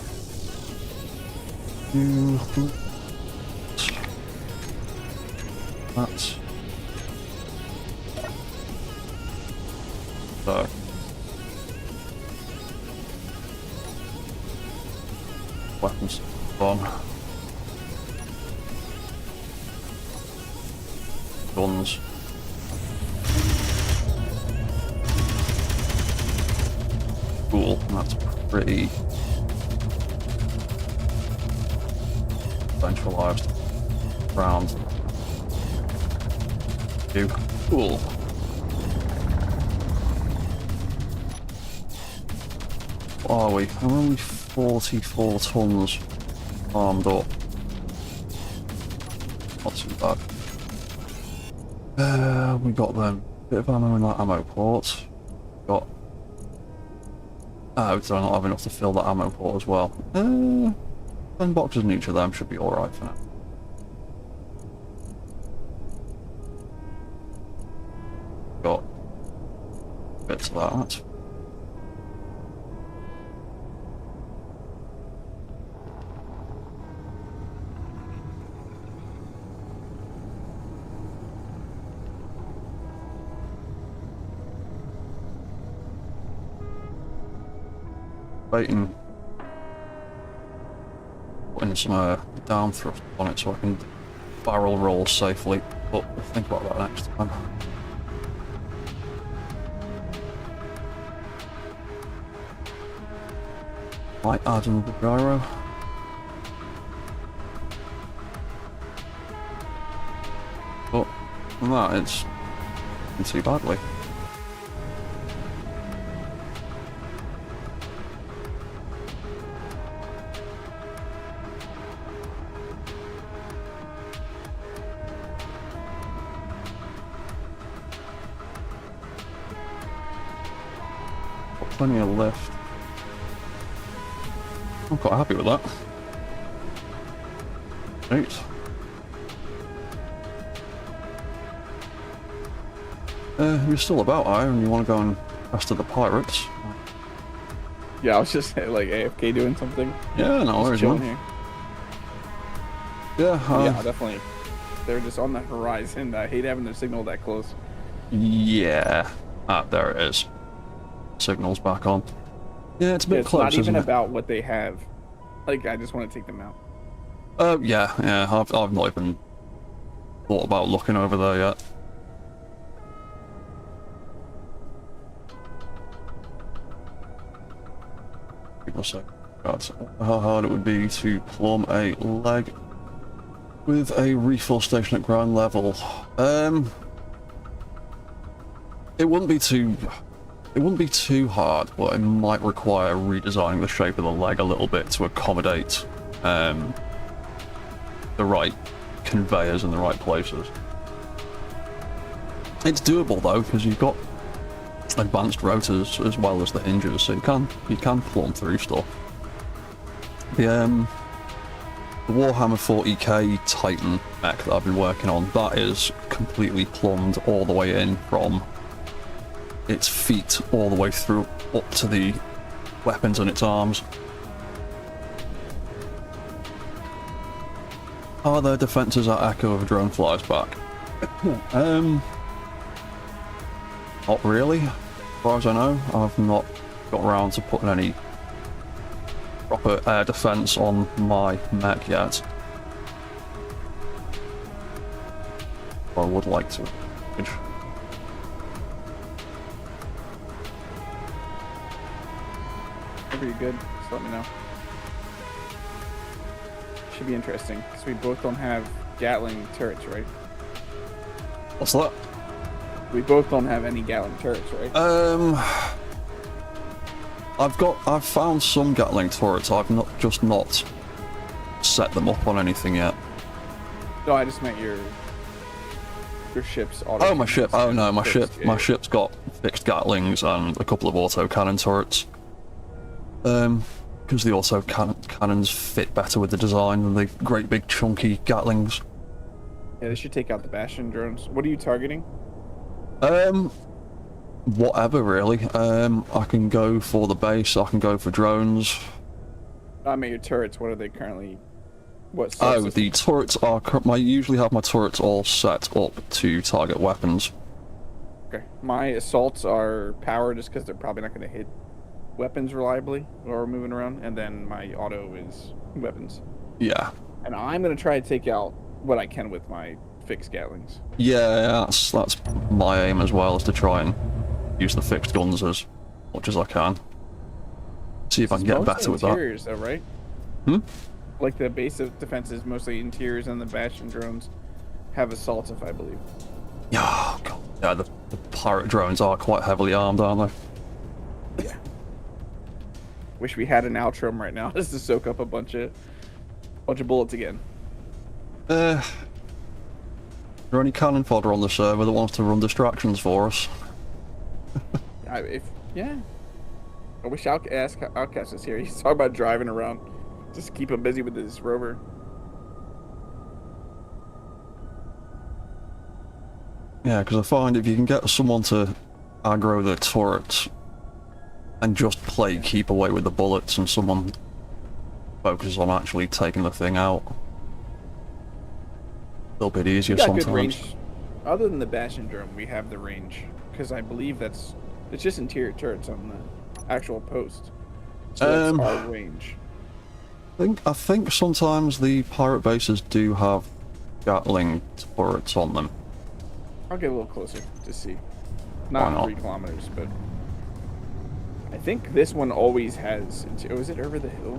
That's so. Weapons on. Guns. Cool, that's pretty centralized round. Cool. What are we? I'm only 44 tons armed up. Not too bad. We got them. Bit of ammo in that ammo port. Got. Oh, do I not have enough to fill that ammo port as well? 10 boxes in each of them should be alright for now. Got bits of that. Waiting, putting some down thrust on it so I can barrel roll safely, but we'll think about that next time. Might add another gyro. But from that, it's not too badly. Plenty of lift. I'm quite happy with that. Right. You're still about, and you want to go and pester the pirates? Yeah, I was just like AFK doing something. Yeah, no worries, man. Here. Yeah, yeah, definitely. They're just on the horizon. I hate having the signal that close. Yeah. Ah, there it is. Signal's back on. Yeah, it's a bit close, not even isn't it? about what they have. Like, I just want to take them out. Yeah. I've not even thought about looking over there yet. People say, God, how hard it would be to plumb a leg with a refuel station at ground level. It wouldn't be too It wouldn't be too hard, but it might require redesigning the shape of the leg a little bit to accommodate the right conveyors in the right places. It's doable though, because you've got advanced rotors as well as the hinges, so you can plumb through stuff. The Warhammer 40k Titan mech that I've been working on, that is completely plumbed all the way in from its feet all the way through up to the weapons and its arms. Are there defences at Echo if a drone flies back? Not really. As far as I know, I've not got around to putting any proper air defense on my mech yet. I would like to. Whenever you're good, just let me know. Should be interesting, because we both don't have Gatling turrets, right? What's that? We both don't have any Gatling turrets, right? I've found some Gatling turrets. I've not set them up on anything yet. No, I just meant your ship's auto. Oh, my ship. Oh no, my ship. Yeah. My ship's got fixed Gatlings and a couple of auto cannon turrets. Because the auto cannons fit better with the design than the great big chunky Gatlings. Yeah, they should take out the Bastion drones. What are you targeting? Whatever really. I can go for the base. I can go for drones. I mean, your turrets. What are they currently? What? Oh, the turrets are. I usually have my turrets all set up to target weapons. Okay. My assaults are power just because they're probably not going to hit weapons reliably while we're moving around, and then my auto is weapons. Yeah. And I'm going to try to take out what I can with my fixed Gatlings. Yeah, that's my aim as well, is to try and use the fixed guns as much as I can. See if I can get better with that. Interiors, though, right? Like the base of defense is mostly interiors, and the Bastion drones have assaults, if I believe. Yeah, oh God. Yeah, the pirate drones are quite heavily armed, aren't they? Yeah. Wish we had an Outram right now just to soak up a bunch of bullets again. Is there any cannon fodder on the server that wants to run distractions for us? Yeah. I wish Outcast was here. He's talking about driving around. Just keep him busy with this rover. Yeah, because I find if you can get someone to aggro the turrets and just play keep away with the bullets, and someone focuses on actually taking the thing out, a little bit easier sometimes. Good range. Other than the Bastion drone, we have the range, because I believe it's just interior turrets on the actual post. So that's our range. I think sometimes the pirate bases do have Gatling turrets on them. I'll get a little closer to see. Why Not not? 3 kilometers, but I think this one always has. Oh, is it over the hill?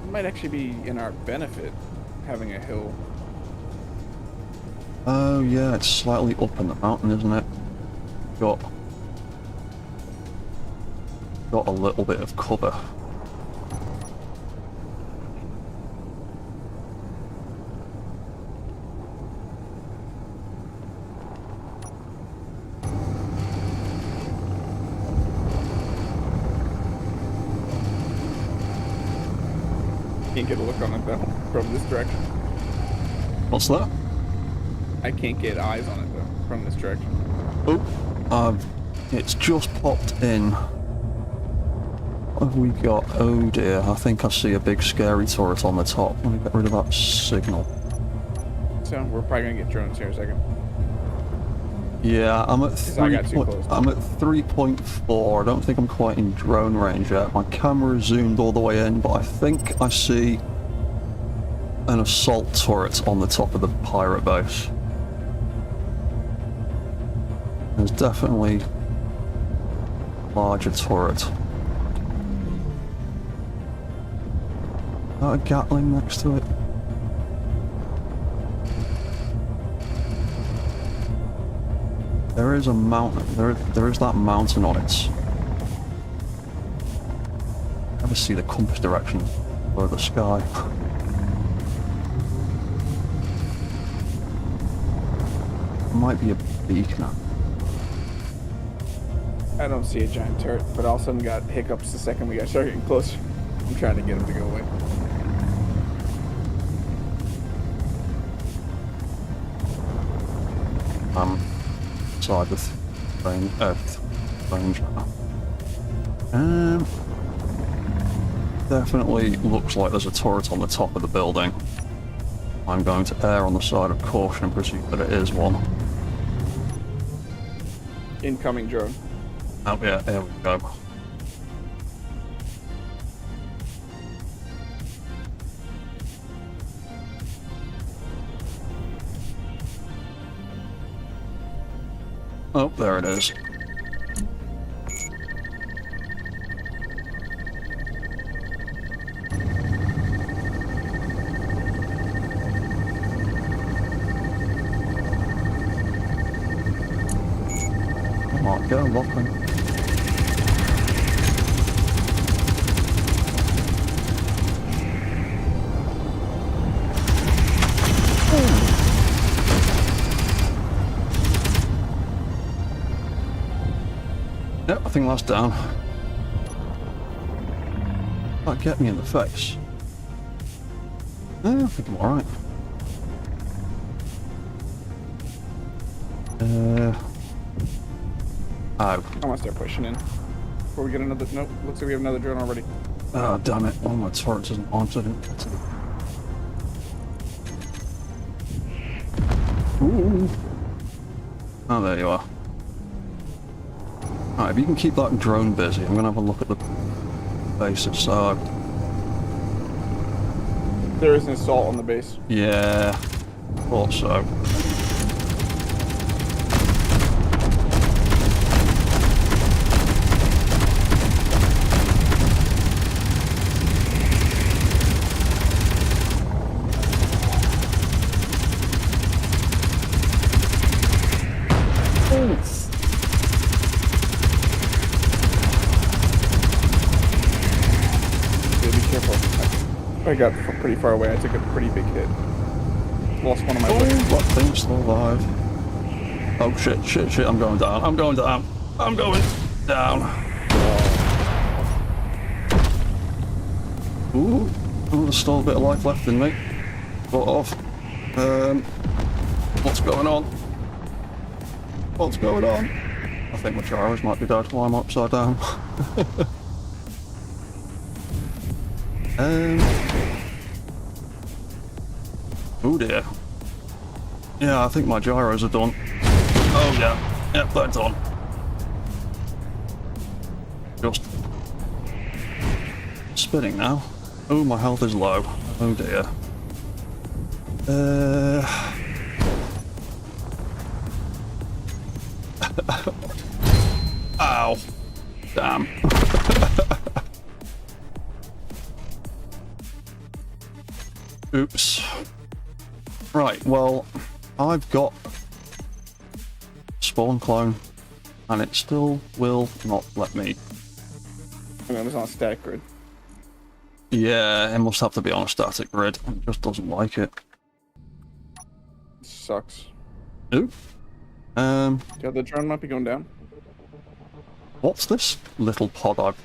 It might actually be in our benefit having a hill. Oh yeah, it's slightly up in the mountain, isn't it? Got a little bit of cover. Can't get a look on it though from this direction. What's that? I can't get eyes on it though from this direction. Oh, it's just popped in. What have we got? Oh dear, I think I see a big scary turret on the top. Let me get rid of that signal. So we're probably gonna get drones here in a second. Yeah, I'm at I got too close. I'm at 3.4. I don't think I'm quite in drone range yet. My camera zoomed all the way in, but I think I see an assault turret on the top of the pirate base. There's definitely a larger turret. Got a Gatling next to it. There is a mountain. There is that mountain on it. Never see the compass direction or the sky. Might be a beacon. I don't see a giant turret, but all of a sudden got hiccups the second we got started getting closer. I'm trying to get him to go away. Side with range. Definitely looks like there's a turret on the top of the building. I'm going to err on the side of caution and presume that it is one. Incoming drone. Oh yeah, there we go. Oh, there it is. Come on, go, Lachlan. Yep, I think that's down. Might get me in the face. I think I'm alright. Oh. I want to start pushing in. Before we get another... Nope, looks like we have another drone already. Oh, damn it. One of my turrets isn't on, so I didn't get to it. Ooh. Oh, there you are. Alright, if you can keep that drone busy, I'm going to have a look at the base inside. There is an assault on the base. Yeah, thought so. I got pretty far away. I took a pretty big hit. Lost one of my legs. That thing's still alive. Oh shit, shit, shit, I'm going down. I'm going down. I'm going down. Ooh, oh, there's still a bit of life left in me. Sort of. What's going on? What's going on? I think my gyros might be dead while I'm upside down. Oh dear. Yeah, I think my gyros are done. Oh yeah, yep, they're done. Just spinning now. Oh, my health is low. Oh dear. Ow. Damn. Oops. Right, well, I've got spawn clone, and it still will not let me. And it was on a static grid. Yeah, it must have to be on a static grid. It just doesn't like it. Sucks. Ooh. Yeah, the drone might be going down. What's this little pod I've...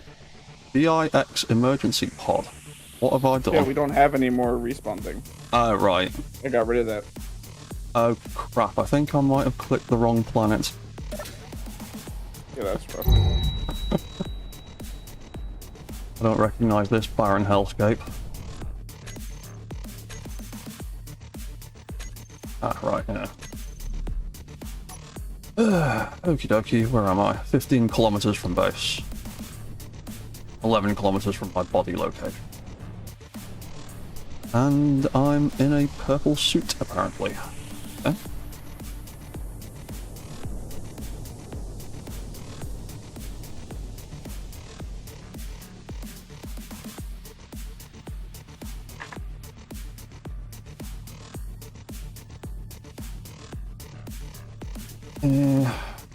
BIX emergency pod. What have I done? Yeah, we don't have any more respawn thing. Oh, right. I got rid of that. Oh, crap. I think I might have clicked the wrong planet. Yeah, that's rough. I don't recognise this barren hellscape. Ah, right, yeah. Okie dokie, where am I? 15 kilometres from base. 11 kilometres from my body location. And I'm in a purple suit, apparently. Okay.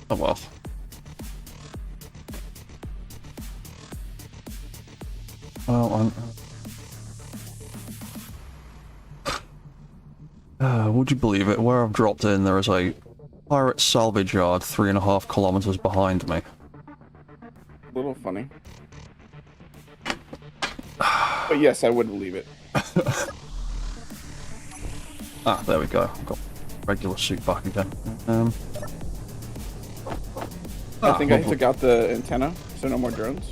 Oh well. Well, would you believe it? Where I've dropped in, there is a pirate salvage yard 3.5 kilometers behind me. A little funny. But yes, I would believe it. Ah, there we go. I've got regular suit back again. I think I took out the antenna, so no more drones.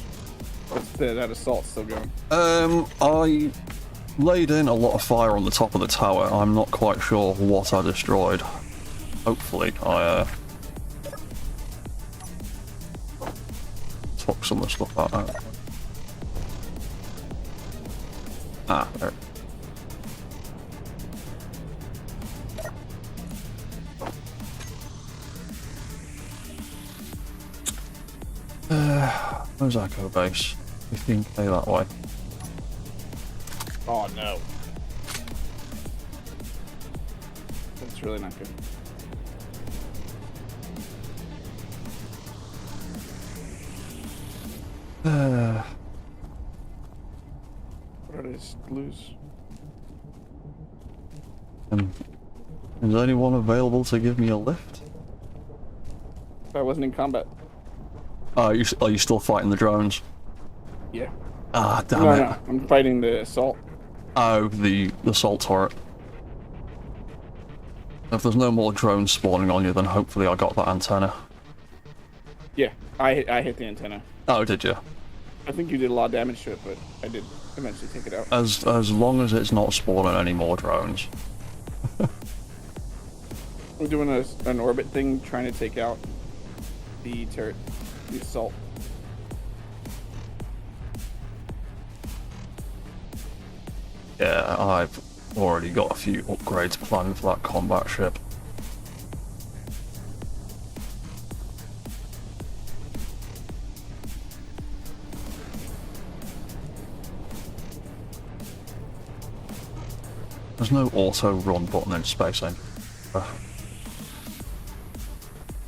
But that assault's still going. I laid in a lot of fire on the top of the tower. I'm not quite sure what I destroyed. Hopefully, I took some of the stuff out. Ah, there. Where's Echo Base? 15k that way. Oh no. That's really not good. What did I just lose? Is anyone available to give me a lift? I wasn't in combat. Are you still fighting the drones? Yeah. Ah, damn it. No, I'm fighting the assault. Oh, the assault turret. If there's no more drones spawning on you, then hopefully I got that antenna. Yeah, I hit the antenna. Oh, did you? I think you did a lot of damage to it, but I did eventually take it out. As long as it's not spawning any more drones. I'm doing an orbit thing, trying to take out the turret, the assault. Yeah, I've already got a few upgrades planned for that combat ship. There's no auto run button in Space Engine.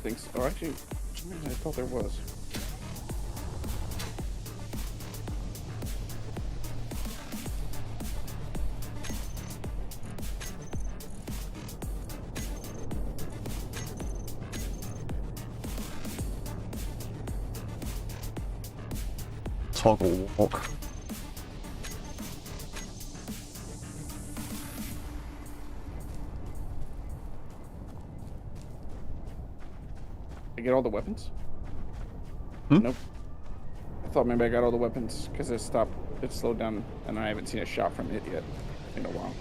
Thanks. Oh, actually, I thought there was. Toggle walk. I get all the weapons? Hmm? Nope. I thought maybe I got all the weapons because it slowed down, and I haven't seen a shot from it yet in a while.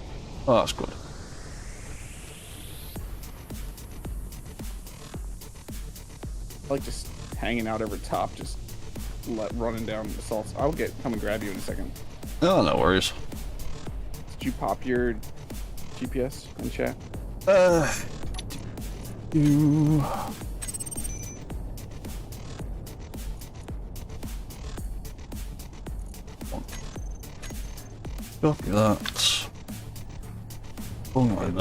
Oh, that's good. I like just hanging out over top, just running down assaults. I'll come and grab you in a second. Oh, no worries. Did you pop your GPS in chat? You... Copy that. Boom, right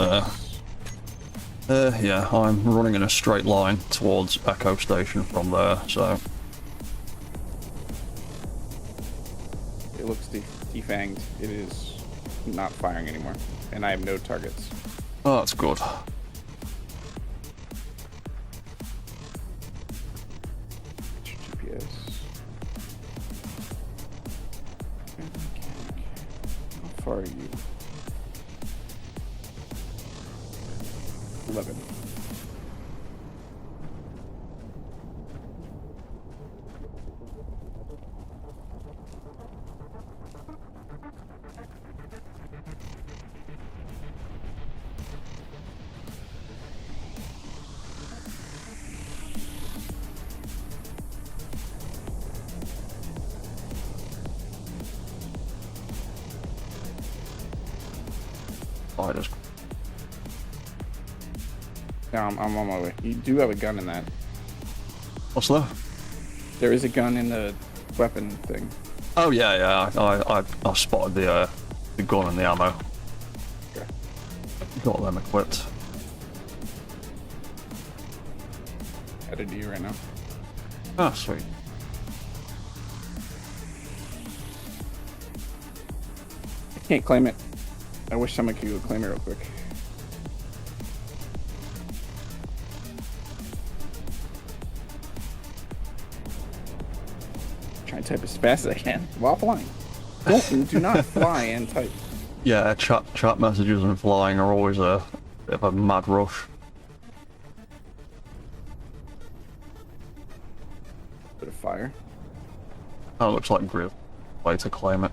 there. Yeah, I'm running in a straight line towards Echo Station from there, so... It looks defanged. It is not firing anymore, and I have no targets. Oh, that's good. GPS. How far are you? 11. I just... No, I'm on my way. You do have a gun in that. What's that? There is a gun in the weapon thing. Oh yeah, I spotted the gun and the ammo. Okay. Got them equipped. headed to you right now. Ah, sweet. I can't claim it. I wish someone could go claim it real quick. Try and type as fast as I can while flying. Do not fly and type. Yeah, chat messages and flying are always a bit of a mad rush. Bit of fire. That looks like Griff. Way to claim it.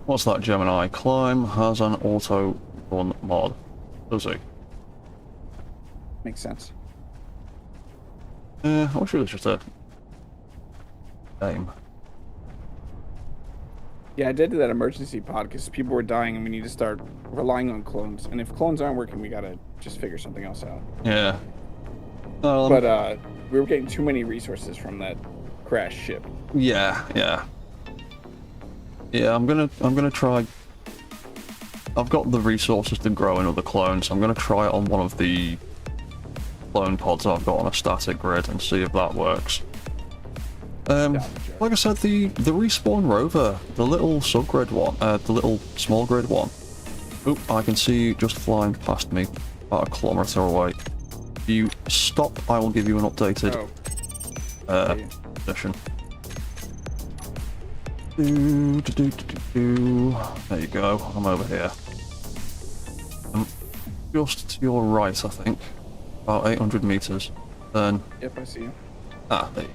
What's that, Gemini? Climb has an auto run mod. Does he? Makes sense. I wish it was just a game. Yeah, I did that emergency pod because people were dying and we need to start relying on clones. And if clones aren't working, we gotta just figure something else out. Yeah. But we were getting too many resources from that crashed ship. Yeah. Yeah, I'm gonna try. I've got the resources to grow another clone, so I'm gonna try it on one of the clone pods I've got on a static grid and see if that works. Like I said, the respawn rover, the little subgrid one, the little small grid one. Oop, I can see you just flying past me about a kilometer away. If you stop, I will give you an updated position. There you go, I'm over here. Just to your right, I think. About 800 meters. Then... Yep, I see you. Ah, there you go.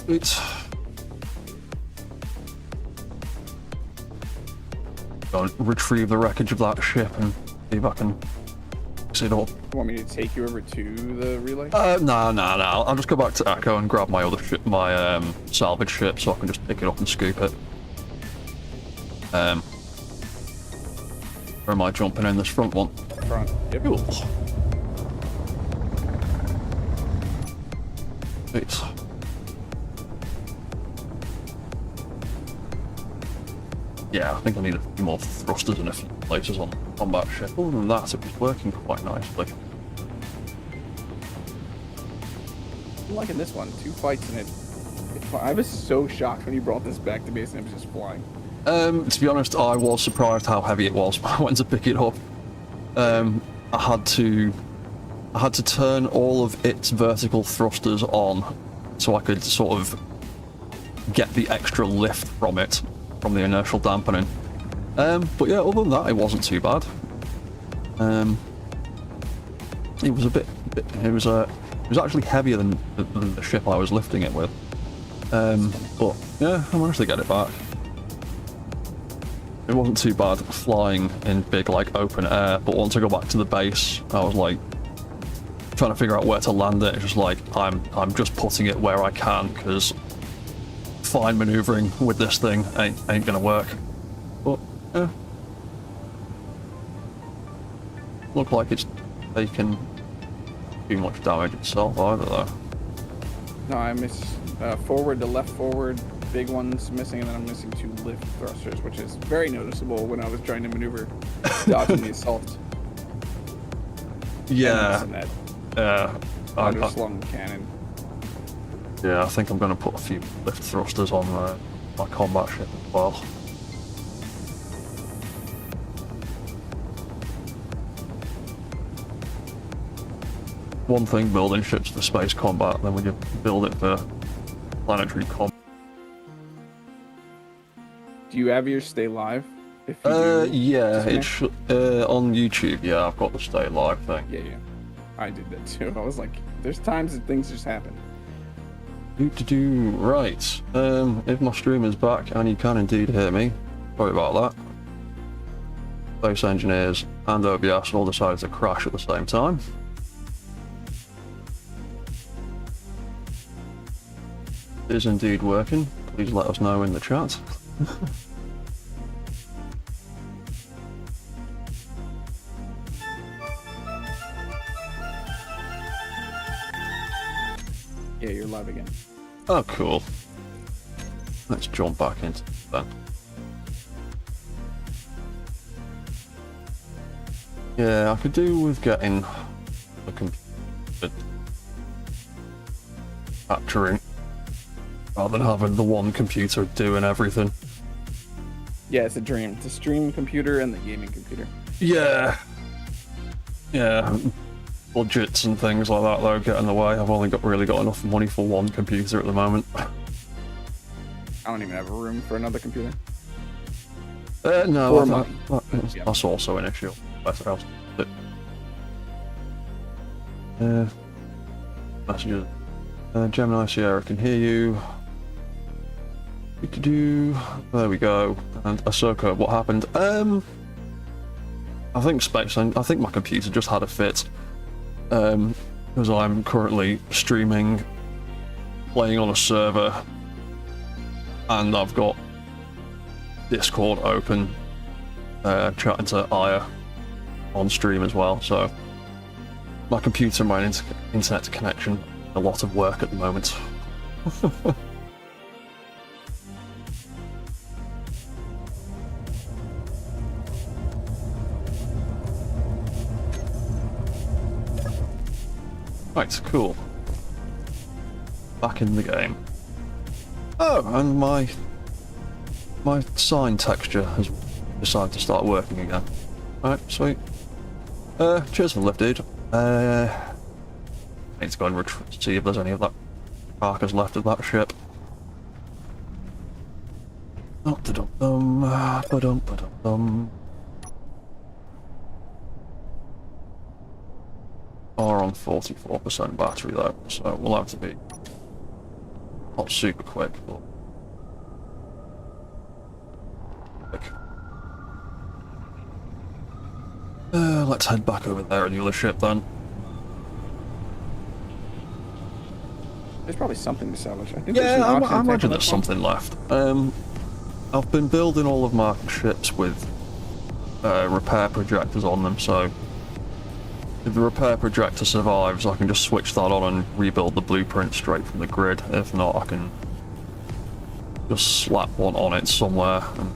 Sweet. Go and retrieve the wreckage of that ship and see if I can fix it up. You want me to take you over to the relay? No. I'll just go back to Echo and grab my other ship, my salvage ship, so I can just pick it up and scoop it. Or am I jumping in this front one? Front. Yep. Cool. Sweet. Yeah, I think I need a few more thrusters in a few places on the combat ship. Other than that, it was working quite nicely. I'm liking this one. 2 fights in it. I was so shocked when you brought this back to base and it was just flying. To be honest, I was surprised how heavy it was when I went to pick it up. I had to turn all of its vertical thrusters on so I could sort of get the extra lift from it, from the inertial dampening. But yeah, other than that, it wasn't too bad. It was it was actually heavier than the ship I was lifting it with. But yeah, I managed to get it back. It wasn't too bad flying in big, like, open air, but once I got back to the base, I was like trying to figure out where to land it. It's just like I'm just putting it where I can, because fine maneuvering with this thing ain't gonna work. But yeah, look like it's taken too much damage itself either, though. No, I missed forward to left forward. Big one's missing, and then I'm missing 2 lift thrusters, which is very noticeable when I was trying to maneuver dodging the assault. Yeah. Underslung cannon. Yeah, I think I'm going to put a few lift thrusters on my combat ship as well. One thing building ships for space combat, then when you build it for planetary combat. Do you have yours stay live? If you do, yeah, it's on YouTube. Yeah, I've got the stay live thing. Yeah. I did that too. I was like, there's times that things just happen. Right. If my stream is back, and you can indeed hear me, sorry about that. Space engineers and OBS all decided to crash at the same time. It is indeed working. Please let us know in the chat. Yeah, you're live again. Oh, cool. Let's jump back into then. Yeah, I could do with getting a computer capturing rather than having the one computer doing everything. Yeah, it's a dream. It's a stream computer and the gaming computer. Yeah. Yeah. Budgets and things like that though get in the way. I've only really got enough money for one computer at the moment. I don't even have room for another computer. No, money. That's also an issue. Better else. Messages. Gemini Sierra can hear you. There we go. And Ahsoka, what happened? I think my computer just had a fit. Because I'm currently streaming, playing on a server, and I've got Discord open, chatting to Aya on stream as well, so my computer and my internet connection, a lot of work at the moment. Right, cool. Back in the game. Oh, and my sign texture has decided to start working again. Alright, sweet. Cheers for the lift, dude. Need to go and see if there's any of that carcass left of that ship. Are on 44% battery though, so we'll have to be not super quick, but quick. Let's head back over there and the other ship then. There's probably something to salvage. I think Yeah, there's I imagine there's something left. I've been building all of my ships with repair projectors on them, so if the repair projector survives, I can just switch that on and rebuild the blueprint straight from the grid. If not, I can just slap one on it somewhere and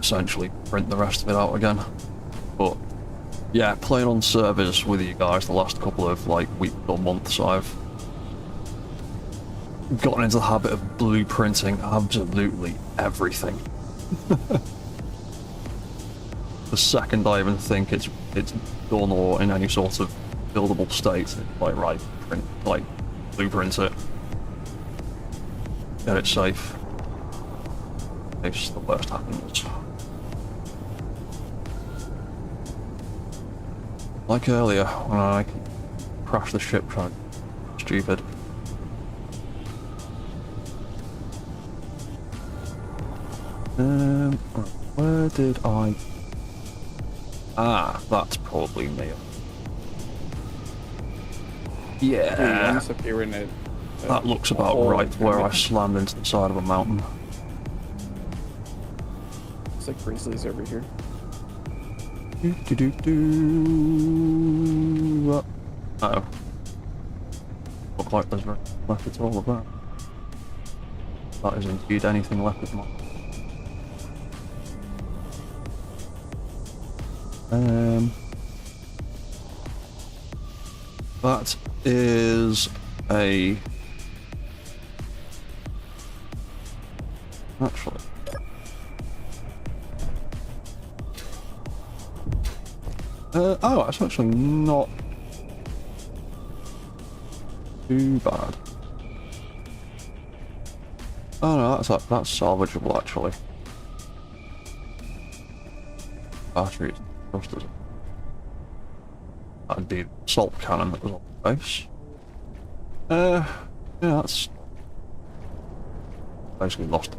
essentially print the rest of it out again. But yeah, playing on servers with you guys the last couple of weeks or months, I've gotten into the habit of blueprinting absolutely everything. The second I even think it's done or in any sort of buildable state, it's right, blueprint it, get it safe. If the worst happens. Like earlier when I crashed the ship trying stupid. Where did I? Ah, that's probably me. Yeah. That looks about right where I slammed into the side of a mountain. It's like grizzlies over here. Uh-oh. Look like there's left at all of that. That is indeed anything left of mine. That is a... Actually... oh, it's actually not too bad. Oh no, that's salvageable actually. Batteries, thrusters. That'd be the salt cannon that was on the base. Yeah, that's basically lost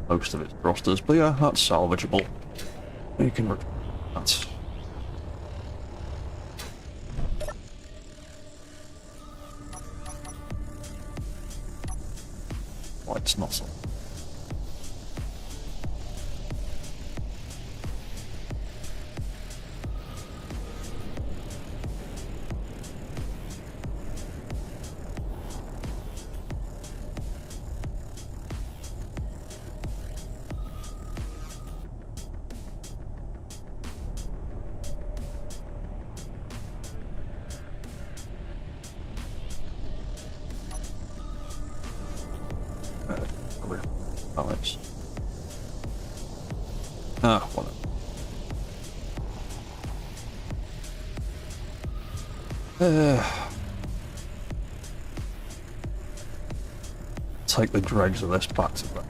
most of its thrusters, but yeah, that's salvageable. You can return that. It's not so. Alex. Ah, whatever. Take the dregs of this back to back.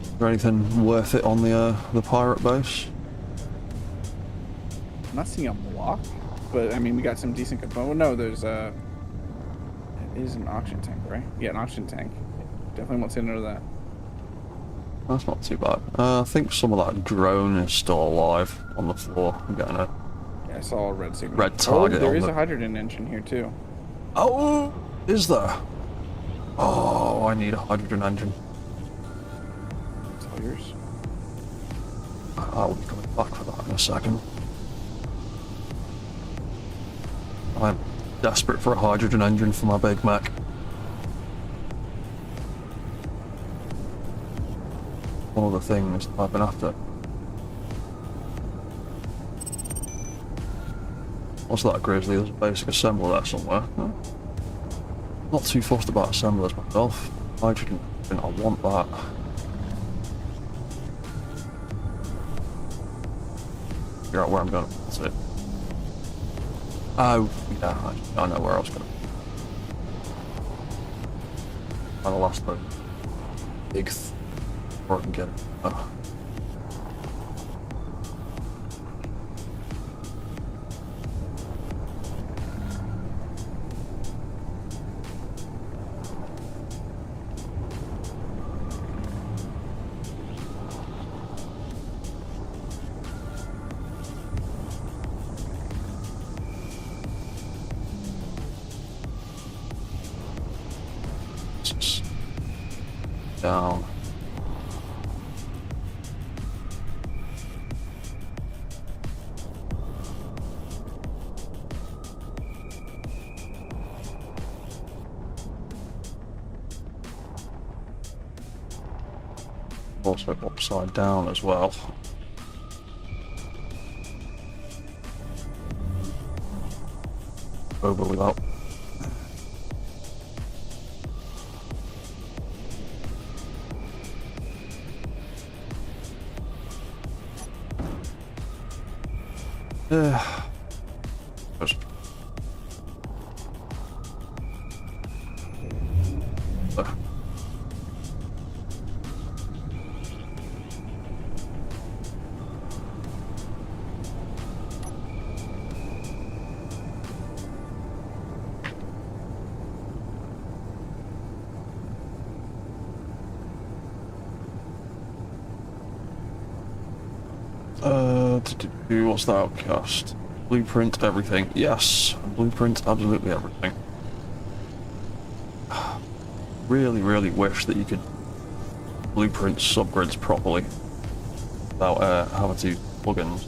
Is there anything worth it on the pirate base? I'm not seeing a block, but I mean, we got some decent components. Oh, no, there's it is an auction tank, right? Yeah, an auction tank. Definitely won't say no to that. That's not too bad. I think some of that drone is still alive on the floor. I'm getting a Yeah, I saw a red signal. red target. Oh, there is a hydrogen engine here too. Oh, is there? Oh, I need a hydrogen engine. It's all yours. I'll be coming back for that in a second. I'm desperate for a hydrogen engine for my Big Mac. One of the things I've been after. What's that, Grizzly? There's a basic assembler there somewhere. Huh? Not too fussed about assemblers myself. Hydrogen, I want that. Figure out where I'm going. That's it. Oh, yeah, I know where I was going. And the last one. Big before I can get it. Oh. Down. Also upside down as well. Over without. Just. What's that outcast? Blueprint everything. Yes, blueprint absolutely everything. Really wish that you could blueprint subgrids properly without having to plugins.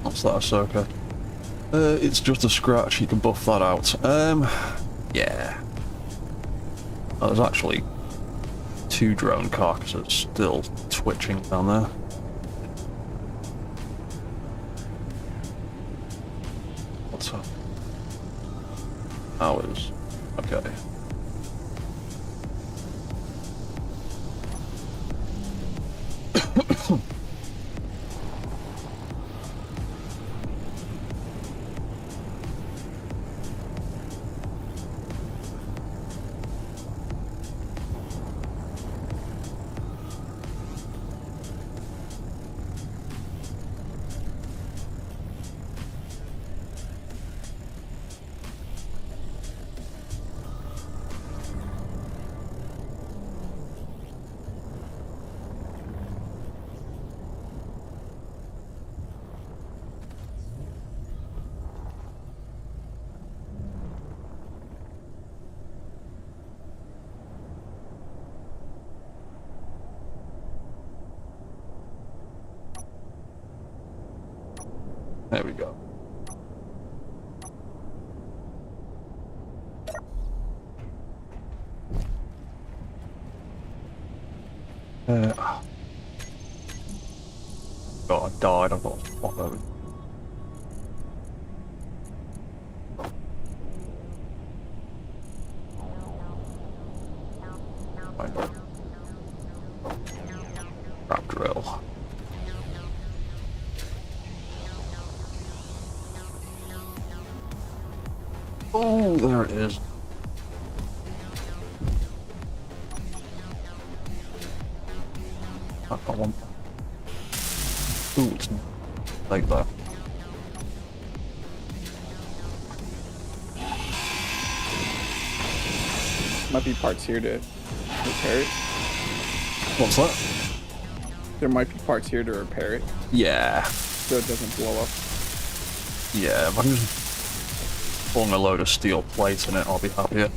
What's that, Ahsoka? It's just a scratch, you can buff that out. Yeah. Oh, there's actually 2 drone carcasses still twitching down there. What's up? Hours. Okay. There we go. God, I died. I've got to spot those. Trap drill. Oh, there it is. I want. Ooh, it's like that. Might be parts here to repair it. What's that? There might be parts here to repair it Yeah. so it doesn't blow up. Yeah, if I'm just pulling a load of steel plates in it, I'll be happier.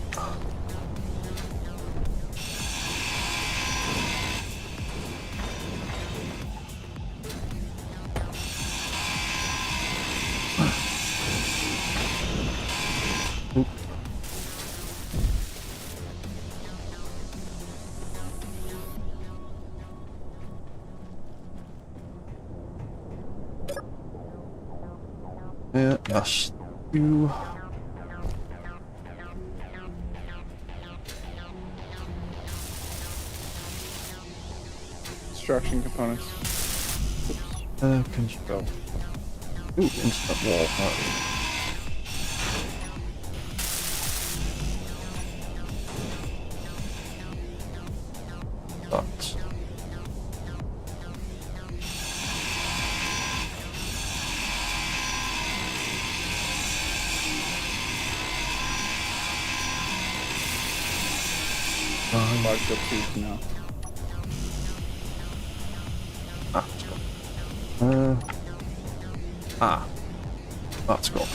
Yeah, yes. You. Construction components. Control. Ooh, instant wall. But. Large up tubes now. That's got.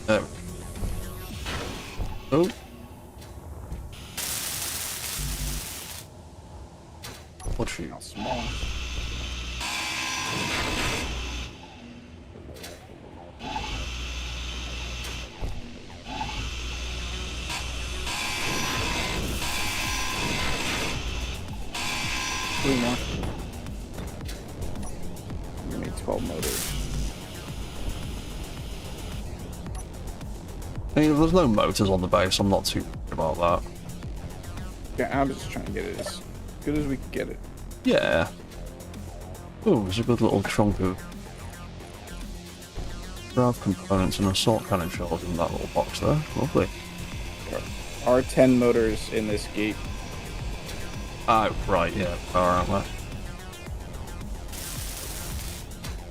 There. Oh. What's she? How small. Three more. We need 12 motors. I mean, if there's no motors on the base, I'm not too worried about that. Yeah, I'm just trying to get it as good as we can get it. Yeah. Oh, there's a good little chunk of grav components and assault cannon shells in that little box there. Lovely. There are 10 motors in this gate. Oh, right, yeah. Alright, well.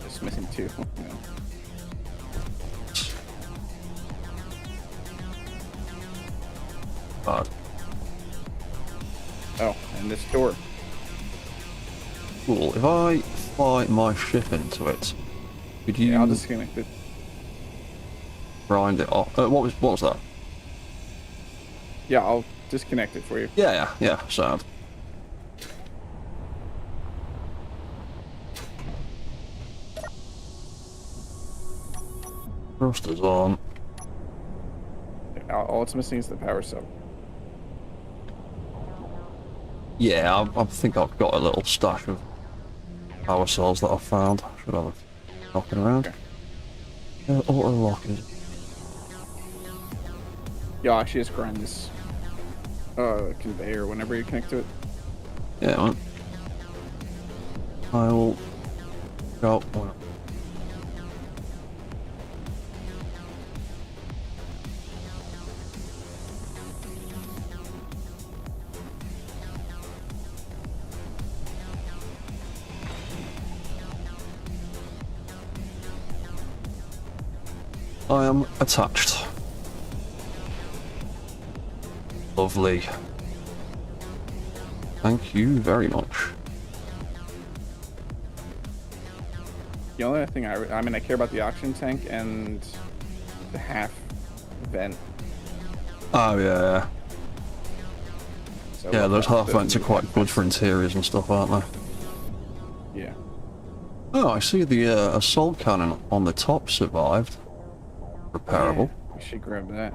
Just missing 2. Yeah. Bad. Oh, and this door. Cool. If I fly my ship into it, could you Yeah, I'll disconnect it. grind it off? What was that? Yeah, I'll disconnect it for you. Yeah, sound. Thrusters on. All it's missing is the power sub. Yeah, I think I've got a little stash of power cells that I've found. Should have a knocking around. Okay. Auto lockers. Yeah, I'll actually just grind this conveyor whenever you connect to it. Yeah, man. I will go. I am attached. Lovely. Thank you very much. The only thing I mean, I care about the oxygen tank and the half vent. Oh yeah. So Yeah, those half vents are new quite good for interiors and stuff, aren't they? Yeah. Oh, I see the assault cannon on the top survived. Repairable. Yeah, we should grab that.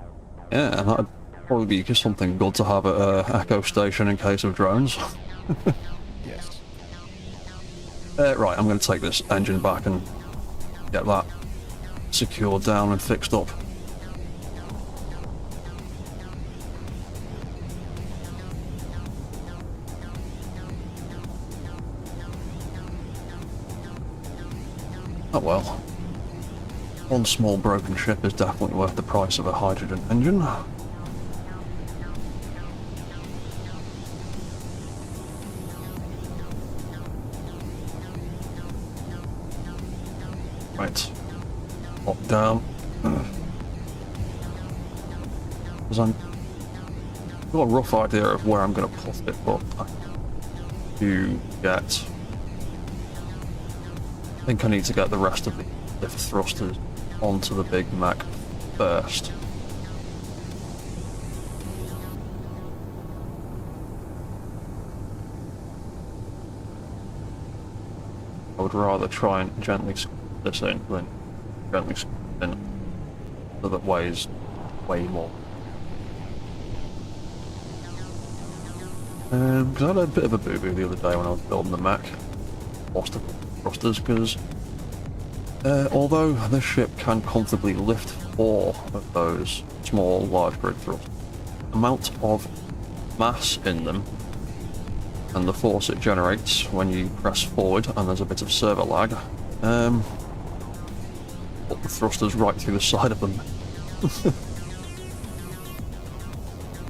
Yeah, and that'd probably be just something good to have at Echo Station in case of drones. Yes. Right, I'm going to take this engine back and get that secured down and fixed up. Oh well. One small broken ship is definitely worth the price of a hydrogen engine. Right. Lock down. Because I've got a rough idea of where I'm going to put it, but I do get... I think I need to get the rest of the lift thrusters onto the big mech first. I would rather try and gently squeeze this in than gently squeeze it in, so that weighs way more. Because I had a bit of a boo-boo the other day when I was building the mech. Lost the thrusters because although this ship can comfortably lift 4 of those small large grid thrusters, the amount of mass in them and the force it generates when you press forward and there's a bit of servo lag, put the thrusters right through the side of them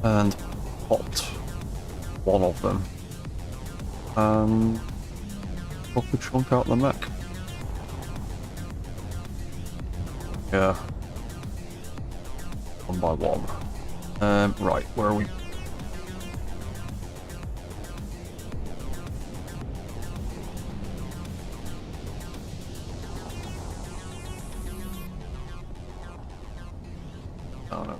and popped one of them and took the chunk out of the mech. Yeah. One by one. Right, where are we? Oh no.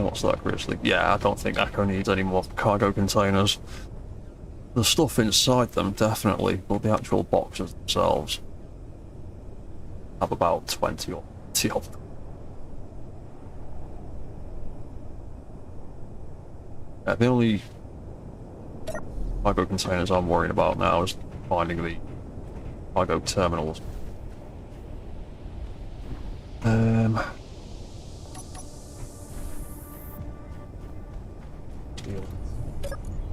What's that, Grizzly? Yeah, I don't think Echo needs any more cargo containers. The stuff inside them, definitely, but the actual boxes themselves have about 20 or 30 of them. Yeah, the only cargo containers I'm worried about now is finding the cargo terminals.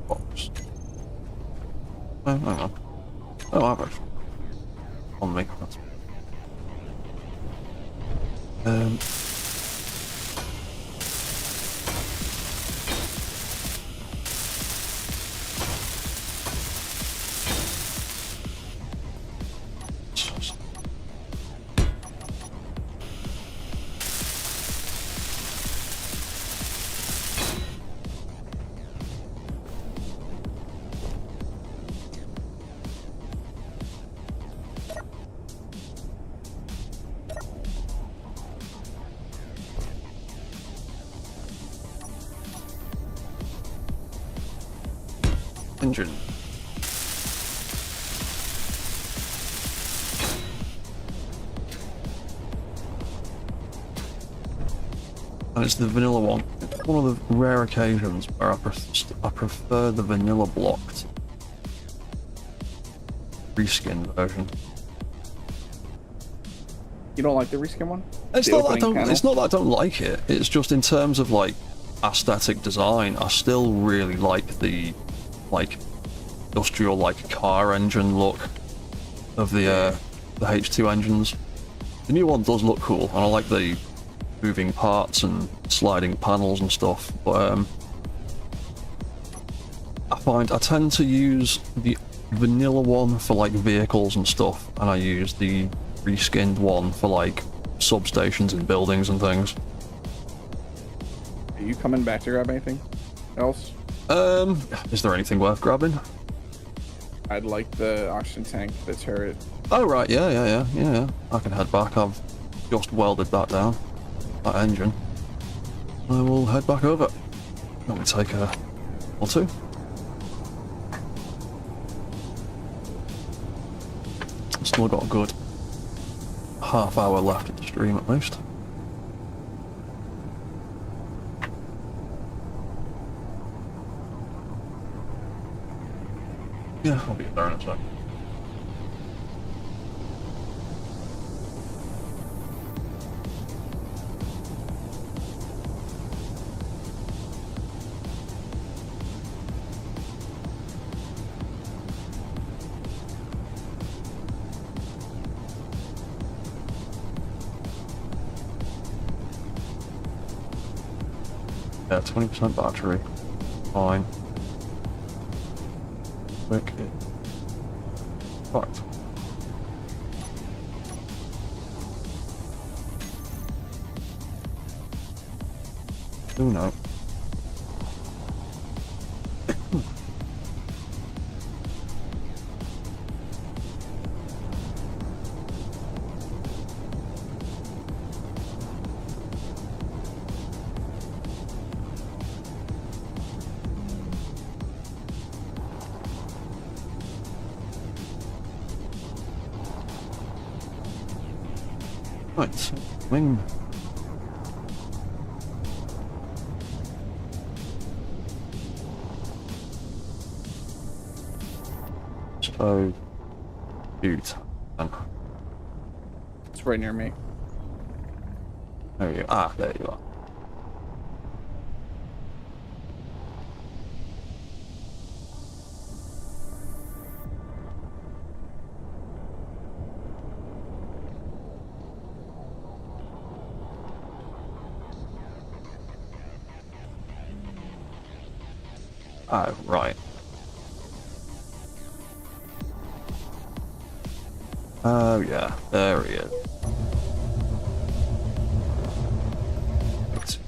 Box. Oh, hang on. Oh, I've actually on me. That's... engine. And it's the vanilla one. It's one of the rare occasions where I prefer the vanilla blocked reskinned version. You don't like the reskin one? It's not that I don't like it. It's just in terms of like aesthetic design, I still really like the industrial car engine look of the H2 engines. The new one does look cool, and I like the moving parts and sliding panels and stuff. But I find I tend to use the vanilla one for vehicles and stuff, and I use the reskinned one for substations and buildings and things. Are you coming back to grab anything else? Is there anything worth grabbing? I'd like the oxygen tank, the turret. Oh, right, yeah. I can head back. I've just welded that down. That engine. I will head back over. Let me take a or two. Still got a good half hour left of the stream at least. Yeah, I'll be there in a sec. Yeah, 20% battery. Fine. Wicked. Right. Oh no. Right, wing. So, shoot. It's right near me. There you are. There you are. Oh, right. Oh, yeah. There he is. Right.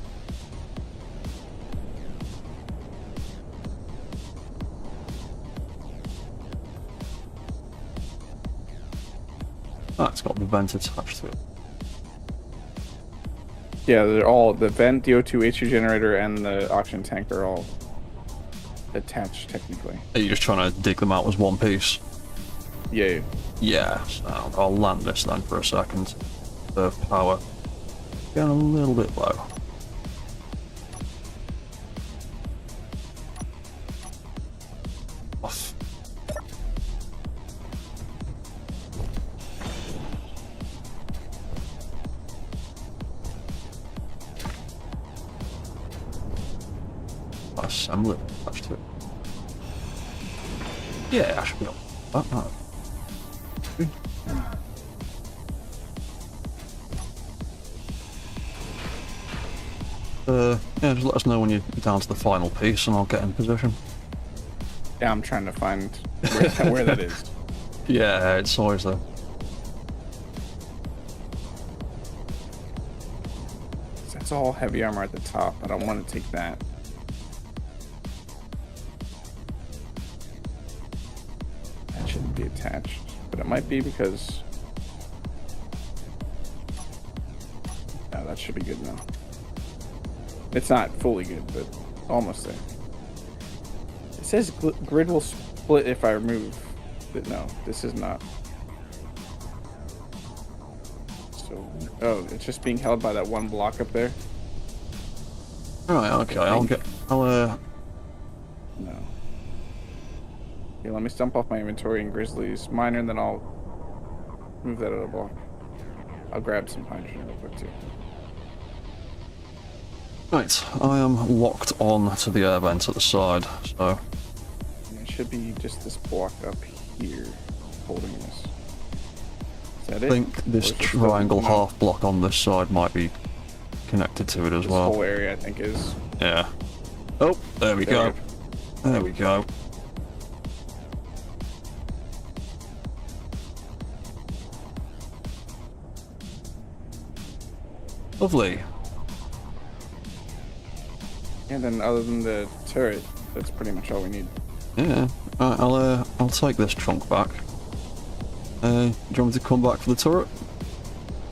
Ah, it's got the vent attached to it. Yeah, they're all the vent, the O2 HU generator, and the oxygen tank are all attached technically. Are you just trying to dig them out as one piece? Yeah. Yeah, so I'll land this then for a second. The power. Getting a little bit low. Off. Assembly attached to it. Yeah, I should be able to do that. Yeah, just let us know when you're down to the final piece and I'll get in position. Yeah, I'm trying to find where that is. Yeah, it's always there. That's all heavy armor at the top. I don't want to take that. That shouldn't be attached, but it might be because... Oh, that should be good now. It's not fully good, but almost there. It says grid will split if I remove, but no, this is not. So, oh, it's just being held by that one block up there. Alright, okay, I'll No. Okay, let me dump off my inventory in Grizzly's miner, and then I'll move that other block. I'll grab some hydrogen real quick too. Right, I am locked on to the air vent at the side, so... It should be just this block up here holding this. Is that it? I think this triangle half block on this side might be connected to it as well. This whole area, I think, is... Yeah. Oh, there we go. There we go. Lovely. And then other than the turret, that's pretty much all we need. Yeah. I'll take this trunk back. Do you want me to come back for the turret?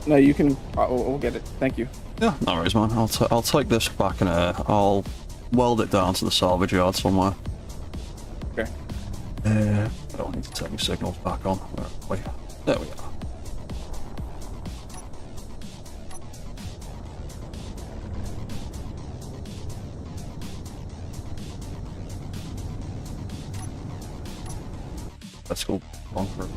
No, you can. We'll get it. Thank you. Yeah, no worries, man. I'll take this back and I'll weld it down to the salvage yard somewhere. Okay. I don't need to turn my signals back on. Where are we? There we are. Let's go on for it.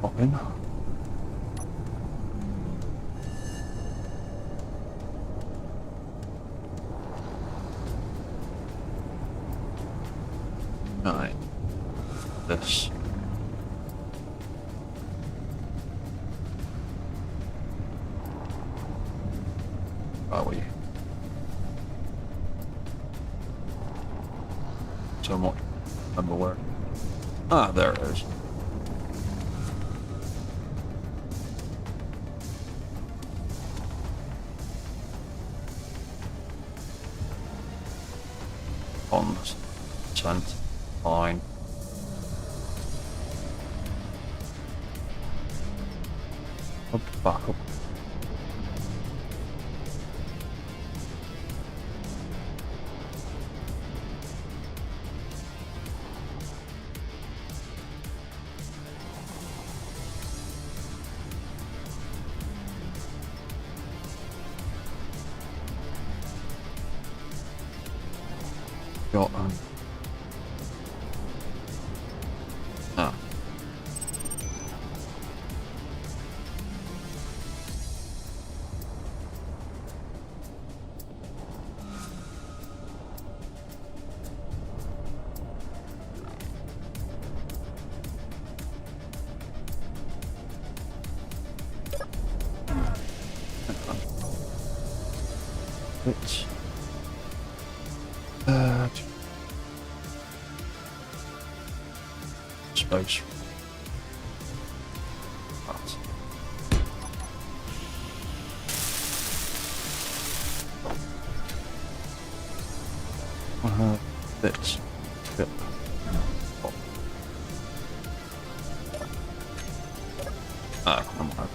Pop in. Right. This. Are we? So much. Remember where? Ah, there it is. Consent. Fine. Back up. Got ah. It's space. That. This. Yep. Oh. Ah, come on.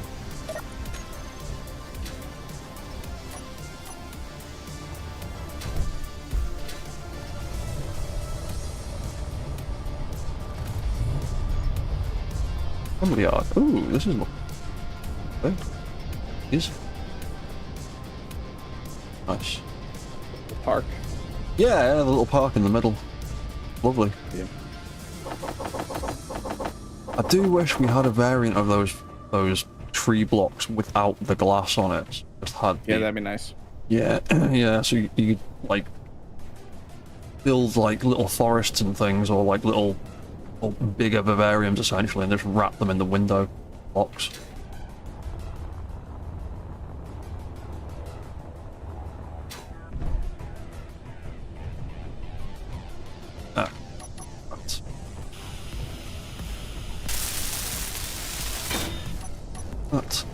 Somebody are. Ooh, this is not. Is nice. Park. Yeah, the little park in the middle. Lovely. Yeah. I do wish we had a variant of those tree blocks without the glass on it. Just had. Yeah, that'd be nice. Yeah, yeah. So you like build like little forests and things, or like little or bigger vivariums essentially, and just wrap them in the window box. Ah, right. That.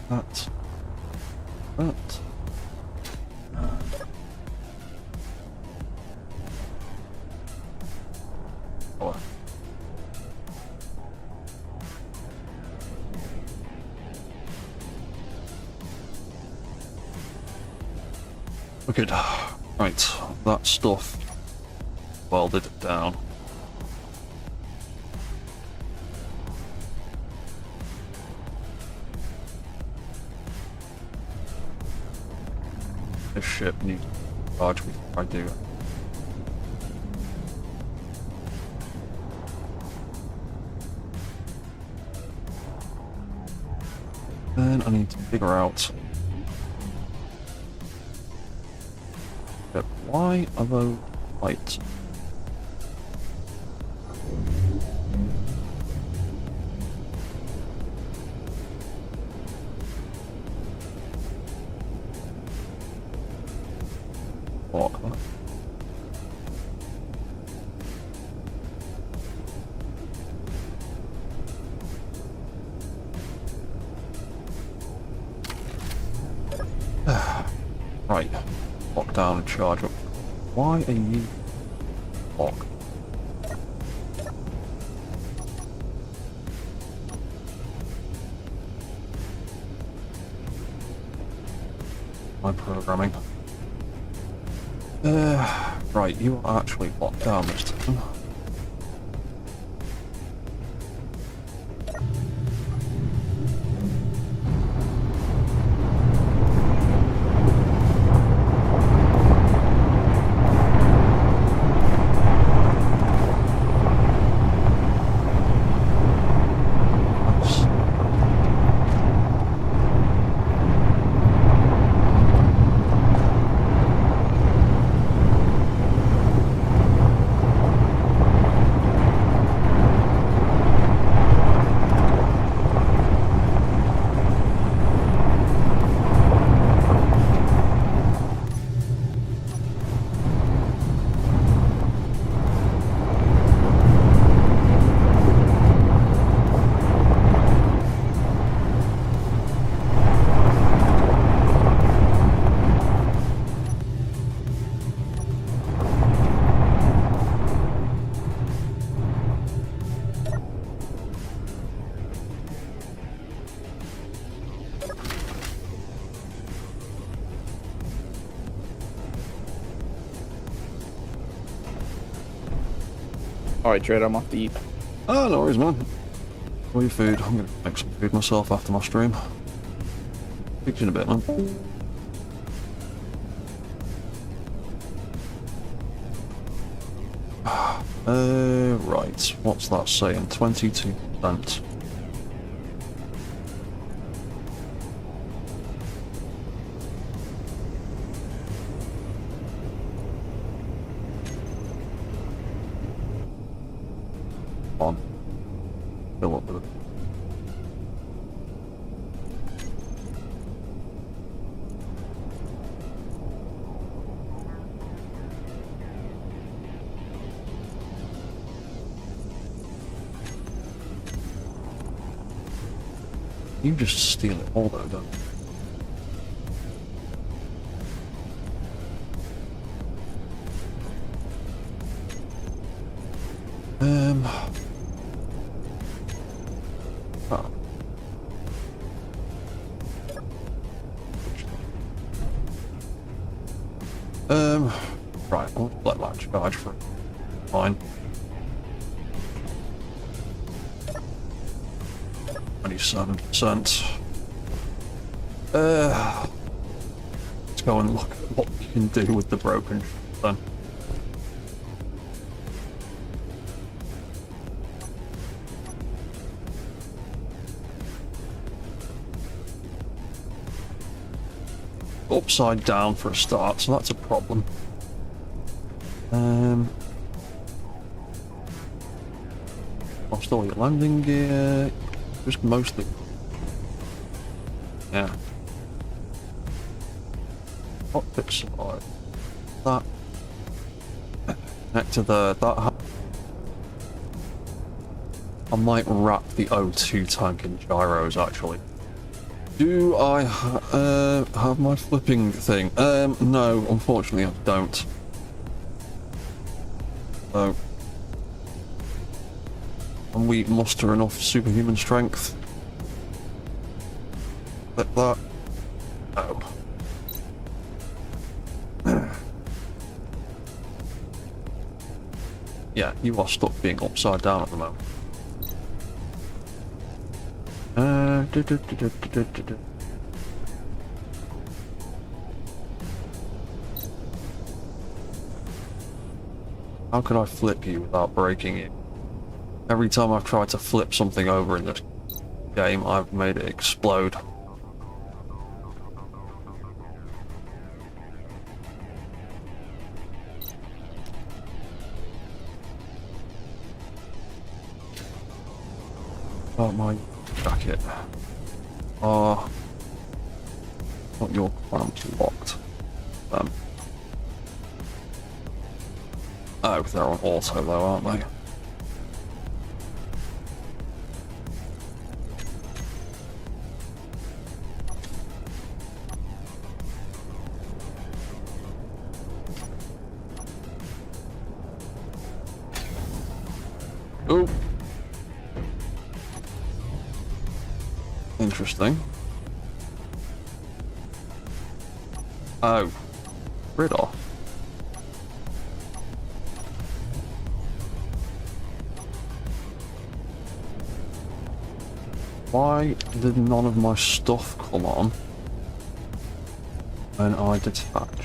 That. That. Oh. We're good. Right. that stuff welded it down. This ship needs to charge before I do it. Then I need to figure out why are those lights? What? Right, lock down and charge up. Why are you locked? My programming. Right, you are actually locked down this time. Alright, Dread, I'm off to eat. Oh, no worries, man. All your food. I'm gonna make some food myself after my stream. Speak to you in a bit, man. Right. What's that saying? 22%. On. Fill up with it. You just steal it all though, don't you? Oh. Right, I'll let that charge for fine. 27%. Let's go and look at what we can do with the broken then. Upside down for a start, so that's a problem. Lost all your landing gear, just mostly. Yeah. Cockpit survive. That. Connect to that. I might wrap the O2 tank in gyros actually. Do I have my flipping thing? No, unfortunately I don't. So, can we muster enough superhuman strength? Like that? No. Yeah, you are stuck being upside down at the moment. How could I flip you without breaking it? Every time I've tried to flip something over in this game, I've made it explode. Oh, my jacket. Not your clamps locked. Oh, they're on auto though, aren't they? Oh. Interesting. Oh. Rid off. Why did none of my stuff come on when I detached?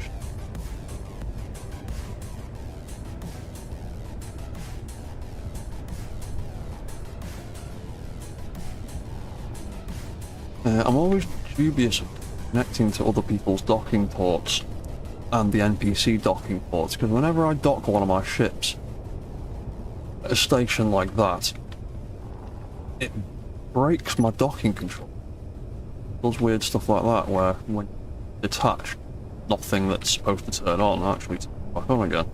I'm always dubious of connecting to other people's docking ports and the NPC docking ports, because whenever I dock one of my ships at a station like that, it breaks my docking control. It does weird stuff like that, where when you detach, nothing that's supposed to turn on actually turns back on again.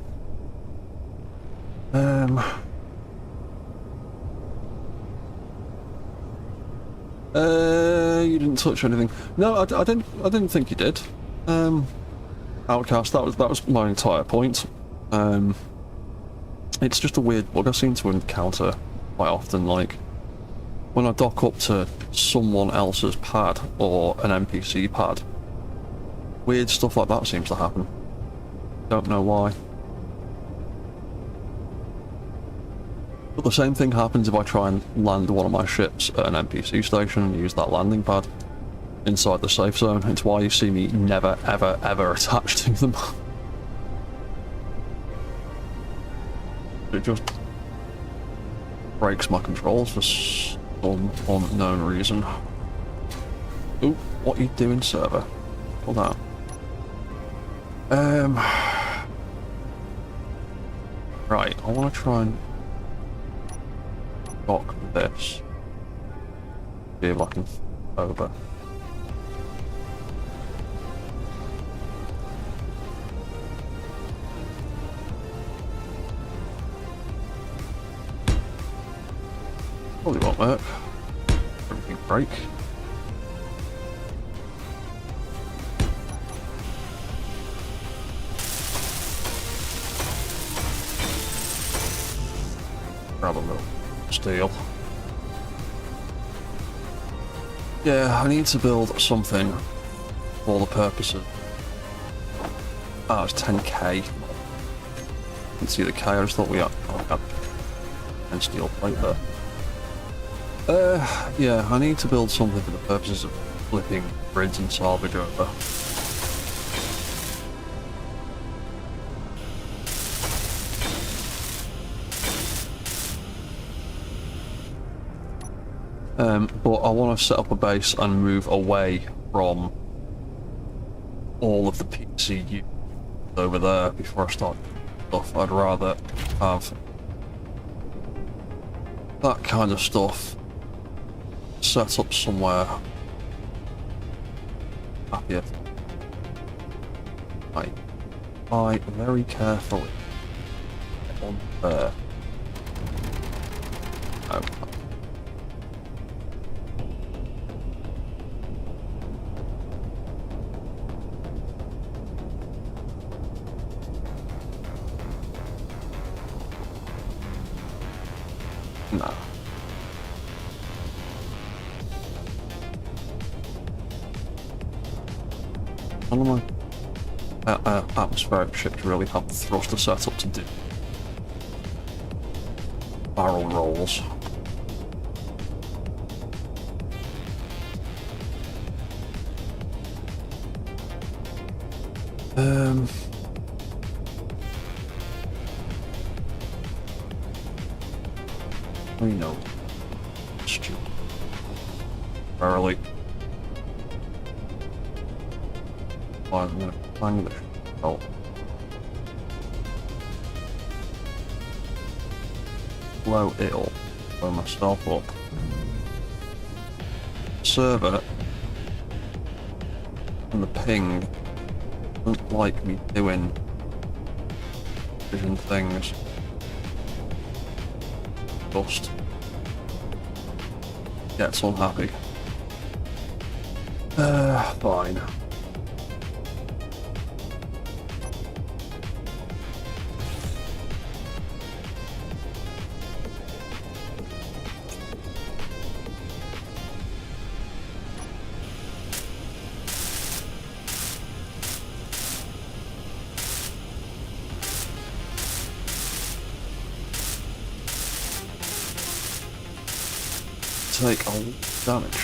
You didn't touch anything. No, I didn't think you did. Outcast, that was my entire point. It's just a weird bug I seem to encounter quite often, like when I dock up to someone else's pad or an NPC pad, weird stuff like that seems to happen. Don't know why. But the same thing happens if I try and land one of my ships at an NPC station and use that landing pad inside the safe zone. It's why you see me never, ever, ever attached to them. It just breaks my controls for some unknown reason. Ooh, what are you doing, server? Hold on. Right, I want to try and dock this. See if I can over. Probably won't work. Everything break. Grab a little steel. Yeah, I need to build something for the purpose of... Oh, it's 10k. You can see the K, I just thought we had 10 steel plate there. Yeah, I need to build something for the purposes of flipping grids and salvage over. But I want to set up a base and move away from all of the PCU over there before I start stuff. I'd rather have that kind of stuff set up somewhere happier. I very carefully on there. Oh. No. None of my atmospheric ships really have the thruster set up to do. barrel rolls. We know. Stupid. Barely. I'm gonna clang this out. Blow it'll blow myself up. Server and the ping doesn't like me doing vision things. Just gets unhappy. Fine. Take all damage.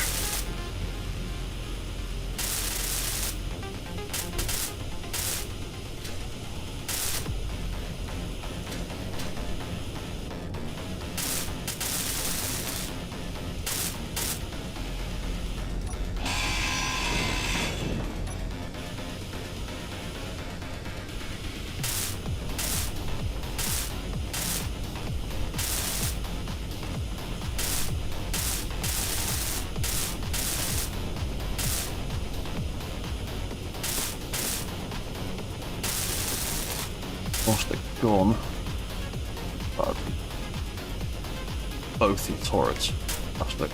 Lost the gun. But both the turrets. Fantastic.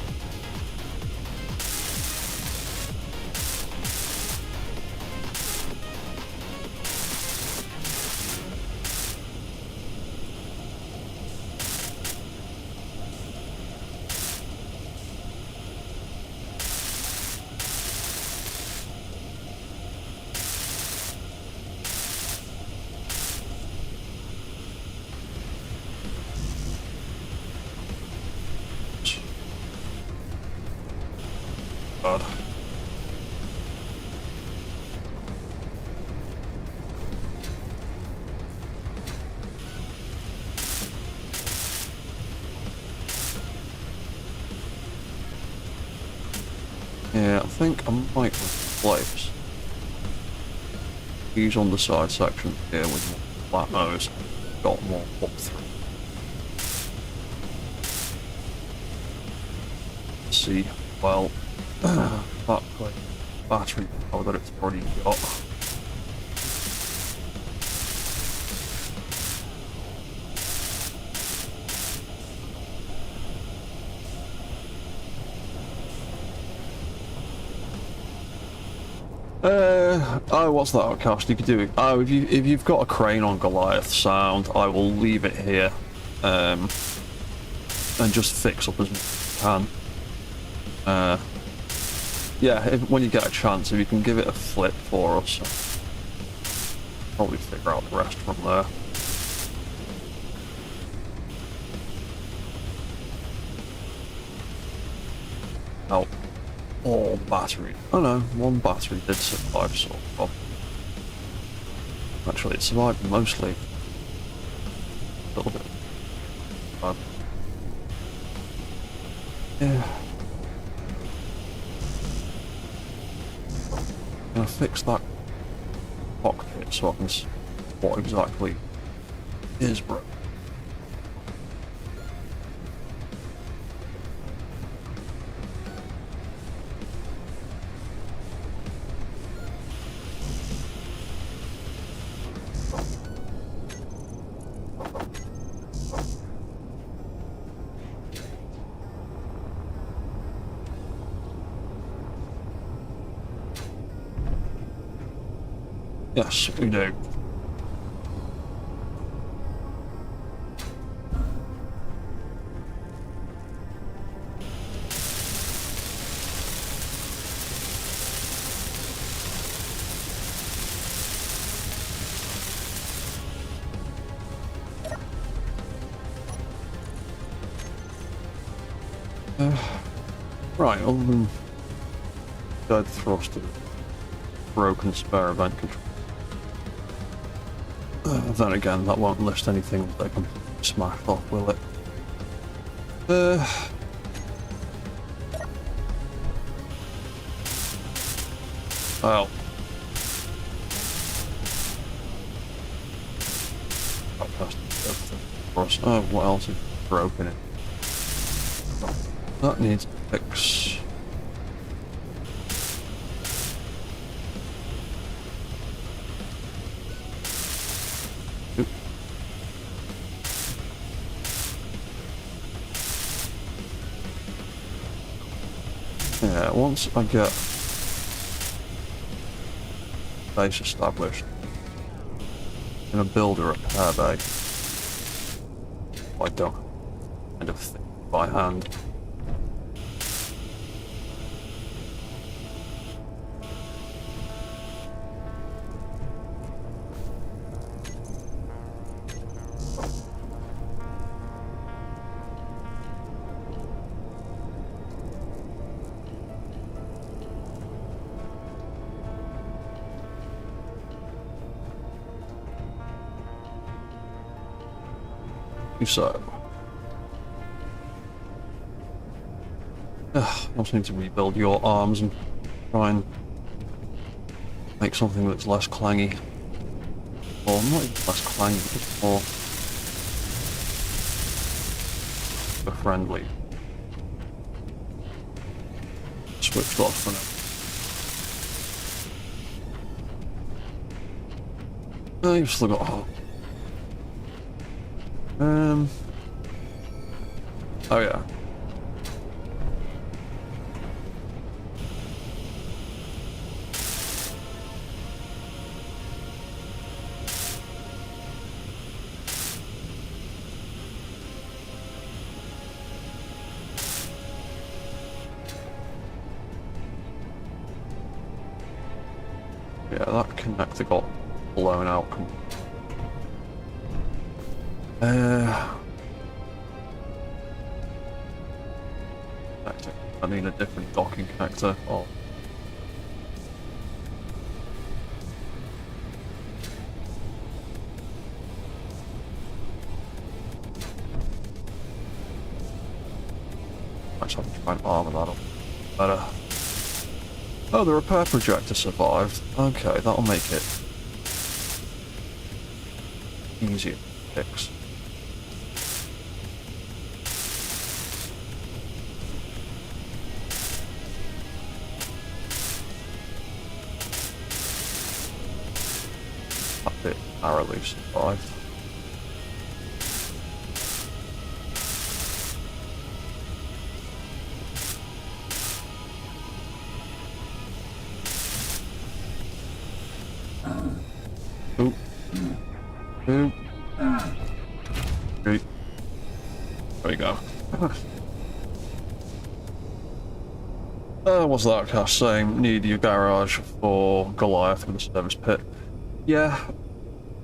God. Yeah, I think I might replace these underside sections here with more flat nose. Got more up through. See, well, that battery power that it's already got. Oh, what's that outcast? You could do it. Oh, if you've got a crane on Goliath sound, I will leave it here, and just fix up as much as you can. Yeah, when you get a chance, if you can give it a flip for us, probably figure out the rest from there. Oh, all battery. Oh no, one battery did survive, sort of. Actually, it survived mostly. A little bit. Yeah. I'm gonna fix that cockpit so I can see what exactly is broken. Yes, we do. Right, other than dead thruster, broken spare event control. Then again, that won't list anything that they can smash off, will it? Well. Oh, what else is broken in? That needs a fix. Oop. Yeah, once I get base established, I'm gonna build a repair bay. I don't kind of think by hand. So, I also need to rebuild your arms and try and make something that's less clangy. Or not even less clangy, just more friendly. Switched off for now. You've still got oh yeah. Yeah, that connector got blown out. I need a different docking connector. Oh. I just have to try and armor that up better. Oh, the repair projector survived. Okay, that'll make it easier to fix. That bit narrowly survived. Oop. Oop. Great. There we go. What's that cast saying? Need your garage for Goliath with a service pit. Yeah,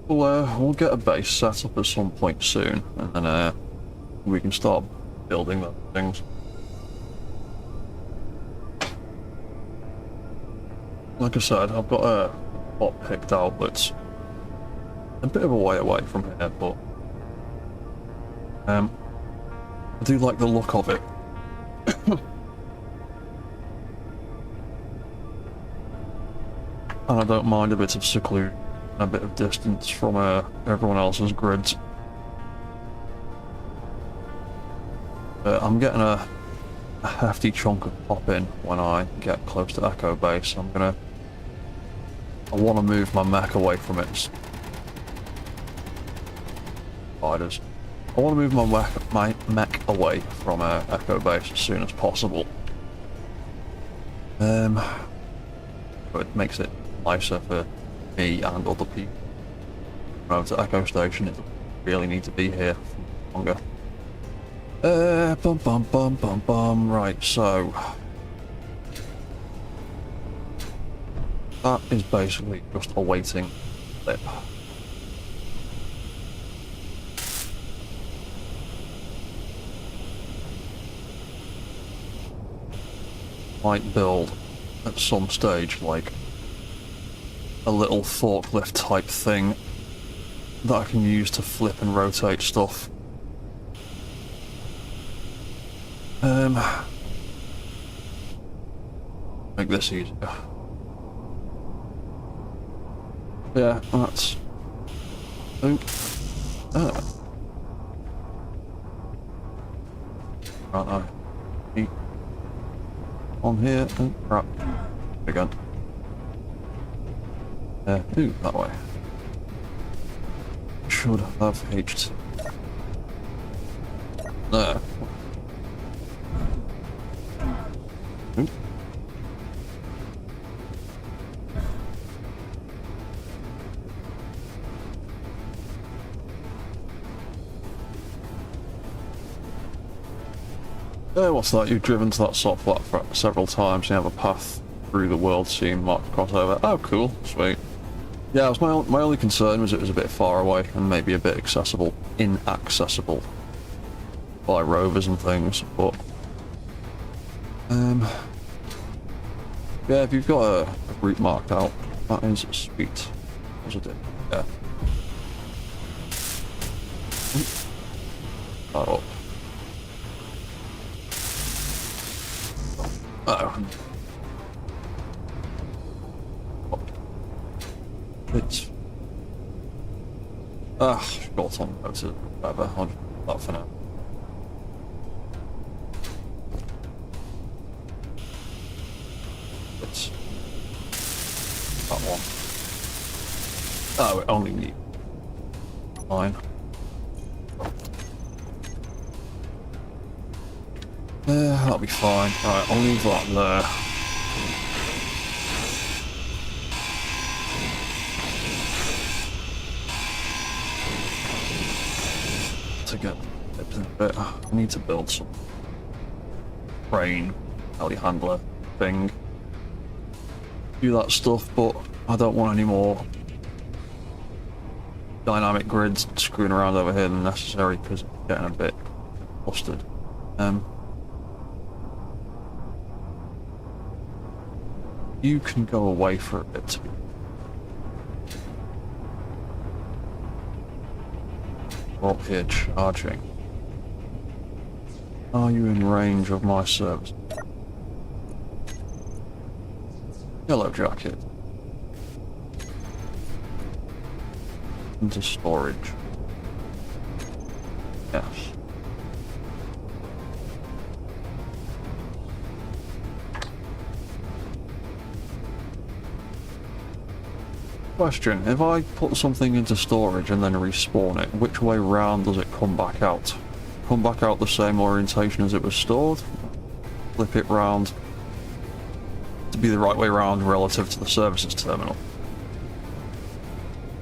we'll get a base set up at some point soon, and then we can start building those things. Like I said, I've got a spot picked out that's a bit of a way away from here, but I do like the look of it. And I don't mind a bit of seclusion, a bit of distance from everyone else's grids. I'm getting a hefty chunk of pop in when I get close to Echo Base. I want to move my mech away from it. Spiders. I want to move my mech away from Echo Base as soon as possible. But it makes it nicer for me and other people. Over to Echo Station, it really need to be here for longer. Right, so that is basically just awaiting flip. might build at some stage like a little forklift type thing that I can use to flip and rotate stuff. Make this easier. Yeah, that's... Oh. Ah. Right now. Eat. On here. Oh, crap. Again. Ooh, that way. Should have H2. There. Ooh. What's that? You've driven to that soft flat for several times. You have a path through the world scene marked crossover. Oh, cool. Sweet. Yeah, it was my only concern was it was a bit far away and maybe a bit inaccessible by rovers and things, but yeah, if you've got a route marked out, that is sweet. As I did. Yeah. That up. Oh. It's... got on motor, whatever, I'll do that for now. It's... that one. Oh, it only needs... fine. That'll be fine. Alright, I'll leave that there. To get a bit, I need to build some crane, telehandler thing. Do that stuff, but I don't want any more dynamic grids screwing around over here than necessary because it's getting a bit busted. You can go away for a bit. Up here charging. Are you in range of my service? Yellow jacket. Into storage. Yes. Question, if I put something into storage and then respawn it, which way round does it come back out? Come back out the same orientation as it was stored? Flip it round to be the right way round relative to the services terminal?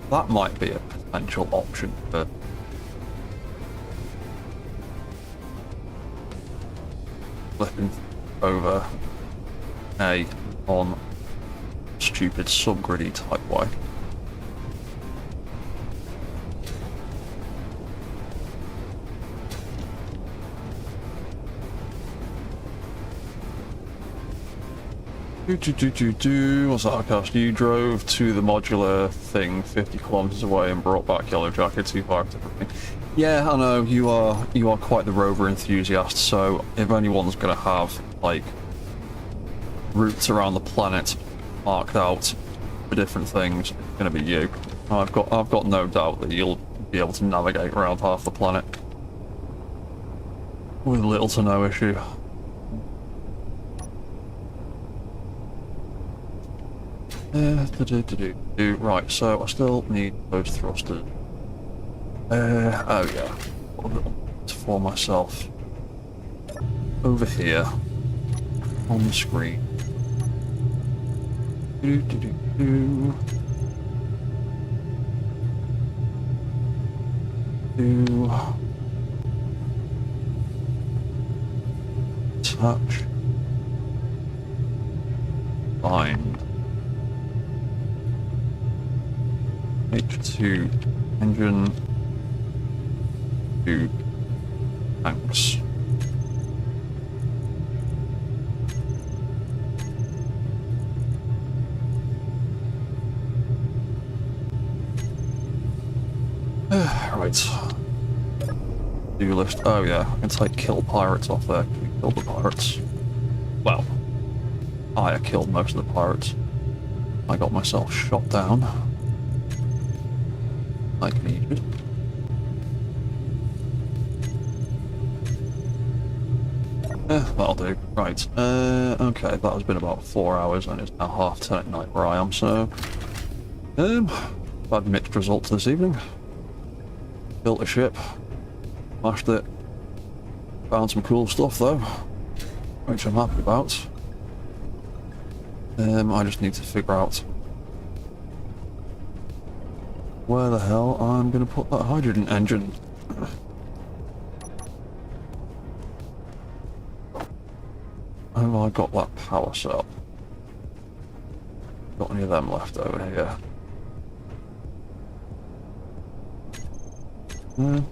That might be a potential option for... flipping over A on stupid subgriddy type way. What's that, Akash? You drove to the modular thing 50 kilometers away and brought back Yellow Jacket 25. Yeah, I know, you are quite the rover enthusiast, so if anyone's gonna have, like, routes around the planet marked out for different things, it's gonna be you. I've got no doubt that you'll be able to navigate around half the planet with little to no issue. Right, so I still need those thrusters. Oh yeah, for myself over here on the screen. Touch. Bind. H2 engine to tanks. Right. Do list. Oh yeah, I can take kill pirates off there. We killed the pirates. Well, I killed most of the pirates. I got myself shot down. Like needed. That'll do. Right. Okay, that has been about 4 hours and it's now 10:30 at night where I am, so... I've had mixed results this evening. Built a ship. Smashed it. Found some cool stuff though, which I'm happy about. I just need to figure out where the hell I'm going to put that hydrogen engine. Have I got that power cell? Got any of them left over here? No.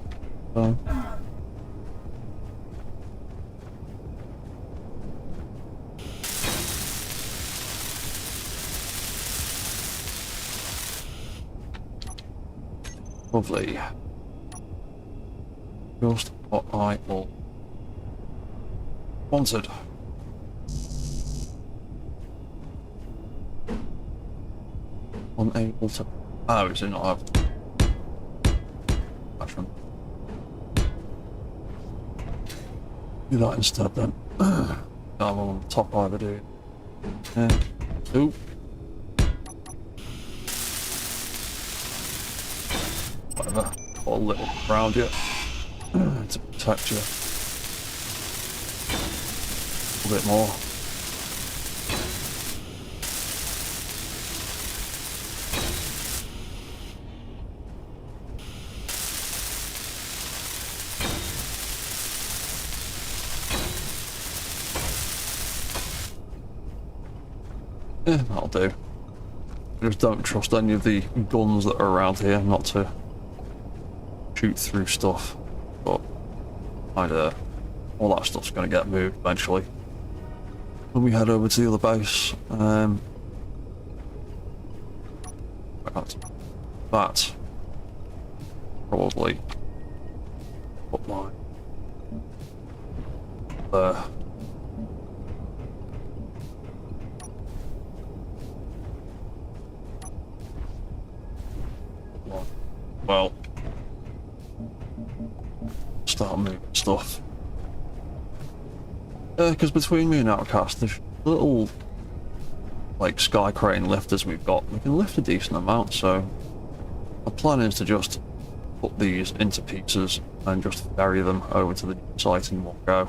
Lovely. Just what I all wanted. Unable to. Oh, is it not have? Do that instead then. I'm on top either, do it. Oop. Whatever. Put a little around you to protect you a bit more. That'll do. I just don't trust any of the guns that are around here not to shoot through stuff, but all that stuff's going to get moved eventually when we head over to the other base. That probably put mine there. Well, start moving stuff. Because between me and Outcast, the little like sky crane lifters we've got, we can lift a decent amount. So the plan is to just put these into pieces and just ferry them over to the site in one go,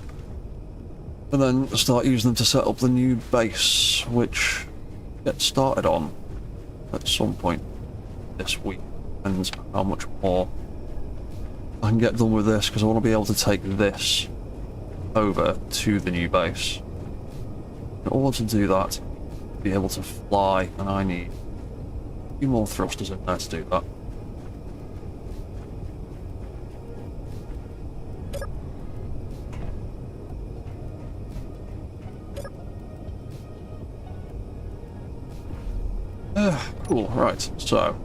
and then start using them to set up the new base, which gets started on at some point this week. And how much more I can get done with this, because I want to be able to take this over to the new base. In order to do that, be able to fly, and I need a few more thrusters in there to do that. Cool, right, so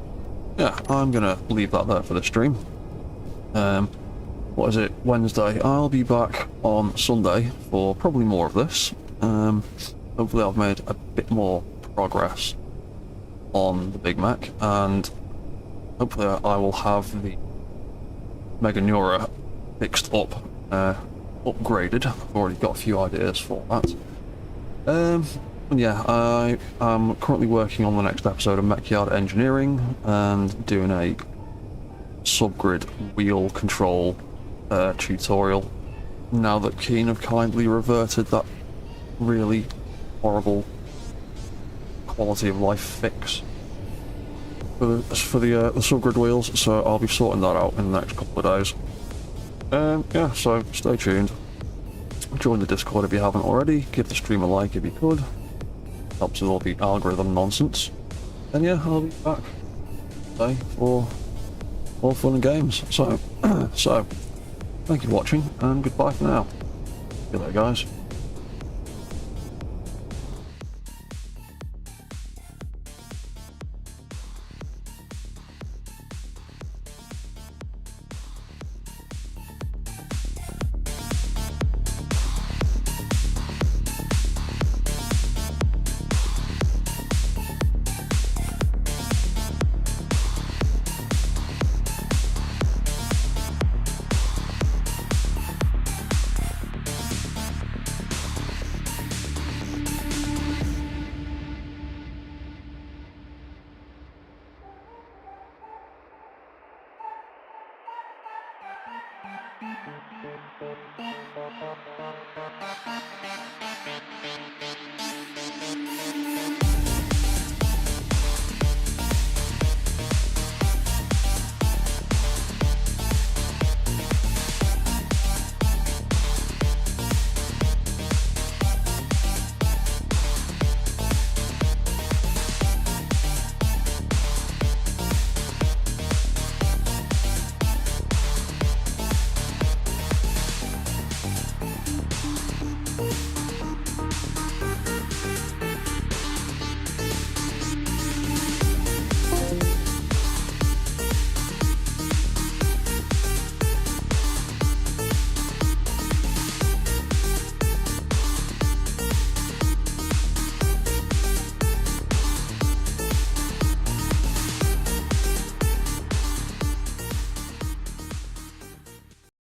yeah, I'm gonna leave that there for the stream. What is it? Wednesday. I'll be back on Sunday for probably more of this. Hopefully I've made a bit more progress on the Big Mac, and hopefully I will have the Mechyard fixed up, upgraded. I've already got a few ideas for that. And yeah, I am currently working on the next episode of Mechyard Engineering and doing a subgrid wheel control tutorial, now that Keen have kindly reverted that really horrible quality of life fix for the subgrid wheels, so I'll be sorting that out in the next couple of days. Yeah, so stay tuned. Join the Discord if you haven't already, give the stream a like if you could. Helps with all the algorithm nonsense. And yeah, I'll be back today for more fun and games. So, thank you for watching, and goodbye for now. See you later, guys.